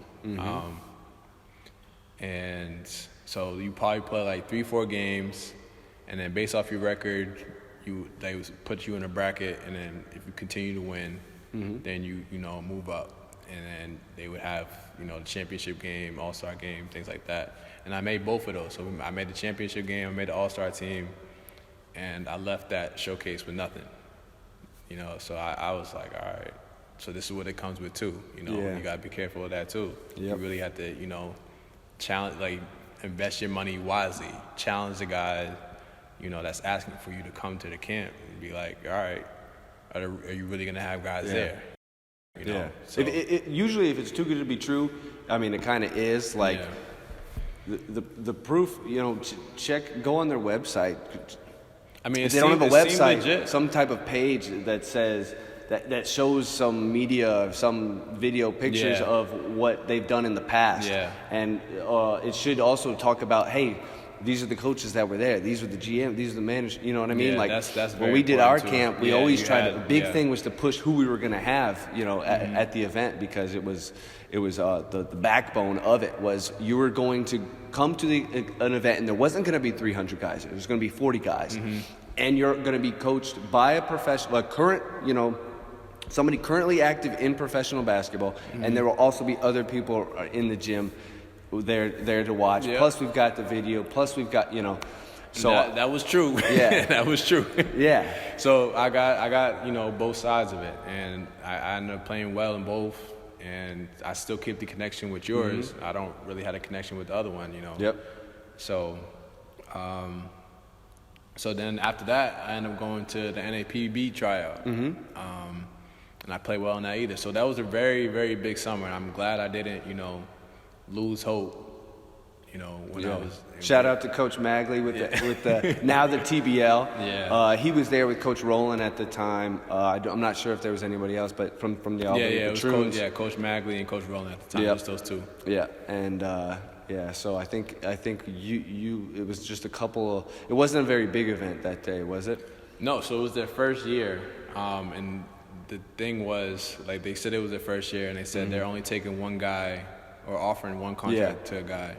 And so you probably play like 3-4 games, and then based off your record, they would put you in a bracket, and then if you continue to win, then you know, move up. And then they would have, you know, the championship game, all-star game, things like that. And I made both of those. So I made the championship game, I made the all-star team, and I left that showcase with nothing, you know. So I was like, all right, so this is what it comes with too, you know. You gotta be careful of that too. You really have to, you know, challenge, like, invest your money wisely. Challenge the guy, you know, that's asking for you to come to the camp, and be like, all right, are you really gonna have guys there? You know? So, usually, if it's too good to be true, I mean, it kind of is. Like, the proof, you know, go on their website. I mean, if they don't have a website, some type of page that says that shows some media, some video pictures of what they've done in the past. And it should also talk about, hey, these are the coaches that were there. These were the GM. These are the managers. You know what I mean? Like, that's when we did our too. camp, we always tried to. The big thing was to push who we were going to have, you know, at the event, because it was the backbone of it was you were going to come to an event, and there wasn't going to be 300 guys. There was going to be 40 guys, and you're going to be coached by a professional, somebody currently active in professional basketball, and there will also be other people in the gym there to watch. Plus we've got the video. Plus we've got, you know. So that was true. That was true. So I got you know, both sides of it, and I ended up playing well in both, and I still keep the connection with yours. I don't really have a connection with the other one, you know. So so then after that, I ended up going to the NAPB tryout, and I played well in that either. So that was a very, very big summer, and I'm glad I didn't, you know, lose hope when I was. Shout out to Coach Magley with the now the TBL. Yeah. He was there with Coach Rowland at the time. I'm not sure if there was anybody else, but from the Albany Patroons. It was Coach Magley and Coach Rowland at the time. Just those two. Yeah, and so I think you it was just a couple of. It wasn't a very big event that day, was it? No, so it was their first year, and the thing was, like, they said it was their first year, and they said they're only taking one guy or offering one contract to a guy.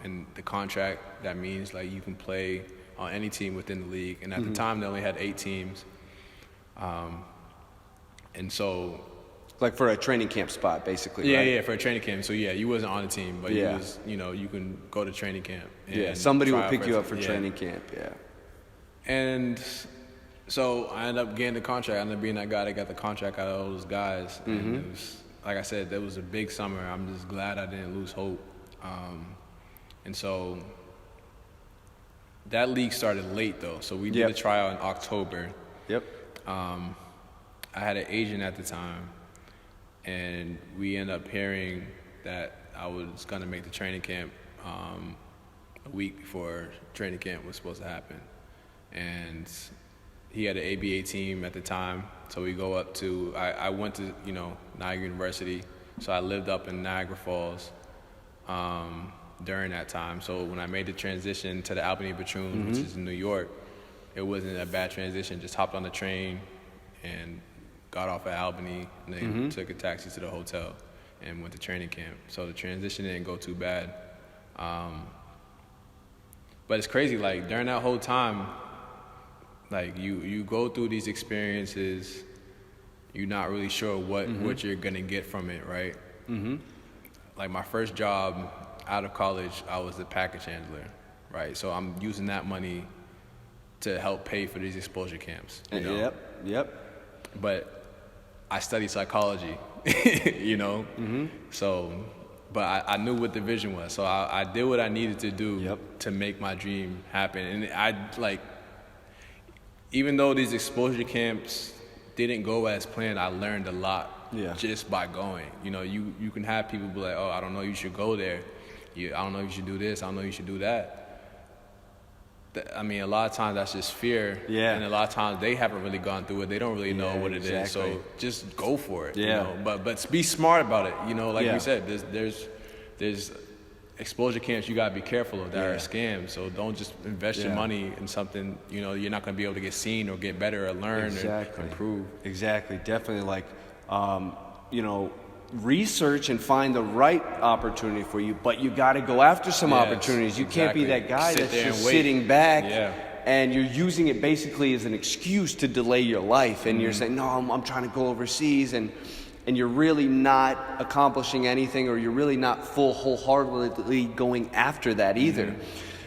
And the contract, that means, like, you can play on any team within the league. And at the time, they only had 8 teams. And so... Like for a training camp spot, basically, right? Yeah, for a training camp. So, you wasn't on the team, but you was, you can go to training camp. And somebody will pick you up for training camp, And so I ended up getting the contract. I ended up being that guy that got the contract out of all those guys. And it was, like I said, that was a big summer. I'm just glad I didn't lose hope. And so that league started late, though. So we did a tryout in October. I had an agent at the time, and we ended up hearing that I was going to make the training camp a week before training camp was supposed to happen. And he had an ABA team at the time, so we go up to, I went to, Niagara University, so I lived up in Niagara Falls during that time. So when I made the transition to the Albany Patroons, which is in New York, it wasn't a bad transition. Just hopped on the train and got off at Albany, and then took a taxi to the hotel and went to training camp. So the transition didn't go too bad. But it's crazy, like, during that whole time, like, you go through these experiences, you're not really sure what you're gonna get from it, right? Like, my first job out of college, I was a package handler, right? So I'm using that money to help pay for these exposure camps. But I studied psychology, So, but I knew what the vision was, so I did what I needed to do to make my dream happen. And even though these exposure camps didn't go as planned, I learned a lot just by going. You can have people be like, oh, I don't know, you should go there. I don't know, you should do this. I don't know, you should do that. I mean, a lot of times that's just fear. And a lot of times they haven't really gone through it. They don't really know what it is. So just go for it. But be smart about it. Like we said, there's exposure camps you gotta be careful of that are scams. So don't just invest your money in something you're not gonna be able to get seen or get better or learn or improve. Definitely, research and find the right opportunity for you, but you got to go after some opportunities. You can't be that guy that's just sitting back and you're using it basically as an excuse to delay your life, and you're saying, no, I'm trying to go overseas, and you're really not accomplishing anything, or you're really not wholeheartedly going after that either.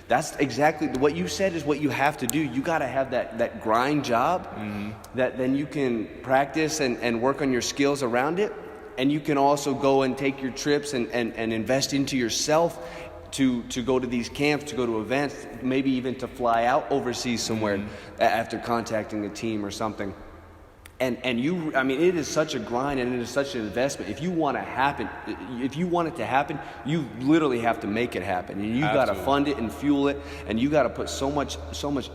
That's exactly what you said is what you have to do. You got to have that grind job that then you can practice and work on your skills around it. And you can also go and take your trips and invest into yourself to go to these camps, to go to events, maybe even to fly out overseas somewhere after contacting a team or something. And it is such a grind, and it is such an investment. If you want it to happen, you literally have to make it happen. And you got to fund it and fuel it, and you got to put so much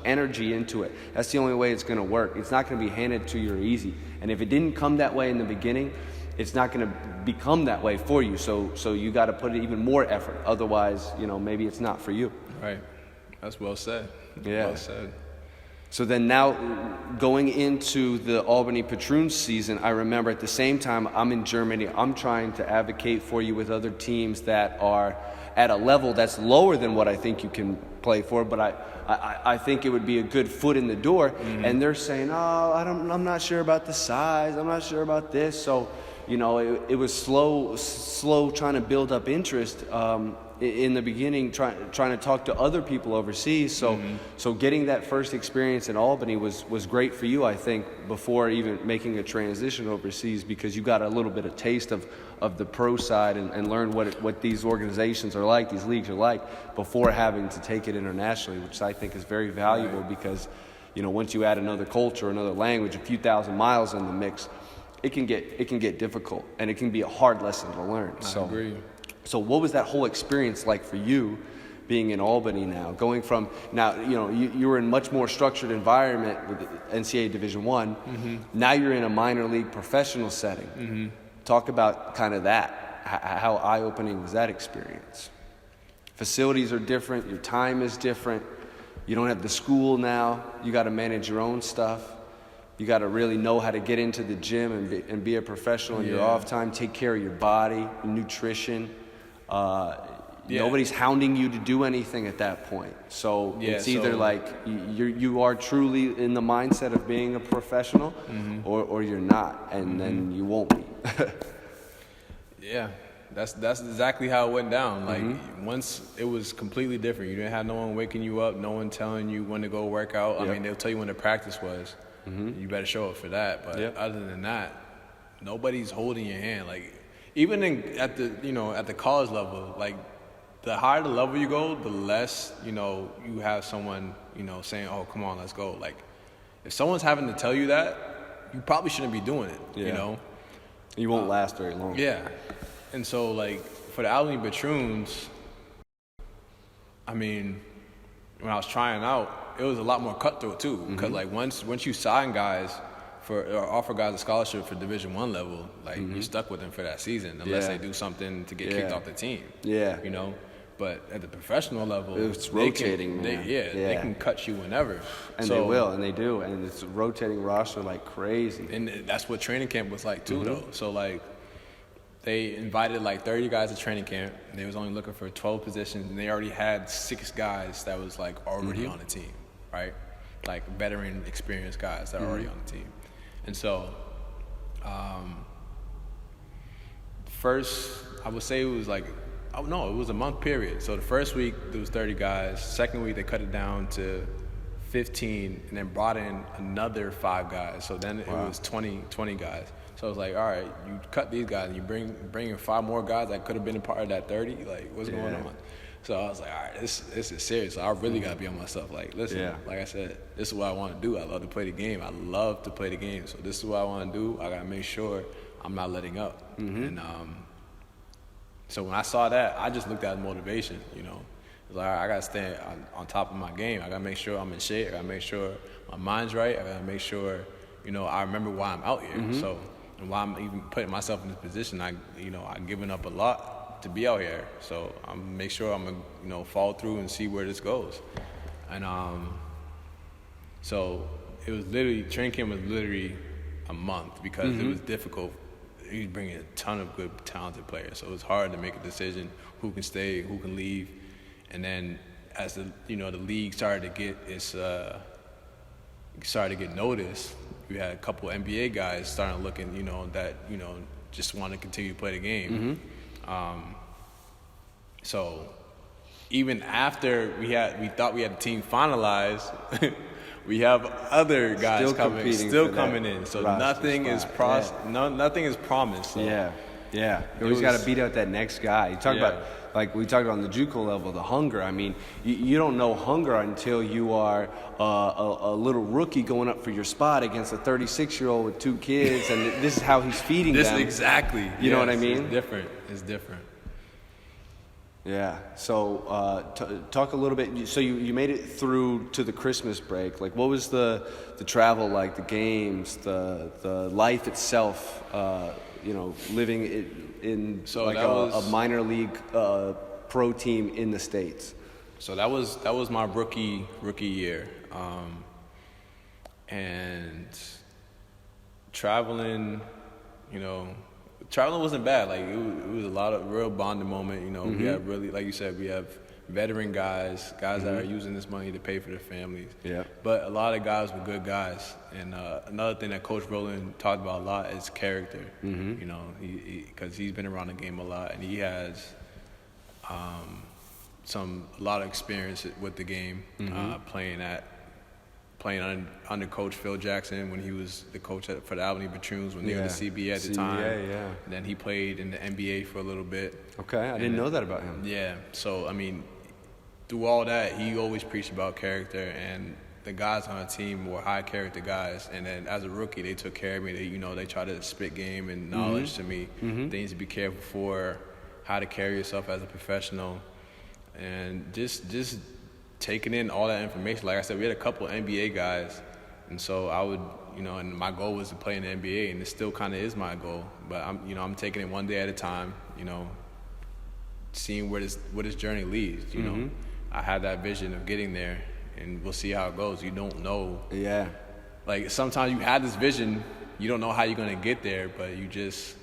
energy into it. That's the only way it's going to work. It's not going to be handed to you easy. And if it didn't come that way in the beginning, it's not going to become that way for you. So you got to put even more effort. Otherwise, maybe it's not for you. Right. That's well said. Yeah. Well said. So then now going into the Albany Patroons season, I remember at the same time I'm in Germany, I'm trying to advocate for you with other teams that are at a level that's lower than what I think you can play for, but I think it would be a good foot in the door. And they're saying, oh, I'm not sure about the size, I'm not sure about this. So, it was slow trying to build up interest in the beginning, trying to talk to other people overseas. So getting that first experience in Albany was great for you, I think, before even making a transition overseas, because you got a little bit of taste of the pro side and learned what these organizations are like, these leagues are like, before having to take it internationally, which I think is very valuable. Right. Because once you add another culture, another language, a few thousand miles in the mix, it can get difficult, and it can be a hard lesson to learn. I agree. So what was that whole experience like for you being in Albany now? Going from, now, you were in much more structured environment with NCAA Division I. Mm-hmm. Now you're in a minor league professional setting. Mm-hmm. Talk about kind of that. How eye-opening was that experience? Facilities are different. Your time is different. You don't have the school now. You got to manage your own stuff. You got to really know how to get into the gym and be a professional in your off time, take care of your body, nutrition. Nobody's hounding you to do anything at that point. So it's either like you are truly in the mindset of being a professional, mm-hmm. or you're not, and mm-hmm. then you won't be. Yeah, that's exactly how it went down. Like mm-hmm. once it was completely different. You didn't have no one waking you up, no one telling you when to go work out. Yep. I mean, they'll tell you when the practice was. Mm-hmm. You better show up for that. But other than that, nobody's holding your hand. Like even at the college level, like the higher the level you go, the less you have someone saying, "Oh, come on, let's go." Like if someone's having to tell you that, you probably shouldn't be doing it. Yeah. You won't last very long. Yeah. And so, like, for the Albany Patroons, I mean, when I was trying out, it was a lot more cutthroat, too. Because, mm-hmm. like, once you sign guys or offer guys a scholarship for Division I level, like, mm-hmm. you're stuck with them for that season unless they do something to get kicked off the team. Yeah. But at the professional level, it's rotating. They can cut you whenever, and they will, and they do, and it's a rotating roster like crazy. And that's what training camp was like too, mm-hmm. though. So like, they invited like 30 guys to training camp. And they was only looking for 12 positions, and they already had 6 guys that was like already mm-hmm. on the team, right? Like veteran, experienced guys that are mm-hmm. already on the team. And so, first, I would say it was like. Oh, no, it was a month period. So the first week, there was 30 guys. Second week, they cut it down to 15 and then brought in another 5 guys. So then it was 20 guys. So I was like, all right, you cut these guys and you bring in 5 more guys that could have been a part of that 30. Like, what's going on? So I was like, all right, this is serious. So I really got to be on myself. Like, listen, like I said, this is what I want to do. I love to play the game. I love to play the game. So this is what I want to do. I got to make sure I'm not letting up. Mm-hmm. And so when I saw that, I just looked at motivation, It's like, all right, I got to stay on top of my game. I got to make sure I'm in shape. I got to make sure my mind's right. I got to make sure, I remember why I'm out here. Mm-hmm. So, and why I'm even putting myself in this position. I've given up a lot to be out here. So I'm make sure I'm going to follow through and see where this goes. And so it was training camp was literally a month because mm-hmm. it was difficult. He's bringing a ton of good, talented players, so it's hard to make a decision who can stay, who can leave. And then as the league started to get noticed, we had a couple NBA guys starting looking, that just want to continue to play the game. Mm-hmm. So even after we thought we had the team finalized. We have other guys still coming in. So nothing is nothing is promised. So. Yeah. You always got to beat out that next guy. You talk about, like we talked about on the Juco level, the hunger. I mean, you don't know hunger until you are a little rookie going up for your spot against a 36-year-old with 2 kids, and this is how he's feeding them. Exactly. You know what I mean? It's different. Yeah. So talk a little bit. So you made it through to the Christmas break. Like, what was the travel like? The games, the life itself. Living in like a minor league pro team in the States. So that was my rookie year, and traveling. Traveling wasn't bad. Like it was a lot of real bonding moment. Mm-hmm. We have really, like you said, we have veteran guys mm-hmm. that are using this money to pay for their families. Yeah. But a lot of guys were good guys. And another thing that Coach Rowland talked about a lot is character. Mm-hmm. Because he's been around the game a lot, and he has a lot of experience with the game, mm-hmm. Playing under Coach Phil Jackson when he was the coach for the Albany Patroons when they were the CBA at the time. Yeah. And then he played in the NBA for a little bit. Okay, I didn't know that about him. Yeah, so I mean, through all that, he always preached about character, and the guys on the team were high character guys. And then as a rookie, they took care of me. They tried to spit game and knowledge mm-hmm. to me, mm-hmm. things to be careful for, how to carry yourself as a professional, and just taking in all that information. Like I said, we had a couple of NBA guys, and so I would, and my goal was to play in the NBA, and it still kind of is my goal. But I'm taking it one day at a time, seeing where this journey leads. I had that vision of getting there, and we'll see how it goes. You don't know. Yeah. Like sometimes you have this vision, you don't know how you're gonna get there, but you just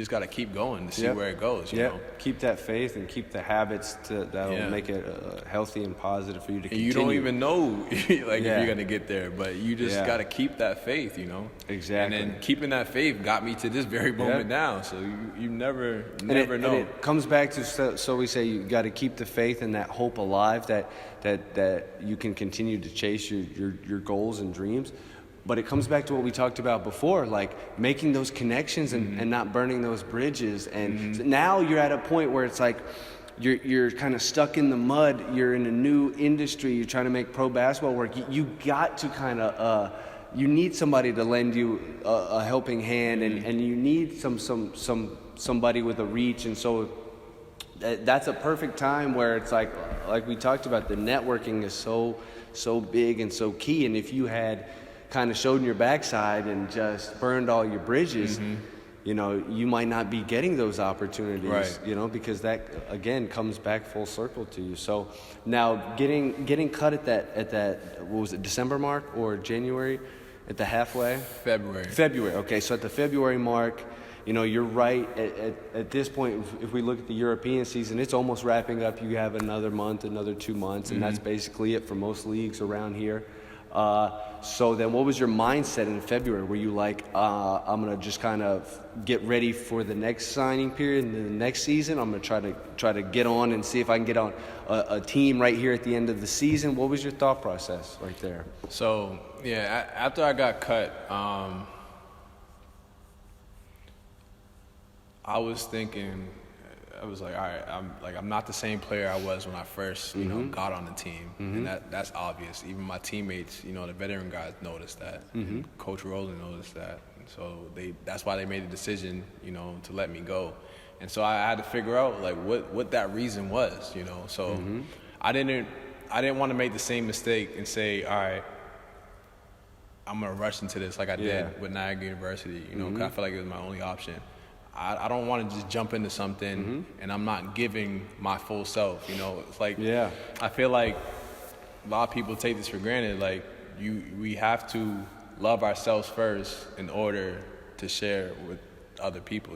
got to keep going to see where it goes. You know? Keep that faith and keep the habits that'll make it healthy and positive for you to continue. And you don't even know if you're gonna get there, but you just got to keep that faith. Exactly. And then keeping that faith got me to this very moment now. So you never know. And it comes back to, so we say you got to keep the faith and that hope alive that you can continue to chase your goals and dreams. But it comes back to what we talked about before, like making those connections and not burning those bridges. And now you're at a point where it's like you're kind of stuck in the mud. You're in a new industry. You're trying to make pro basketball work. You got to kind of you need somebody to lend you a helping hand, and you need somebody with a reach. And so that's a perfect time where it's like we talked about, the networking is so big and so key. And if you had kind of showed in your backside and just burned all your bridges, you might not be getting those opportunities, right. Because that again comes back full circle to you. So now getting cut at that what was it, December mark or January, at the halfway? February. Okay, so at the February mark, you're right at this point. If we look at the European season, it's almost wrapping up. You have another month, another 2 months, and that's basically it for most leagues around here. So then what was your mindset in February? Were you like, I'm going to just kind of get ready for the next signing period and the next season? I'm going to try to get on and see if I can get on a team right here at the end of the season. What was your thought process right there? So, after I got cut, I was thinking, I was like, all right, I'm not the same player I was when I first, got on the team, and that's obvious. Even my teammates, the veteran guys noticed that, and Coach Rowland noticed that, and so that's why they made the decision, to let me go, and so I had to figure out like what that reason was, So I didn't want to make the same mistake and say, all right, I'm gonna rush into this like I did with Niagara University, 'cause I felt like it was my only option. I don't want to just jump into something and I'm not giving my full self, It's like, I feel like a lot of people take this for granted. Like we have to love ourselves first in order to share with other people,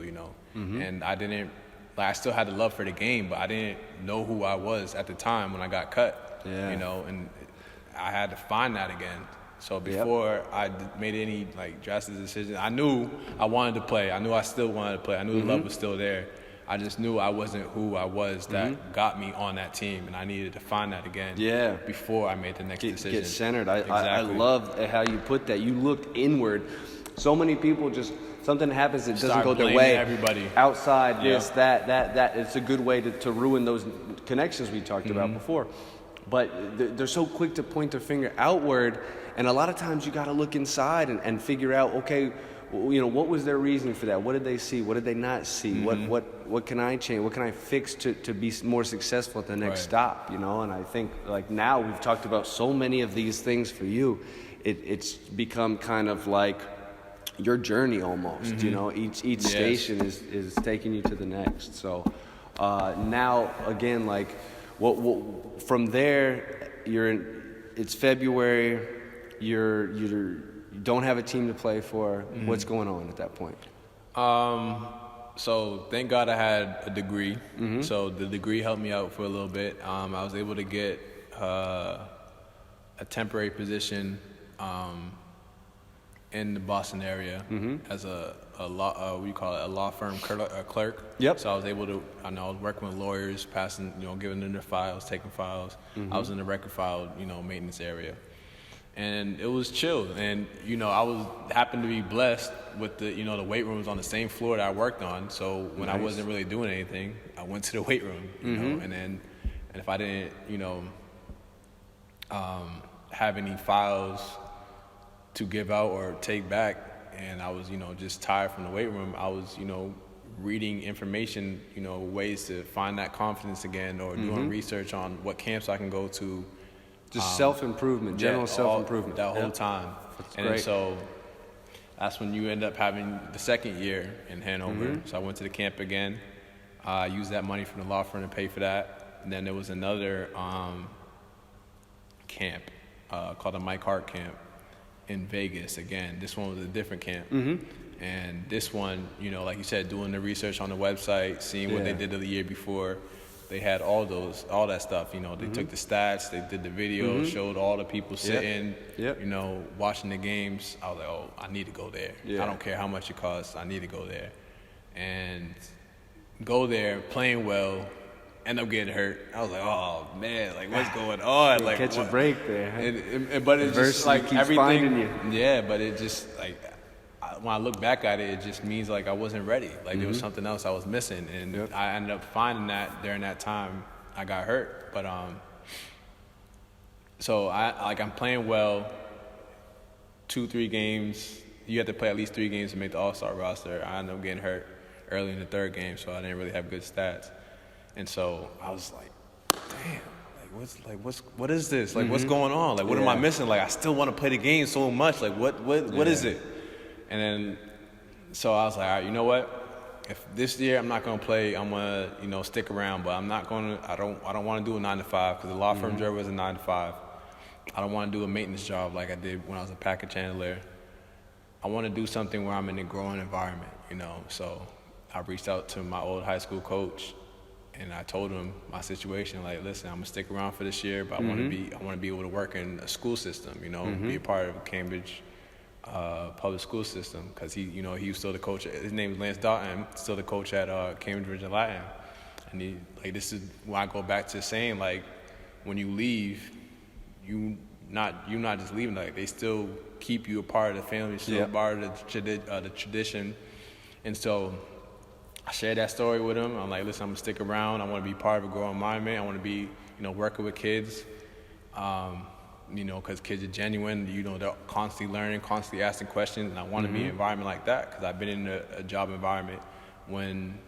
And I still had the love for the game, but I didn't know who I was at the time when I got cut, and I had to find that again. So before I made any drastic decisions, I knew I wanted to play. I knew I still wanted to play. I knew the love was still there. I just knew I wasn't who I was that got me on that team, and I needed to find that again before I made the next decision. Get centered. I love how you put that. You looked inward. So many people just, something happens that doesn't go their way. Everybody. Outside, this, that. It's a good way to ruin those connections we talked about before. But they're so quick to point their finger outward. And a lot of times you got to look inside and figure out, okay, what was their reasoning for that? What did they see? What did they not see? What can I change? What can I fix to be more successful at the next stop? And I think now we've talked about so many of these things for you. It's become kind of like your journey almost. Each station is taking you to the next. So now again, what from there it's February. You don't have a team to play for. What's going on at that point? So thank God I had a degree. So the degree helped me out for a little bit. I was able to get a temporary position in the Boston area as a law firm clerk. Yep. So I was able to, I was working with lawyers, passing, giving them their files, taking files. I was in the record file, maintenance area. And it was chill, and I happened to be blessed with the the weight room was on the same floor that I worked on. So when I wasn't really doing anything, I went to the weight room, and if I didn't have any files to give out or take back, and I was just tired from the weight room, I was reading information, ways to find that confidence again, or doing research on what camps I can go to. Just self-improvement, general self-improvement. That whole time. That's and great. So that's when you end up having the second year in Hanover. So I went to the camp again. I used that money from the law firm to pay for that. And then there was another camp called the Mike Hart camp in Vegas. Again, this one was a different camp. And this one, like you said, doing the research on the website, seeing what they did the year before, they had all that stuff. They took the stats, they did the video, showed all the people sitting, watching the games. I was like, oh, I need to go there. I don't care how much it costs, I need to go there. And go there, playing well, end up getting hurt. I was like, oh man, like what's going on? Like catch a break there. But it's just like everything. You. Yeah, but it just like when I look back at it, it just means like I wasn't ready. Like there was something else I was missing, and I ended up finding that during that time I got hurt. But so I'm playing well. 2-3 games. You have to play at least 3 games to make the All-Star roster. I ended up getting hurt early in the 3rd game, so I didn't really have good stats. And so I was like, damn, what is this? Like, what's going on? Like, what am I missing? Like, I still want to play the game so much. Like, what is it? And then, so I was like, all right, you know what? If this year I'm not gonna play, I'm gonna, stick around. But I'm not gonna. I don't want to do a 9 to 5 because the law firm job was a 9 to 5. I don't want to do a maintenance job like I did when I was a package handler. I want to do something where I'm in a growing environment, So I reached out to my old high school coach, and I told him my situation. Like, listen, I'm gonna stick around for this year, but I want to be able to work in a school system. Be a part of a Cambridge public school system, because he was still the coach. His name is Lance Doughton, still the coach at Cambridge and Latin. And this is when I go back to saying, like, when you leave, you not just leaving. Like, they still keep you a part of the family, still a part of the tradition. And so I shared that story with him. I'm like, listen, I'm gonna stick around. I want to be part of a growing environment. I want to be, working with kids. Because kids are genuine. They're constantly learning, constantly asking questions, and I want to be in an environment like that, because I've been in a job environment when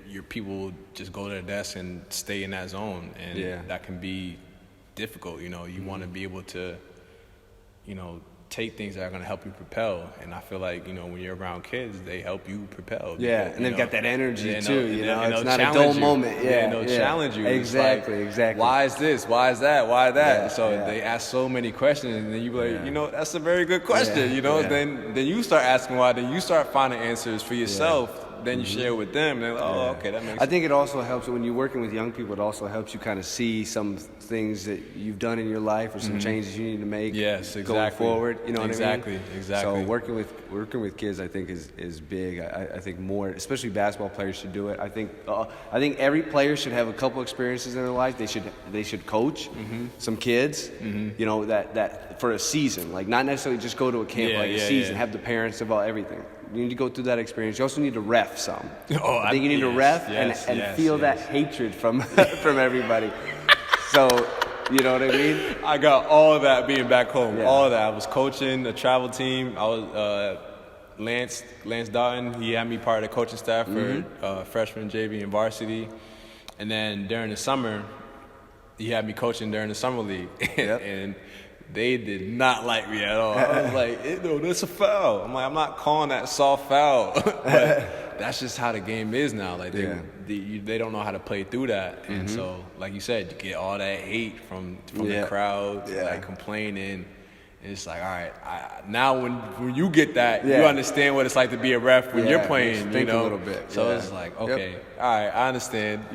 your people just go to their desk and stay in that zone, and that can be difficult. You want to be able to, take things that are going to help you propel, and I feel like when you're around kids, they help you propel. Because, and they've got that energy too. It's not a dull moment. They'll challenge you. Exactly. Why is this? Why is that? Why that? So they ask so many questions, and then you be like, that's a very good question. Then you start asking why. Then you start finding answers for yourself. Then you share with them, and they're like, okay, that makes sense. I think it also helps when you're working with young people. It also helps you kind of see some things that you've done in your life, or some changes you need to make. Going forward. You know what I mean? Exactly. So working with kids, I think is big. I think more, especially basketball players, should do it. I think every player should have a couple experiences in their life. They should coach some kids. That for a season, like not necessarily just go to a camp, a season. Have the parents about everything. You need to go through that experience. You also need to ref some. I think you need to ref and feel that hatred from everybody. So, you know what I mean? I got all of that being back home. All of that. I was coaching a travel team. I was Lance Doughton. He had me part of the coaching staff for freshman, JV, and varsity. And then during the summer, he had me coaching during the summer league. And they did not like me at all. I was like, that's a foul. I'm like, I'm not calling that soft foul. But that's just how the game is now. Like they don't know how to play through that. And so, like you said, you get all that hate from the crowd, like complaining. And it's like, all right, now when you get that, you understand what it's like to be a ref when you're playing. Think a little bit. So it's like, okay, all right, I understand.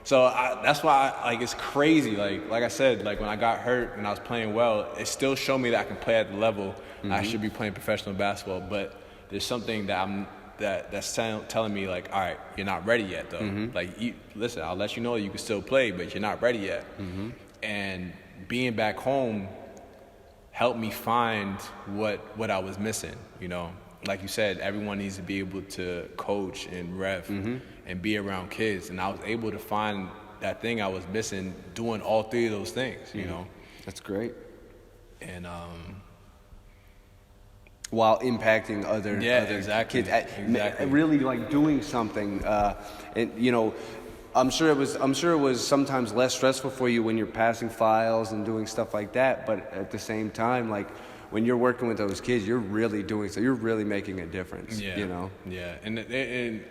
So that's why it's crazy. Like I said, like when I got hurt and I was playing well, it still showed me that I can play at the level I should be playing professional basketball. But there's something that's telling me, like, all right, you're not ready yet, though. Like, listen, I'll let you know you can still play, but you're not ready yet. And being back home helped me find what I was missing. Like you said, everyone needs to be able to coach and ref and be around kids. And I was able to find that thing I was missing doing all 3 of those things, That's great. And while impacting other exactly. kids. Exactly. Really like doing something. And you know, I'm sure it was sometimes less stressful for you when you're passing files and doing stuff like that. But at the same time, like when you're working with those kids, you're really doing so. You're really making a difference. Yeah. You know. Yeah. And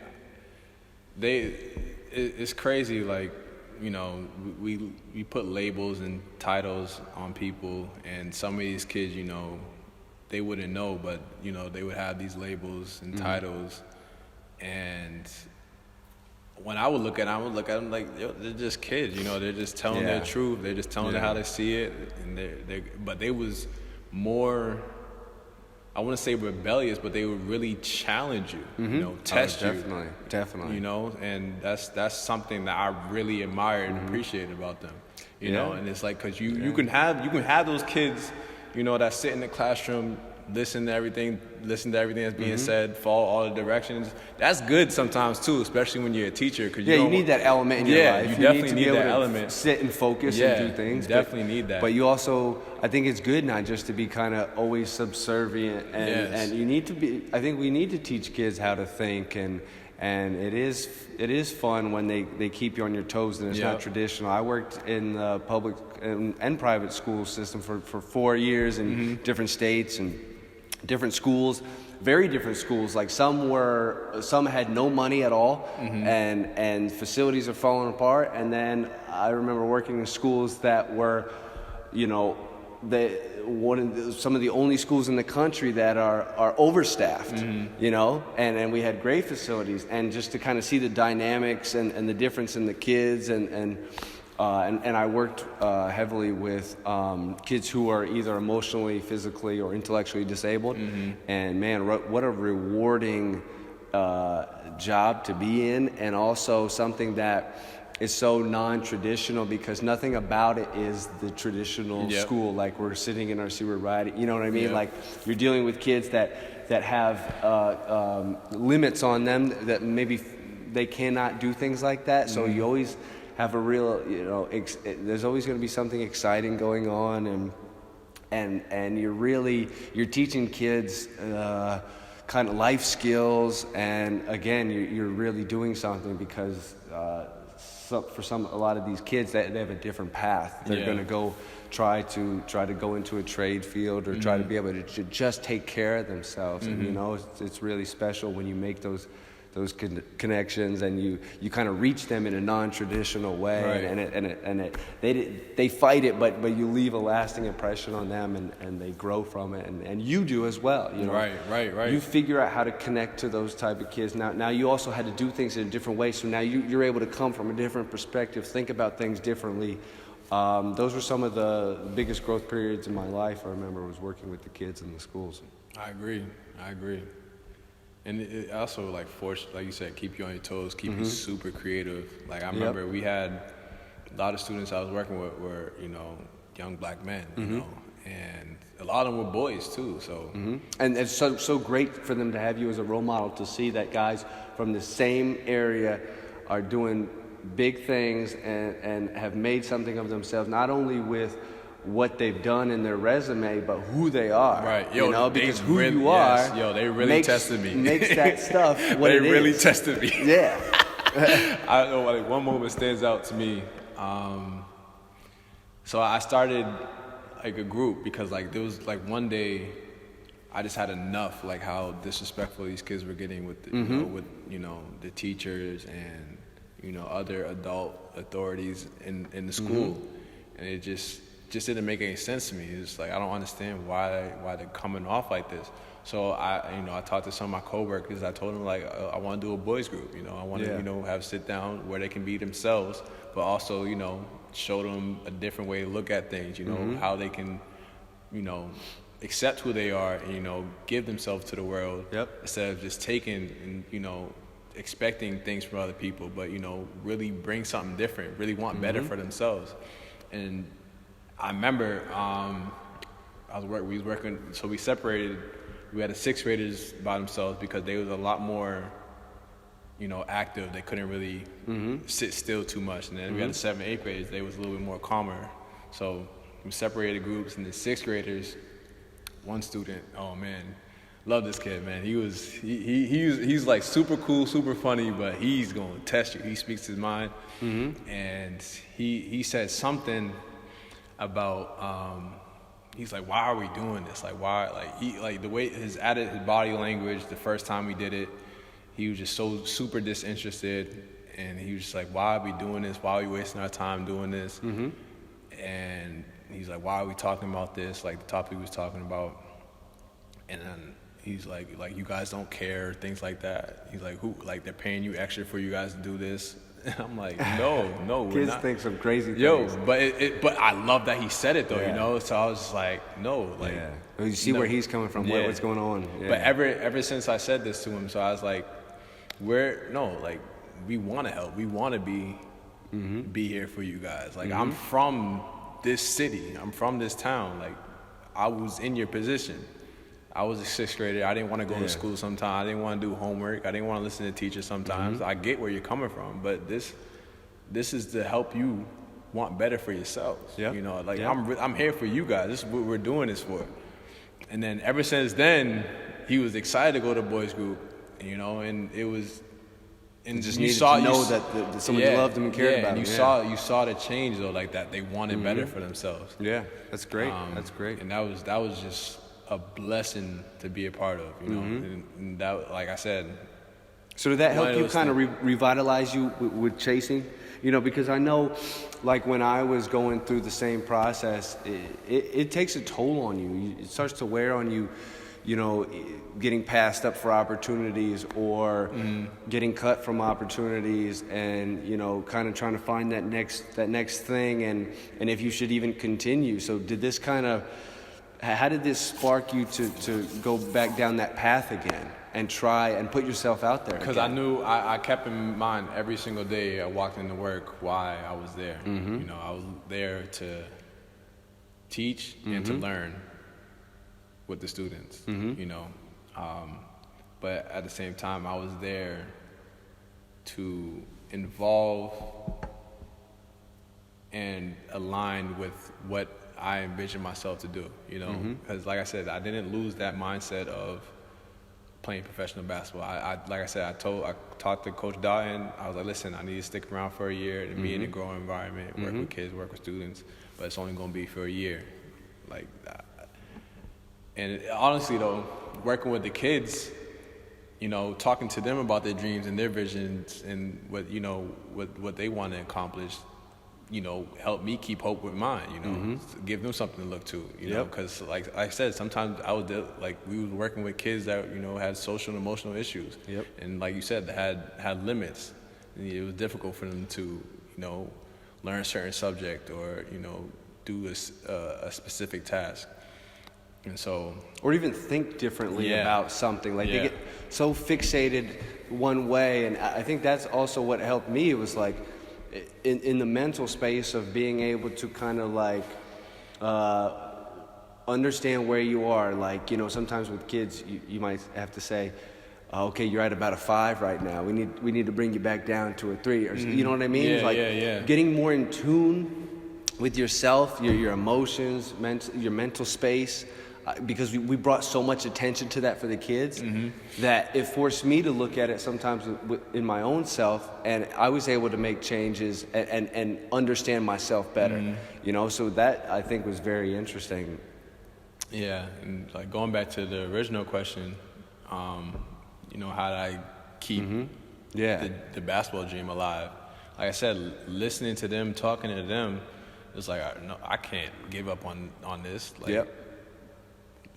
it's crazy. Like, you know, we put labels and titles on people, and some of these kids, you know, they wouldn't know, but you know, they would have these labels and titles, and when I would look at them, like, yo, they're just kids, you know, they're just telling their truth, they're just telling how they see it, and but they was more, I wouldn't say rebellious, but they would really challenge you, you know, test you. Definitely. You know, and that's something that I really admired and appreciated about them. You know, and it's like, cause you can have those kids, you know, that sit in the classroom, listen to everything that's being said, follow all the directions. That's good sometimes too, especially when you're a teacher. Cause you need that element in your life. You definitely need that able element. To sit and focus and do things. You definitely need that. But you also, I think it's good not just to be kind of always subservient, and you need to be. I think we need to teach kids how to think, and it is fun when they keep you on your toes and it's not traditional. I worked in the public and private school system for 4 years in different states and different schools, very different schools. Like some had no money at all, and facilities are falling apart. And then I remember working in schools that were, you know, some of the only schools in the country that are overstaffed, you know, and we had great facilities, and just to kind of see the dynamics and the difference in the kids, and I worked heavily with kids who are either emotionally, physically, or intellectually disabled, and man, what a rewarding job to be in, and also something that is so non-traditional, because nothing about it is the traditional school. Like we're sitting in our seat, we're riding, you know what I mean? Like you're dealing with kids that have limits on them, that maybe they cannot do things like that. So you always have a real, you know, there's always going to be something exciting going on, and you're teaching kids kind of life skills, and again, you're really doing something, because for a lot of these kids, they have a different path. They're going to go try to go into a trade field, or try to be able to just take care of themselves. And you know, it's really special when you make those connections, and you kind of reach them in a non-traditional way, and they fight it, but you leave a lasting impression on them, and they grow from it, and you do as well, you know. Right. You figure out how to connect to those type of kids. Now you also had to do things in a different way, so now you're able to come from a different perspective, think about things differently. Those were some of the biggest growth periods in my life. I remember was working with the kids in the schools. I agree. And it also, like you said, keep you on your toes, keep you super creative. Like I remember we had a lot of students I was working with were, you know, young black men, you know, and a lot of them were boys too. So and it's so great for them to have you as a role model, to see that guys from the same area are doing big things and have made something of themselves, not only with what they've done in their resume, but who they are. Right. You know, because who you are. They really tested me. Makes that stuff what it is. They really tested me. Yeah. I don't know, like one moment stands out to me. So I started like a group, because like there was like one day I just had enough, like how disrespectful these kids were getting with the teachers and, you know, other adult authorities in the school, and it just didn't make any sense to me. It's like, I don't understand why they're coming off like this. So I talked to some of my coworkers. I told them, like, I want to do a boys group. You know, I want to have sit down where they can be themselves, but also, you know, show them a different way to look at things. You know, how they can, you know, accept who they are and, you know, give themselves to the world instead of just taking and, you know, expecting things from other people, but, you know, really bring something different, really want better for themselves. And I remember we was working, so we separated. We had the 6th graders by themselves because they was a lot more, you know, active. They couldn't really sit still too much. And then we had the 7th and 8th graders. They was a little bit more calmer. So we separated groups, and the 6th graders, one student, oh man, Love this kid, man. He's like super cool, super funny, but he's gonna test you. He speaks his mind, and he said something about he's like, why are we doing this? Like, why? Like the way his body language the first time we did it, he was just so super disinterested, and he was just like, why are we doing this? Why are we wasting our time doing this? And he's like, why are we talking about this? Like the topic he was talking about, and then he's like you guys don't care, things like that. He's like, who? Like they're paying you extra for you guys to do this? And I'm like, no, we're Kids not. think some crazy things. Yo, but I love that he said it though, you know. So I was just like, no, like. Yeah. You see where he's coming from, what's going on. Yeah. But ever since I said this to him, so I was like, we want to help. We want to be here for you guys. Like I'm from this city. I'm from this town. Like I was in your position. I was a sixth grader. I didn't want to go to school sometimes. I didn't want to do homework. I didn't want to listen to teachers sometimes. I get where you're coming from, but this is to help you want better for yourselves. Yep. You know, like I'm here for you guys. This is what we're doing this for. And then ever since then, he was excited to go to boys group, you know, and it was. And just needed to know that somebody loved him and cared about him. You saw the change though, like that they wanted better for themselves. Yeah, that's great. That's great. And that was just a blessing to be a part of, you know. And that, like I said. So did that help you kind of revitalize you with chasing? You know, because I know, like when I was going through the same process, it takes a toll on you. It starts to wear on you. You know, getting passed up for opportunities or getting cut from opportunities, and you know, kind of trying to find that next thing, and if you should even continue. So did this how did this spark you to go back down that path again and try and put yourself out there? Because I knew I kept in mind every single day I walked into work why I was there. You know, I was there to teach and to learn with the students, you know. But at the same time, I was there to involve and align with what I envisioned myself to do, you know. Because like I said, I didn't lose that mindset of playing professional basketball. I talked to Coach Dotton. I was like, listen, I need to stick around for a year and be in a growing environment, work with kids, work with students, but it's only going to be for a year. Like that. And honestly, though, working with the kids, you know, talking to them about their dreams and their visions and what they want to accomplish, you know, helped me keep hope with mine. You know, give them something to look to. You know, because like I said, sometimes we was working with kids that had social and emotional issues. And like you said, that had limits. And it was difficult for them to learn a certain subject or do a specific task. And so, or even think differently about something. Like they get so fixated one way, and I think that's also what helped me. It was like in the mental space of being able to kind of like understand where you are. Like sometimes with kids, you might have to say, "Okay, you're at about a 5 right now. We need to bring you back down to a 3." Or you know what I mean? Getting more in tune with yourself, your emotions, your mental space. Because we brought so much attention to that for the kids that it forced me to look at it sometimes in my own self, and I was able to make changes and understand myself better. So that I think was very interesting. Yeah, and like going back to the original question, how did I keep the basketball dream alive? Like I said, listening to them, talking to them, it's like I can't give up on this. Like,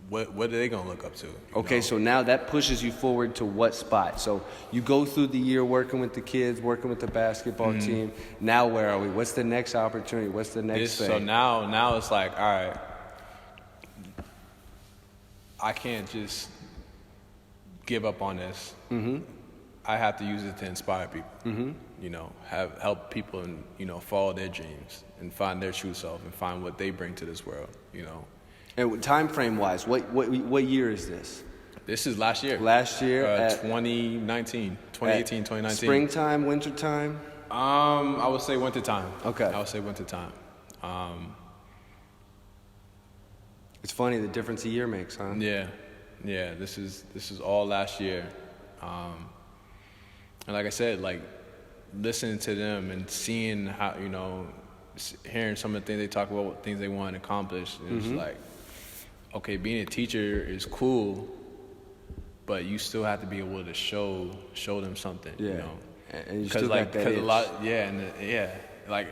What are they going to look up to? Okay, so now that pushes you forward to what spot? So you go through the year working with the kids, working with the basketball team. Now where are we? What's the next opportunity? What's the next thing? So now it's like, all right, I can't just give up on this. I have to use it to inspire people. Help people and follow their dreams and find their true self and find what they bring to this world. And time frame wise, what year is this? This is last year. 2018, 2019. Springtime, wintertime? I would say wintertime. Okay. I would say wintertime. It's funny the difference a year makes, huh? Yeah. Yeah, this is all last year. And like I said, like listening to them and seeing how, hearing some of the things they talk about, what things they want to accomplish, it's like, okay, being a teacher is cool, but you still have to be able to show them something, And you still got that itch. Like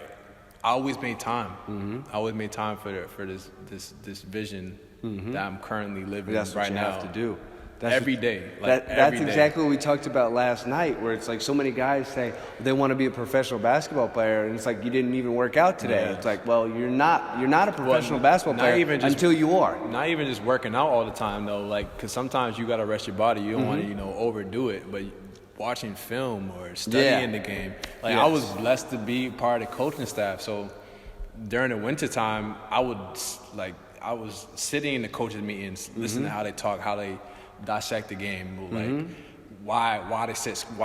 I always made time. I always made time for this vision that I'm currently living That's right what you now. have to do. Every day. That's exactly what we talked about last night, where it's like so many guys say they want to be a professional basketball player, and it's like you didn't even work out today. Yeah. It's like, well, you're not a professional basketball player until you are. Not even just working out all the time though, like because sometimes you gotta rest your body. You don't want to overdo it, but watching film or studying the game. Like I was blessed to be part of the coaching staff, so during the wintertime, I was sitting in the coaches meetings, listening to how they talk, how they dissect the game, like why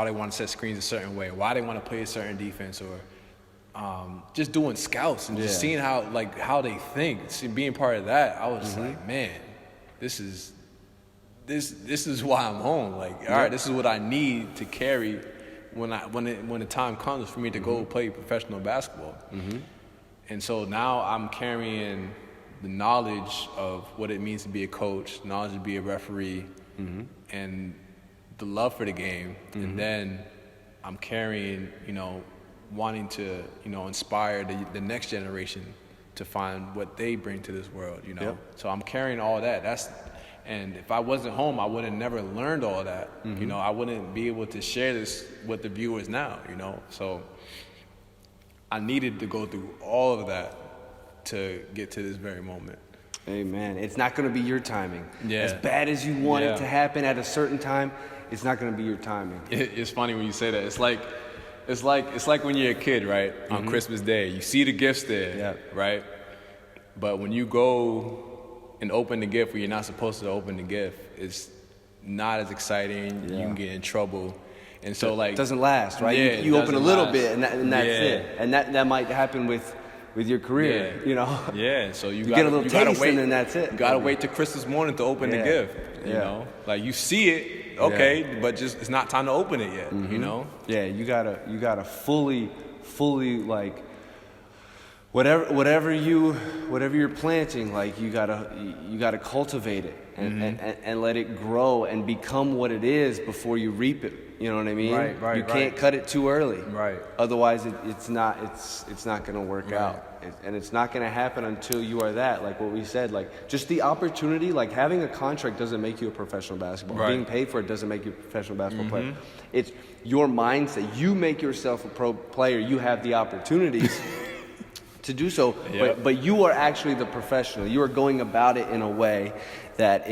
they want to set screens a certain way, why they want to play a certain defense, or just doing scouts and just seeing how they think. Being part of that, I was like, man, this is why I'm home. Like, all right, this is what I need to carry when the time comes for me to go play professional basketball. And so now I'm carrying the knowledge of what it means to be a coach, knowledge to be a referee, and the love for the game. And then I'm carrying, wanting to, inspire the next generation to find what they bring to this world, So I'm carrying all that. And if I wasn't home, I would have never learned all that. I wouldn't be able to share this with the viewers now, So I needed to go through all of that to get to this very moment. Amen. It's not going to be your timing. Yeah. As bad as you want it to happen at a certain time, it's not going to be your timing. It's funny when you say that. It's like when you're a kid, right? On Christmas Day, you see the gifts there, right? But when you go and open the gift where you're not supposed to open the gift, it's not as exciting. You can get in trouble. And so it doesn't last, right? Yeah, you open a little bit and that's it. And that might happen with your career, Yeah, so you get a little taste and then that's it. You gotta wait till Christmas morning to open the gift, you know? Like you see it, okay, but just it's not time to open it yet, you know? Yeah, you gotta fully like whatever you're planting, like you gotta cultivate it and let it grow and become what it is before you reap it. You know what I mean? Right. You can't cut it too early. Right. Otherwise, it's not going to work out, and it's not going to happen until you are that. Like what we said, like just the opportunity. Like having a contract doesn't make you a professional basketball. Right. Being paid for it doesn't make you a professional basketball player. It's your mindset. You make yourself a pro player. You have the opportunities to do so, but you are actually the professional. You are going about it in a way that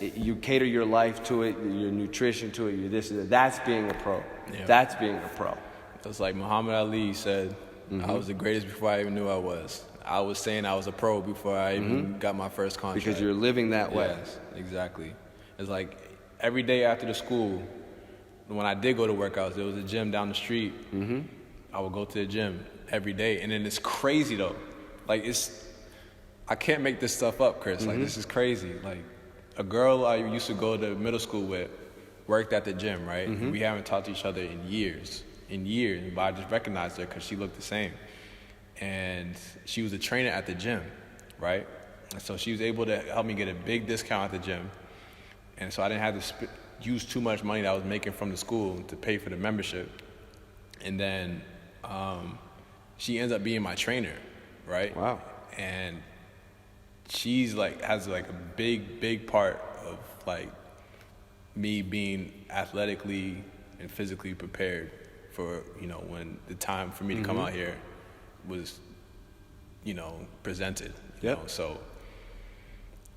you cater your life to it, your nutrition to it, your this and that. That's being a pro. Yeah. That's being a pro. It's like Muhammad Ali said, I was the greatest before I even knew I was. I was saying I was a pro before I even got my first contract. Because you're living that way. Yes, exactly. It's like every day after the school, when I did go to workouts, there was a gym down the street. I would go to the gym every day. And then it's crazy though. Like I can't make this stuff up, Chris. Like this is crazy. Like a girl I used to go to middle school with worked at the gym, right? We haven't talked to each other in years, but I just recognized her because she looked the same. And she was a trainer at the gym, right? And so she was able to help me get a big discount at the gym. And so I didn't have to use too much money that I was making from the school to pay for the membership. And then she ends up being my trainer, right? Wow. And she's has a big part of me being athletically and physically prepared for when the time for me to come out here was presented. So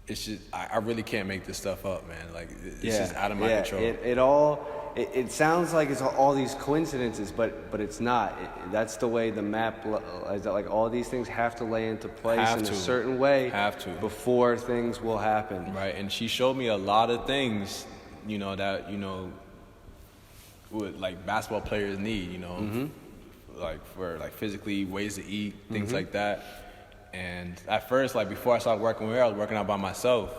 it's just I really can't make this stuff up, man. It's just out of my control. It sounds like it's all these coincidences, but it's not. That's the way the map is. That all these things have to lay into place in a certain way before things will happen. Right, and she showed me a lot of things, that what basketball players need, for physically ways to eat, things like that. And at first, before I started working with her, I was working out by myself.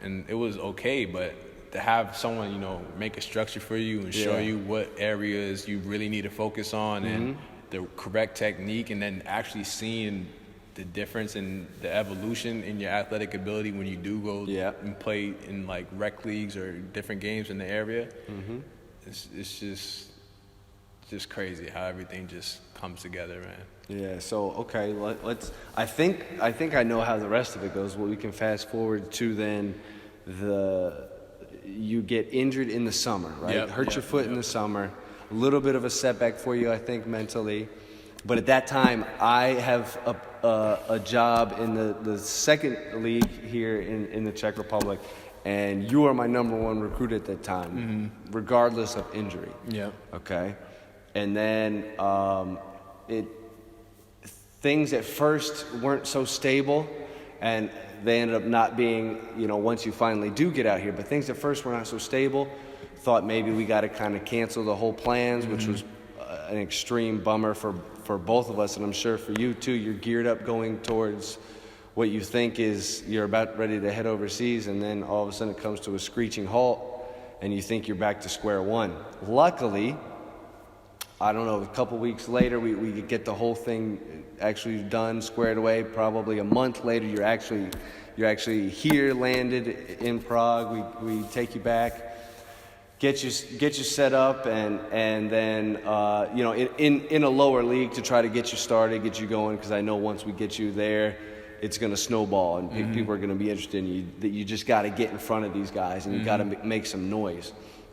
and it was okay, but to have someone, you know, make a structure for you and show you what areas you really need to focus on and the correct technique, and then actually seeing the difference in the evolution in your athletic ability when you do go and play in like rec leagues or different games in the area. It's just crazy how everything just comes together, man. Yeah. So okay, let's. I think I know how the rest of it goes. Well, we can fast forward to then you get injured in the summer, right? Hurt your foot in the summer. A little bit of a setback for you, I think, mentally. But at that time, I have a job in the second league here in the Czech Republic, and you are my number one recruit at that time, regardless of injury. Yeah. Okay. And then things at first weren't so stable, and they ended up not being, you know, once you finally do get out here. But things at first were not so stable. Thought maybe we got to kind of cancel the whole plans, which was an extreme bummer for both of us, and I'm sure for you too. You're geared up going towards what you think is you're about ready to head overseas, and then all of a sudden it comes to a screeching halt, and you think you're back to square one. Luckily, I don't know, a couple weeks later, we get the whole thing actually done, squared away. Probably a month later, you're actually here, landed in Prague. We take you back, get you set up, and then you know, in a lower league to try to get you started, get you going, because I know once we get you there, it's going to snowball, and people are going to be interested in you. That you just got to get in front of these guys, and you got to make some noise.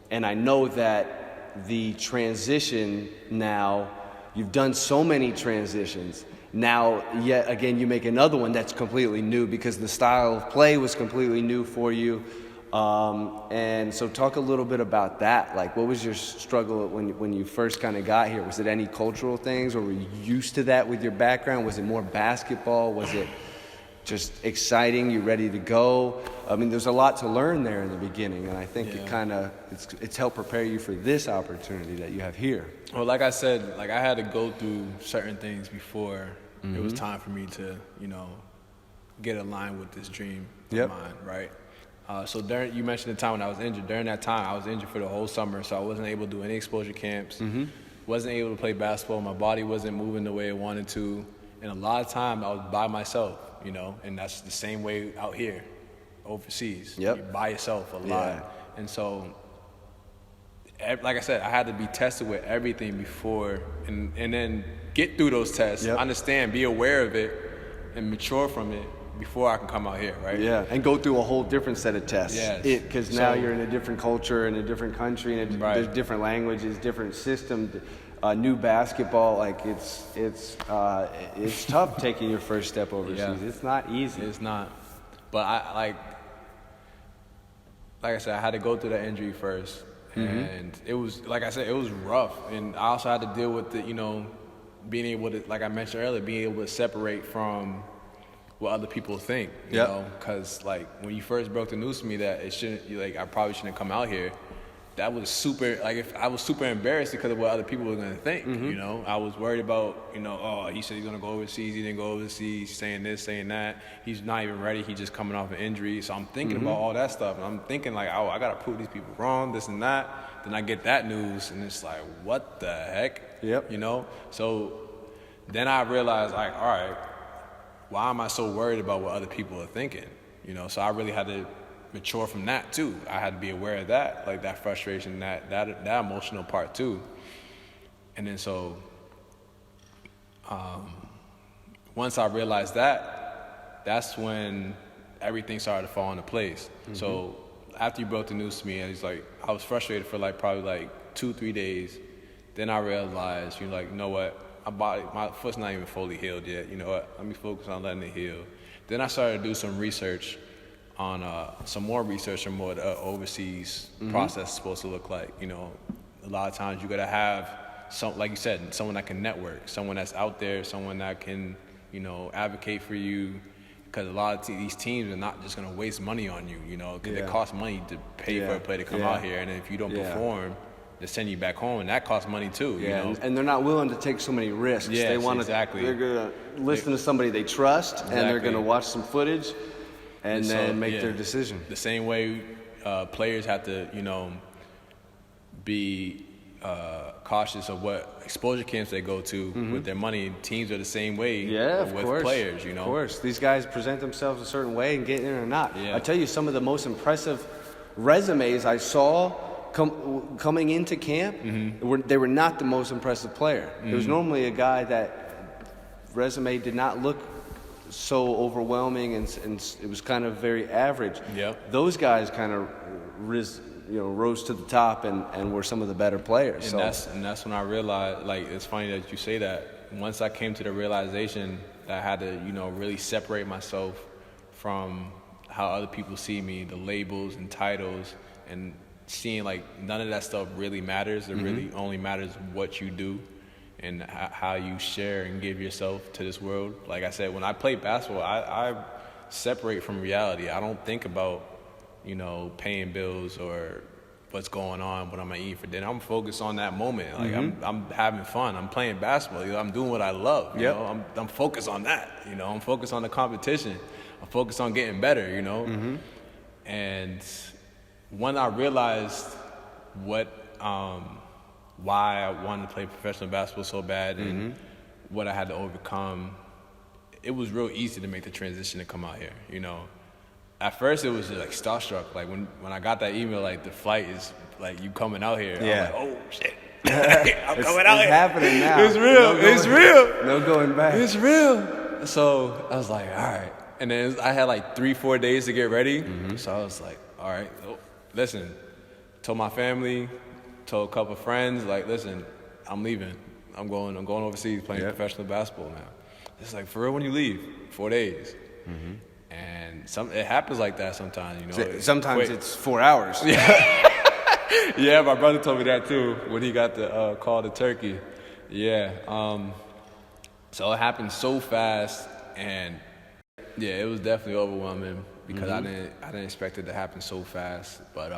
And I know that the transition now, you've done so many transitions. Now, yet again, you make another one that's completely new because the style of play was completely new for you. And so talk a little bit about that. Like, what was your struggle when you first kind of got here? Was it any cultural things, or were you used to that with your background? Was it more basketball? Was it just exciting, you ready to go? I mean, there's a lot to learn there in the beginning, and I think it's helped prepare you for this opportunity that you have here. Well, like I said, like I had to go through certain things before it was time for me to, you know, get aligned with this dream of mine, right? So you mentioned the time when I was injured. During that time, I was injured for the whole summer, so I wasn't able to do any exposure camps, wasn't able to play basketball. My body wasn't moving the way it wanted to, and a lot of time I was by myself. You know, and that's the same way out here, overseas. You're by yourself a lot. And so, like I said, I had to be tested with everything before, and then get through those tests, understand, be aware of it, and mature from it before I can come out here, right? Yeah, and go through a whole different set of tests. Yes. Because now you're in a different culture, in a different country, and there's different languages, different systems. New basketball, like it's tough taking your first step overseas. It's not easy. It's not. But I like I said, I had to go through that injury first, and it was, like I said, it was rough. And I also had to deal with the, you know, being able to, like I mentioned earlier, being able to separate from what other people think. You know, because like when you first broke the news to me that it shouldn't, like I probably shouldn't come out here. That was super, like, if I was super embarrassed because of what other people were going to think, you know? I was worried about, you know, oh, he said he's going to go overseas, he didn't go overseas, saying this, saying that. He's not even ready, he's just coming off an injury. So I'm thinking about all that stuff, and I'm thinking, like, oh, I got to prove these people wrong, this and that. Then I get that news, and it's like, what the heck? You know? So then I realized, like, all right, why am I so worried about what other people are thinking? You know, so I really had to mature from that too. I had to be aware of that, like that frustration, that emotional part too. And then so once I realized that, that's when everything started to fall into place. So after you broke the news to me, and it's like I was frustrated for like probably like 2-3 days. Then I realized, you know what, my foot's not even fully healed yet. You know what, let me focus on letting it heal. Then I started to do some research on some more research on what the overseas process is supposed to look like. You know, a lot of times you got to have some, like you said, someone that can network, someone that's out there, someone that can, you know, advocate for you. Because a lot of these teams are not just going to waste money on you, you know, because it costs money to pay for a player to come out here. And if you don't perform, they send you back home, and that costs money too. You know? And they're not willing to take so many risks. They want to. They're going to listen to somebody they trust, and they're going to watch some footage. and then make their decision. The same way players have to, be cautious of what exposure camps they go to with their money. Teams are the same way with players, Of course. These guys present themselves a certain way and get in or not. Yeah. I tell you, some of the most impressive resumes I saw coming into camp, they were not the most impressive player. There was normally a guy that resume did not look so overwhelming and it was kind of very average. Yep. Those guys kind of rose to the top and were some of the better players. And that's when I realized, like, it's funny that you say that. Once I came to the realization that I had to, really separate myself from how other people see me, the labels and titles, and seeing like none of that stuff really matters. It really only matters what you do and how you share and give yourself to this world. Like I said, when I play basketball, I separate from reality. I don't think about, paying bills or what's going on, what I'm gonna eat for dinner. I'm focused on that moment. Like I'm having fun. I'm playing basketball. I'm doing what I love. You know, I'm focused on that. I'm focused on the competition. I'm focused on getting better. And when I realized why I wanted to play professional basketball so bad and what I had to overcome, it was real easy to make the transition to come out here. At first it was just like starstruck. Like when I got that email, like the flight is like you coming out here. Yeah. I'm like, oh shit. I'm coming out here. It's happening now. It's real. It's real. No going back. It's real. So I was like, all right. And then I had like 3-4 days to get ready. So I was like, all right, listen. Told my family, told a couple of friends, like, listen, I'm leaving. I'm going overseas playing professional basketball now. It's like, for real, when you leave? 4 days. And it happens like that sometimes, Sometimes it's 4 hours. Yeah, my brother told me that too when he got the call to Turkey. Yeah. So it happened so fast, and yeah, it was definitely overwhelming because I didn't expect it to happen so fast. But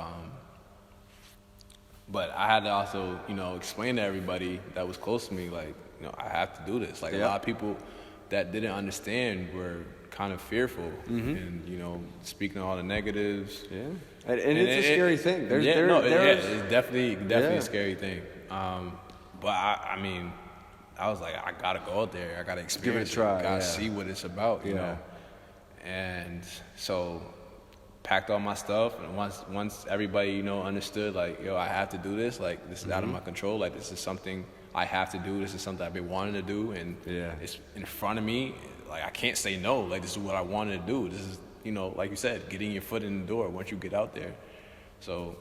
I had to also, explain to everybody that was close to me, like, I have to do this. Like a lot of people that didn't understand were kind of fearful and speaking all the negatives. And it's a scary thing. It's definitely a scary thing. But I mean, I was like, I gotta go out there. I gotta experience it. I gotta see what it's about, you know. And so packed all my stuff, and once everybody understood, like, I have to do this. Like, this is out of my control. Like, this is something I have to do. This is something I've been wanting to do, and it's in front of me. Like, I can't say no. Like, this is what I wanted to do. This is, like you said, getting your foot in the door once you get out there. So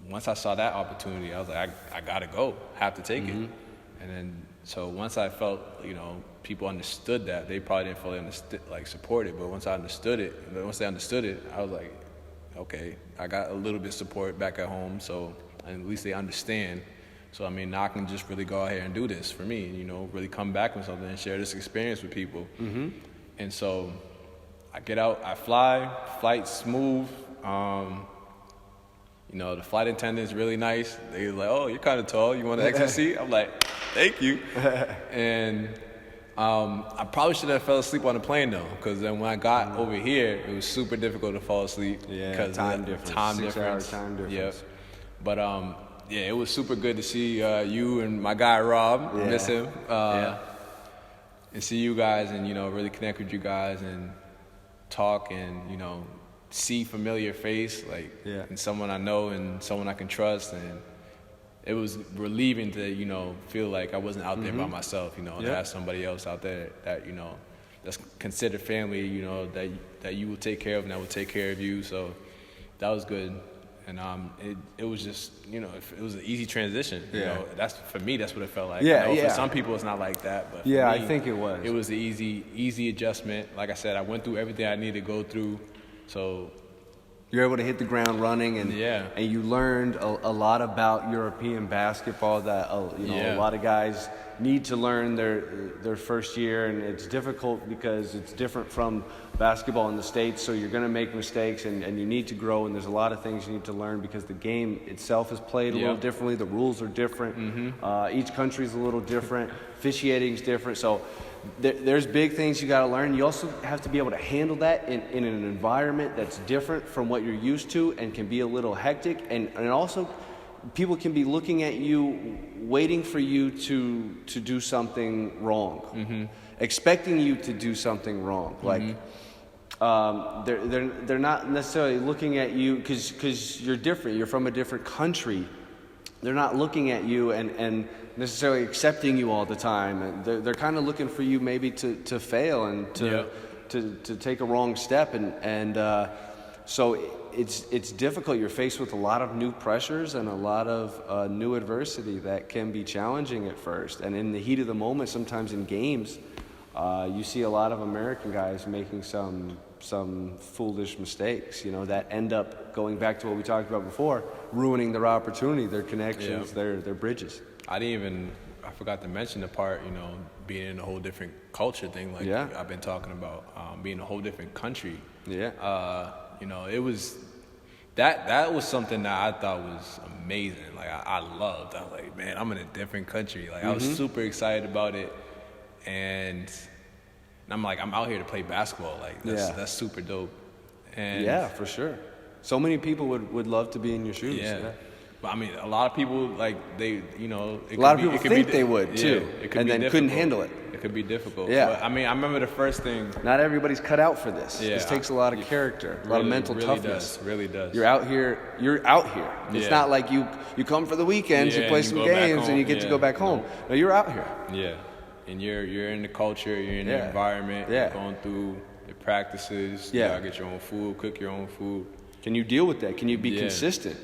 once I saw that opportunity, I was like, I gotta go. Have to take it. And then, so once I felt, people understood that, they probably didn't fully support it, but once they understood it, I was like, okay, I got a little bit of support back at home, so at least they understand. So, I mean, now I can just really go out here and do this for me, really come back with something and share this experience with people. And so I get out, I fly, flight's smooth. The flight attendant's really nice. They're like, oh, you're kind of tall. You want an extra seat? I'm like, thank you. And I probably should have fell asleep on the plane, though, because then when I got over here, it was super difficult to fall asleep. Because time difference. 6 hour time difference. Yep. But, it was super good to see you and my guy, Rob. Miss him. And see you guys and, really connect with you guys and talk and, see familiar face, and someone I know and someone I can trust. And it was relieving to, feel like I wasn't out there by myself, to have somebody else out there that, that's considered family, that you will take care of and that will take care of you. So that was good. And it was just, it was an easy transition. That's for me. That's what it felt like. For some people, it's not like that. But for me, I think it was. It was an easy adjustment. Like I said, I went through everything I needed to go through. So you're able to hit the ground running, and you learned a lot about European basketball that a lot of guys need to learn their first year, and it's difficult because it's different from basketball in the States, so you're going to make mistakes, and you need to grow, and there's a lot of things you need to learn because the game itself is played a little differently. The rules are different. Each country's a little different. Officiating's different. So there's big things you got to learn. You also have to be able to handle that in an environment that's different from what you're used to and can be a little hectic. And also, people can be looking at you, waiting for you to do something wrong, expecting you to do something wrong. Like, they're not necessarily looking at you because you're different. You're from a different country. They're not looking at you and necessarily accepting you all the time. And they're kind of looking for you maybe to fail and to take a wrong step. So it's difficult. You're faced with a lot of new pressures and a lot of new adversity that can be challenging at first. And in the heat of the moment, sometimes in games, you see a lot of American guys making some foolish mistakes, that end up going back to what we talked about before, ruining their opportunity, their connections, their bridges. I forgot to mention the part, being in a whole different culture thing, like I've been talking about, being in a whole different country. It was that was something that I thought was amazing. Like I loved. I was like, man, I'm in a different country. Like I was super excited about it, and I'm like, I'm out here to play basketball. Like that's super dope. And yeah, for sure. So many people would love to be in your shoes. Yeah. But I mean, a lot of people like they, a lot of people think they would too, and then couldn't handle it. It could be difficult. Yeah. But, I mean, I remember the first thing. Not everybody's cut out for this. This takes a lot of character, a lot of mental toughness. Really does. You're out here. It's not like you come for the weekends, you play some games, and you get to go back home. No, you're out here. Yeah. And you're in the culture, you're in the environment, you're going through the practices, you gotta get your own food, cook your own food. Can you deal with that? Can you be consistent?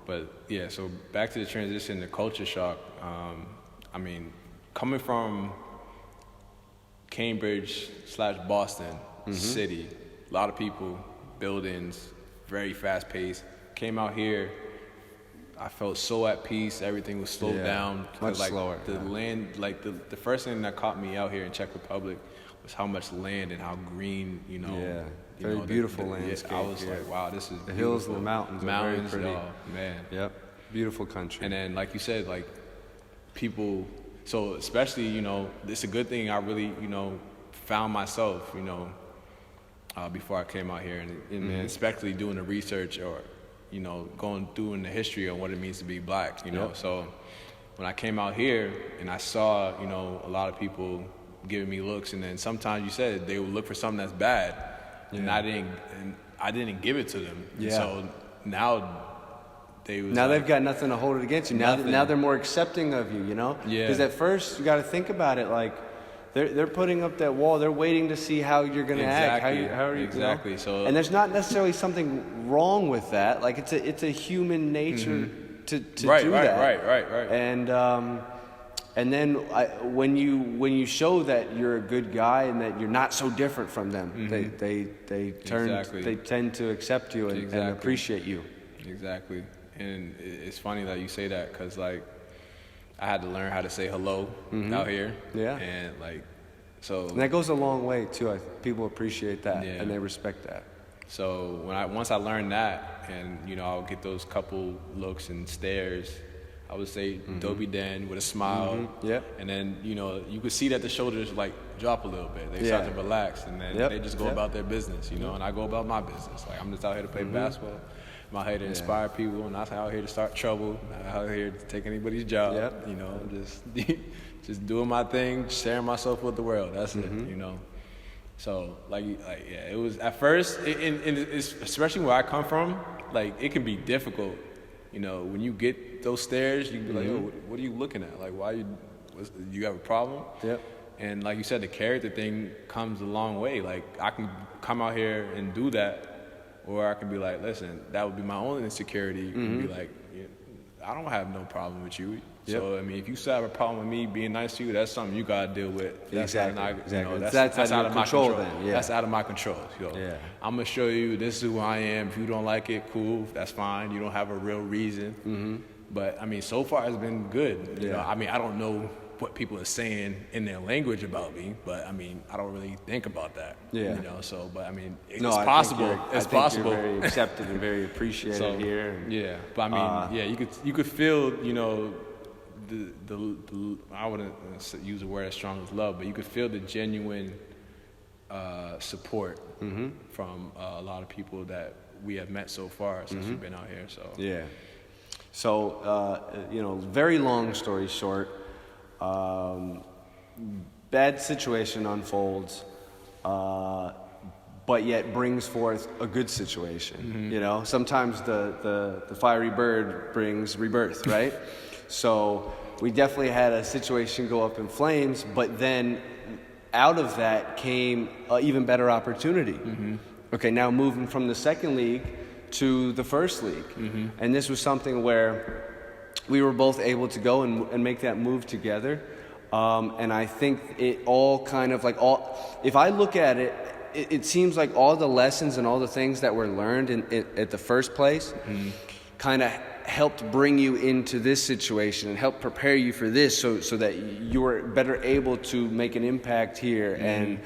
But so back to the transition, the culture shock. I mean, coming from Cambridge/Boston city, a lot of people, buildings, very fast paced. Came out here, I felt so at peace. Everything was slowed down. Much slower. The land, the first thing that caught me out here in Czech Republic was how much land and how green, very beautiful landscape. I was like, wow, this is the beautiful. hills and the mountains are very pretty. Oh, man. Yep, beautiful country. And then, like you said, like people. So especially, it's a good thing I really, found myself, before I came out here, and especially doing the research or, going through in the history of what it means to be black, So when I came out here and I saw, a lot of people giving me looks, and then sometimes you said they would look for something that's bad, and I didn't give it to them. Yeah. So now they've got nothing to hold it against you. Now they're more accepting of you, Yeah. Because at first you got to think about it like they're putting up that wall. They're waiting to see how you're going to act. How are you? Exactly. So and there's not necessarily something wrong with that. Like it's a human nature to do that. Right. And then when you show that you're a good guy and that you're not so different from them, they tend to accept you and appreciate you. Exactly. And it's funny that you say that because, like, I had to learn how to say hello out here. Yeah. And, and that goes a long way, too. People appreciate that, and they respect that. So once I learned that, and, I'll get those couple looks and stares, I would say, Dobie Den with a smile. Yeah. And then, you could see that the shoulders, drop a little bit. They start to relax, and then they just go about their business, and I go about my business. Like, I'm just out here to play basketball. I'm out here to inspire people. I'm not out here to start trouble. I'm not out here to take anybody's job. Just doing my thing, sharing myself with the world. That's it. So it was at first, it's, especially where I come from. It can be difficult. When you get those stares, you can be like, "Yo, what are you looking at? Like, you have a problem?" Yep. And like you said, the character thing comes a long way. Like, I can come out here and do that. Or I can be like, listen, that would be my own insecurity. And be like, I don't have no problem with you. Yep. So, I mean, if you still have a problem with me being nice to you, that's something you got to deal with. Exactly. That's out of my control. Then. Yeah. That's out of my control. So, I'm going to show you this is who I am. If you don't like it, cool. That's fine. You don't have a real reason. But, I mean, so far it's been good. I mean, I don't know what people are saying in their language about me, but I mean, I don't really think about that. Yeah. You know, so, but I mean, it's No, possible. It's possible. You're very accepted and very appreciated here. Yeah, but I mean, you could feel, you know, the I wouldn't use a word as strong as love, but you could feel the genuine support from a lot of people that we have met so far since we've been out here. So yeah. So you know, very long story short, bad situation unfolds, but yet brings forth a good situation. You know, sometimes the fiery bird brings rebirth, right? So we definitely had a situation go up in flames, but then out of that came an even better opportunity. Okay, now moving from the second league to the first league. And this was something where we were both able to go and make that move together. And I think it all kind of like if I look at it, it seems like all the lessons and all the things that were learned at the first place kind of helped bring you into this situation and helped prepare you for this so that you were better able to make an impact here and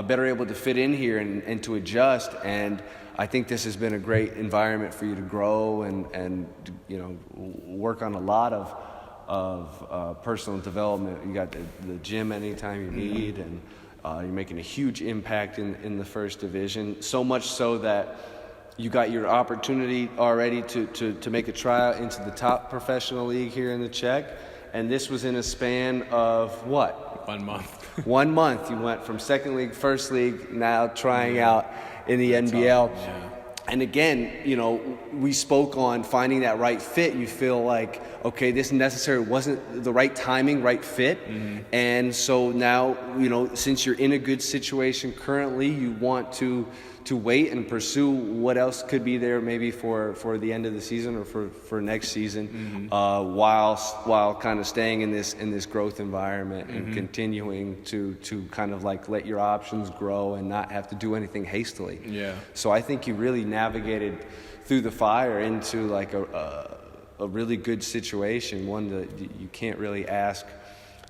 better able to fit in here and to adjust. And I think this has been a great environment for you to grow and you know, work on a lot of personal development. You got the gym anytime you need, and you're making a huge impact in the first division, so much so that you got your opportunity already to make a tryout into the top professional league here in the Czech. And this was in a span of what? 1 month. 1 month. You went from second league, first league, now trying out in the NBL. And again, you know, we spoke on finding that right fit. You feel like, okay, this necessarily wasn't the right timing, right fit. And so now, you know, since you're in a good situation currently, you want to wait and pursue what else could be there maybe for the end of the season or for next season, while kind of staying in this growth environment and continuing to kind of like let your options grow and not have to do anything hastily. Yeah. So I think you really navigated through the fire into like a really good situation, one that you can't really ask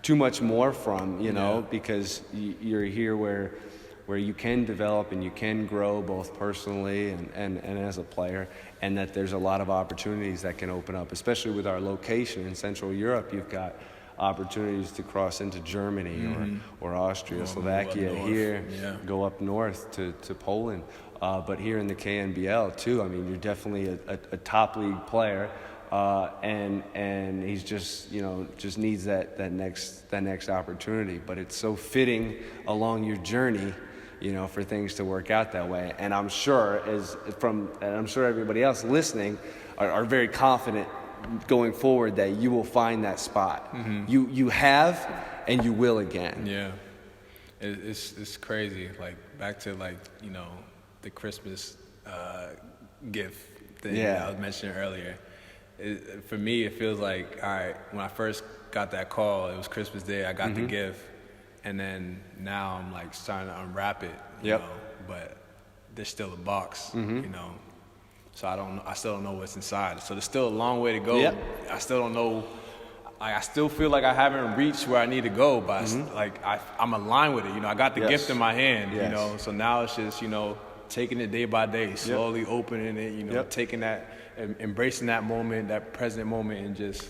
too much more from, you know, because you're here where you can develop and you can grow both personally and as a player, and that there's a lot of opportunities that can open up, especially with our location in Central Europe. You've got opportunities to cross into Germany or Austria, Slovakia here, go up north to Poland. But here in the KNBL too, I mean, you're definitely a top league player. And he's just, you know, just needs that next opportunity. But it's so fitting along your journey, you know, for things to work out that way. And I'm sure everybody else listening are very confident going forward that you will find that spot. You have, and you will again. Yeah, it's crazy. Like back to like, you know, the Christmas gift thing that I was mentioning earlier. For me, it feels like, all right, when I first got that call, it was Christmas Day, I got the gift, and then now I'm like starting to unwrap it, you know, but there's still a box, you know, so I still don't know what's inside. So there's still a long way to go. I still don't know, I still feel like I haven't reached where I need to go, but I'm aligned with it, you know, I got the gift in my hand, you know, so now it's just, you know, taking it day by day, slowly opening it, you know, taking that, embracing that moment, that present moment, and just,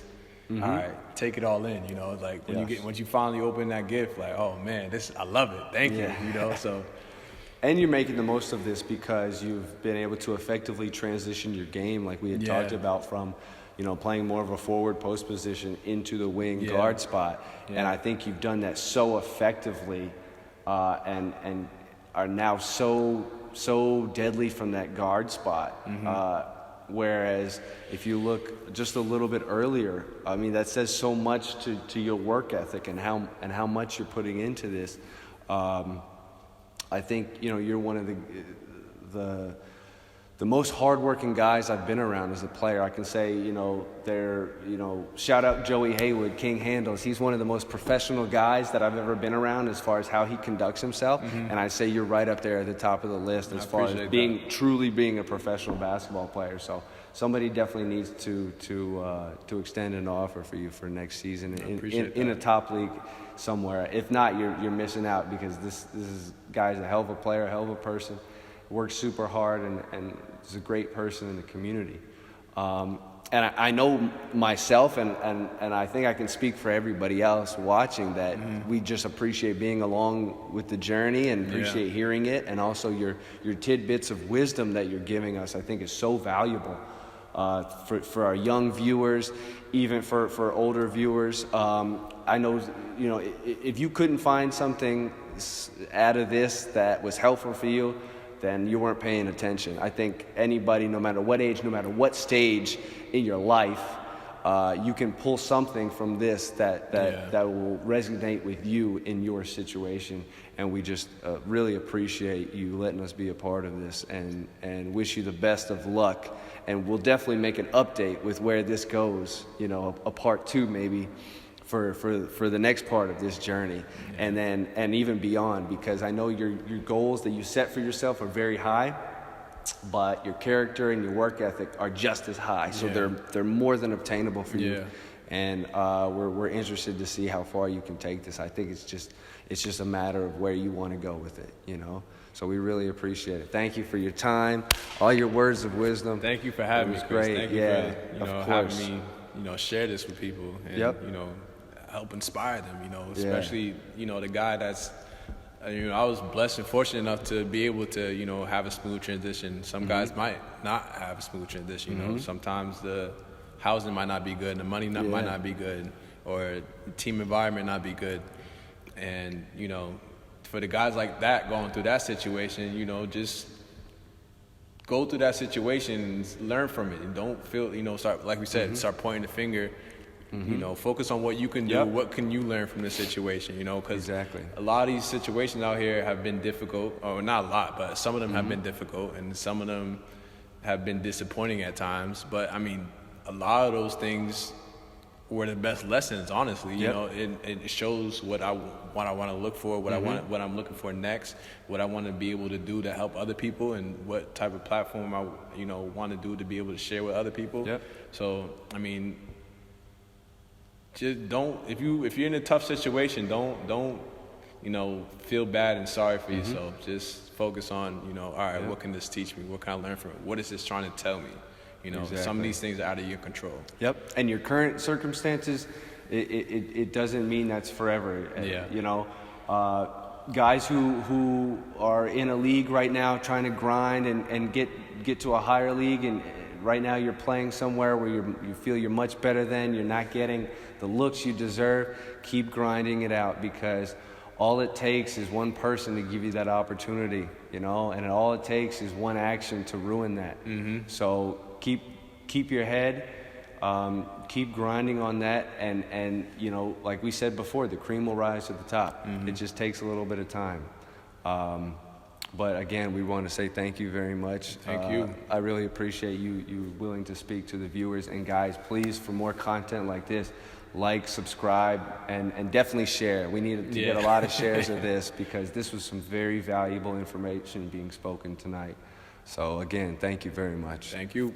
all right, take it all in, you know, like once you finally open that gift, like, oh man, I love it, thank you, you know, so. And you're making the most of this because you've been able to effectively transition your game, like we had talked about, from, you know, playing more of a forward post position into the wing guard spot. And I think you've done that so effectively, and are now so deadly from that guard spot. Whereas if you look just a little bit earlier, I mean, that says so much to your work ethic and how much you're putting into this. I think, you know, you're one of the most hardworking guys I've been around as a player. I can say, you know, shout out Joey Haywood, King Handles. He's one of the most professional guys that I've ever been around as far as how he conducts himself. And I say you're right up there at the top of the list as far as truly being a professional basketball player. So somebody definitely needs to extend an offer for you for next season in a top league somewhere. If not, you're missing out, because this guy's a hell of a player, a hell of a person, works super hard, and is a great person in the community. And I know myself, and I think I can speak for everybody else watching, that we just appreciate being along with the journey and appreciate hearing it, and also your tidbits of wisdom that you're giving us. I think is so valuable for our young viewers, even for older viewers. I know, if you couldn't find something out of this that was helpful for you, then you weren't paying attention. I think anybody, no matter what age, no matter what stage in your life, you can pull something from this that will resonate with you in your situation. And we just really appreciate you letting us be a part of this, and wish you the best of luck. And we'll definitely make an update with where this goes, a part 2 maybe, for the next part of this journey, and even beyond, because I know your goals that you set for yourself are very high, but your character and your work ethic are just as high. So they're more than obtainable for you. And we're interested to see how far you can take this. I think it's just a matter of where you want to go with it, So we really appreciate it. Thank you for your time, all your words of wisdom. Thank you for having me, Chris. Great. Thank you for having me, share this with people, and help inspire them. Especially the guy that's. I was blessed and fortunate enough to be able to, have a smooth transition. Some guys might not have a smooth transition. Sometimes the housing might not be good, and the money might not be good, or the team environment not be good. And, for the guys like that going through that situation, just go through that situation and learn from it. And don't feel, start, like we said, start pointing the finger. Focus on what you can do. What can you learn from the situation? Because a lot of these situations out here have been difficult, or not a lot, but some of them have been difficult, and some of them have been disappointing at times. But I mean, a lot of those things were the best lessons. Honestly, it shows what I want to look for, what I'm looking for next, what I want to be able to do to help other people, and what type of platform I want to do to be able to share with other people. So I mean. Just don't. If you're in a tough situation, don't feel bad and sorry for yourself. Just focus on all right. What can this teach me? What can I learn from it? What is this trying to tell me? Some of these things are out of your control. And your current circumstances, it doesn't mean that's forever. Guys who are in a league right now trying to grind and get to a higher league, and right now you're playing somewhere where you feel you're much better than, you're not getting the looks you deserve. Keep grinding it out, because all it takes is one person to give you that opportunity, and all it takes is one action to ruin that. So keep your head, keep grinding on that, and like we said before, the cream will rise to the top. It just takes a little bit of time. But again, we want to say thank you very much. Thank you. I really appreciate you willing to speak to the viewers. And guys, please, for more content like this, like, subscribe, and definitely share. We need to get a lot of shares of this, because this was some very valuable information being spoken tonight. So again, thank you very much. Thank you.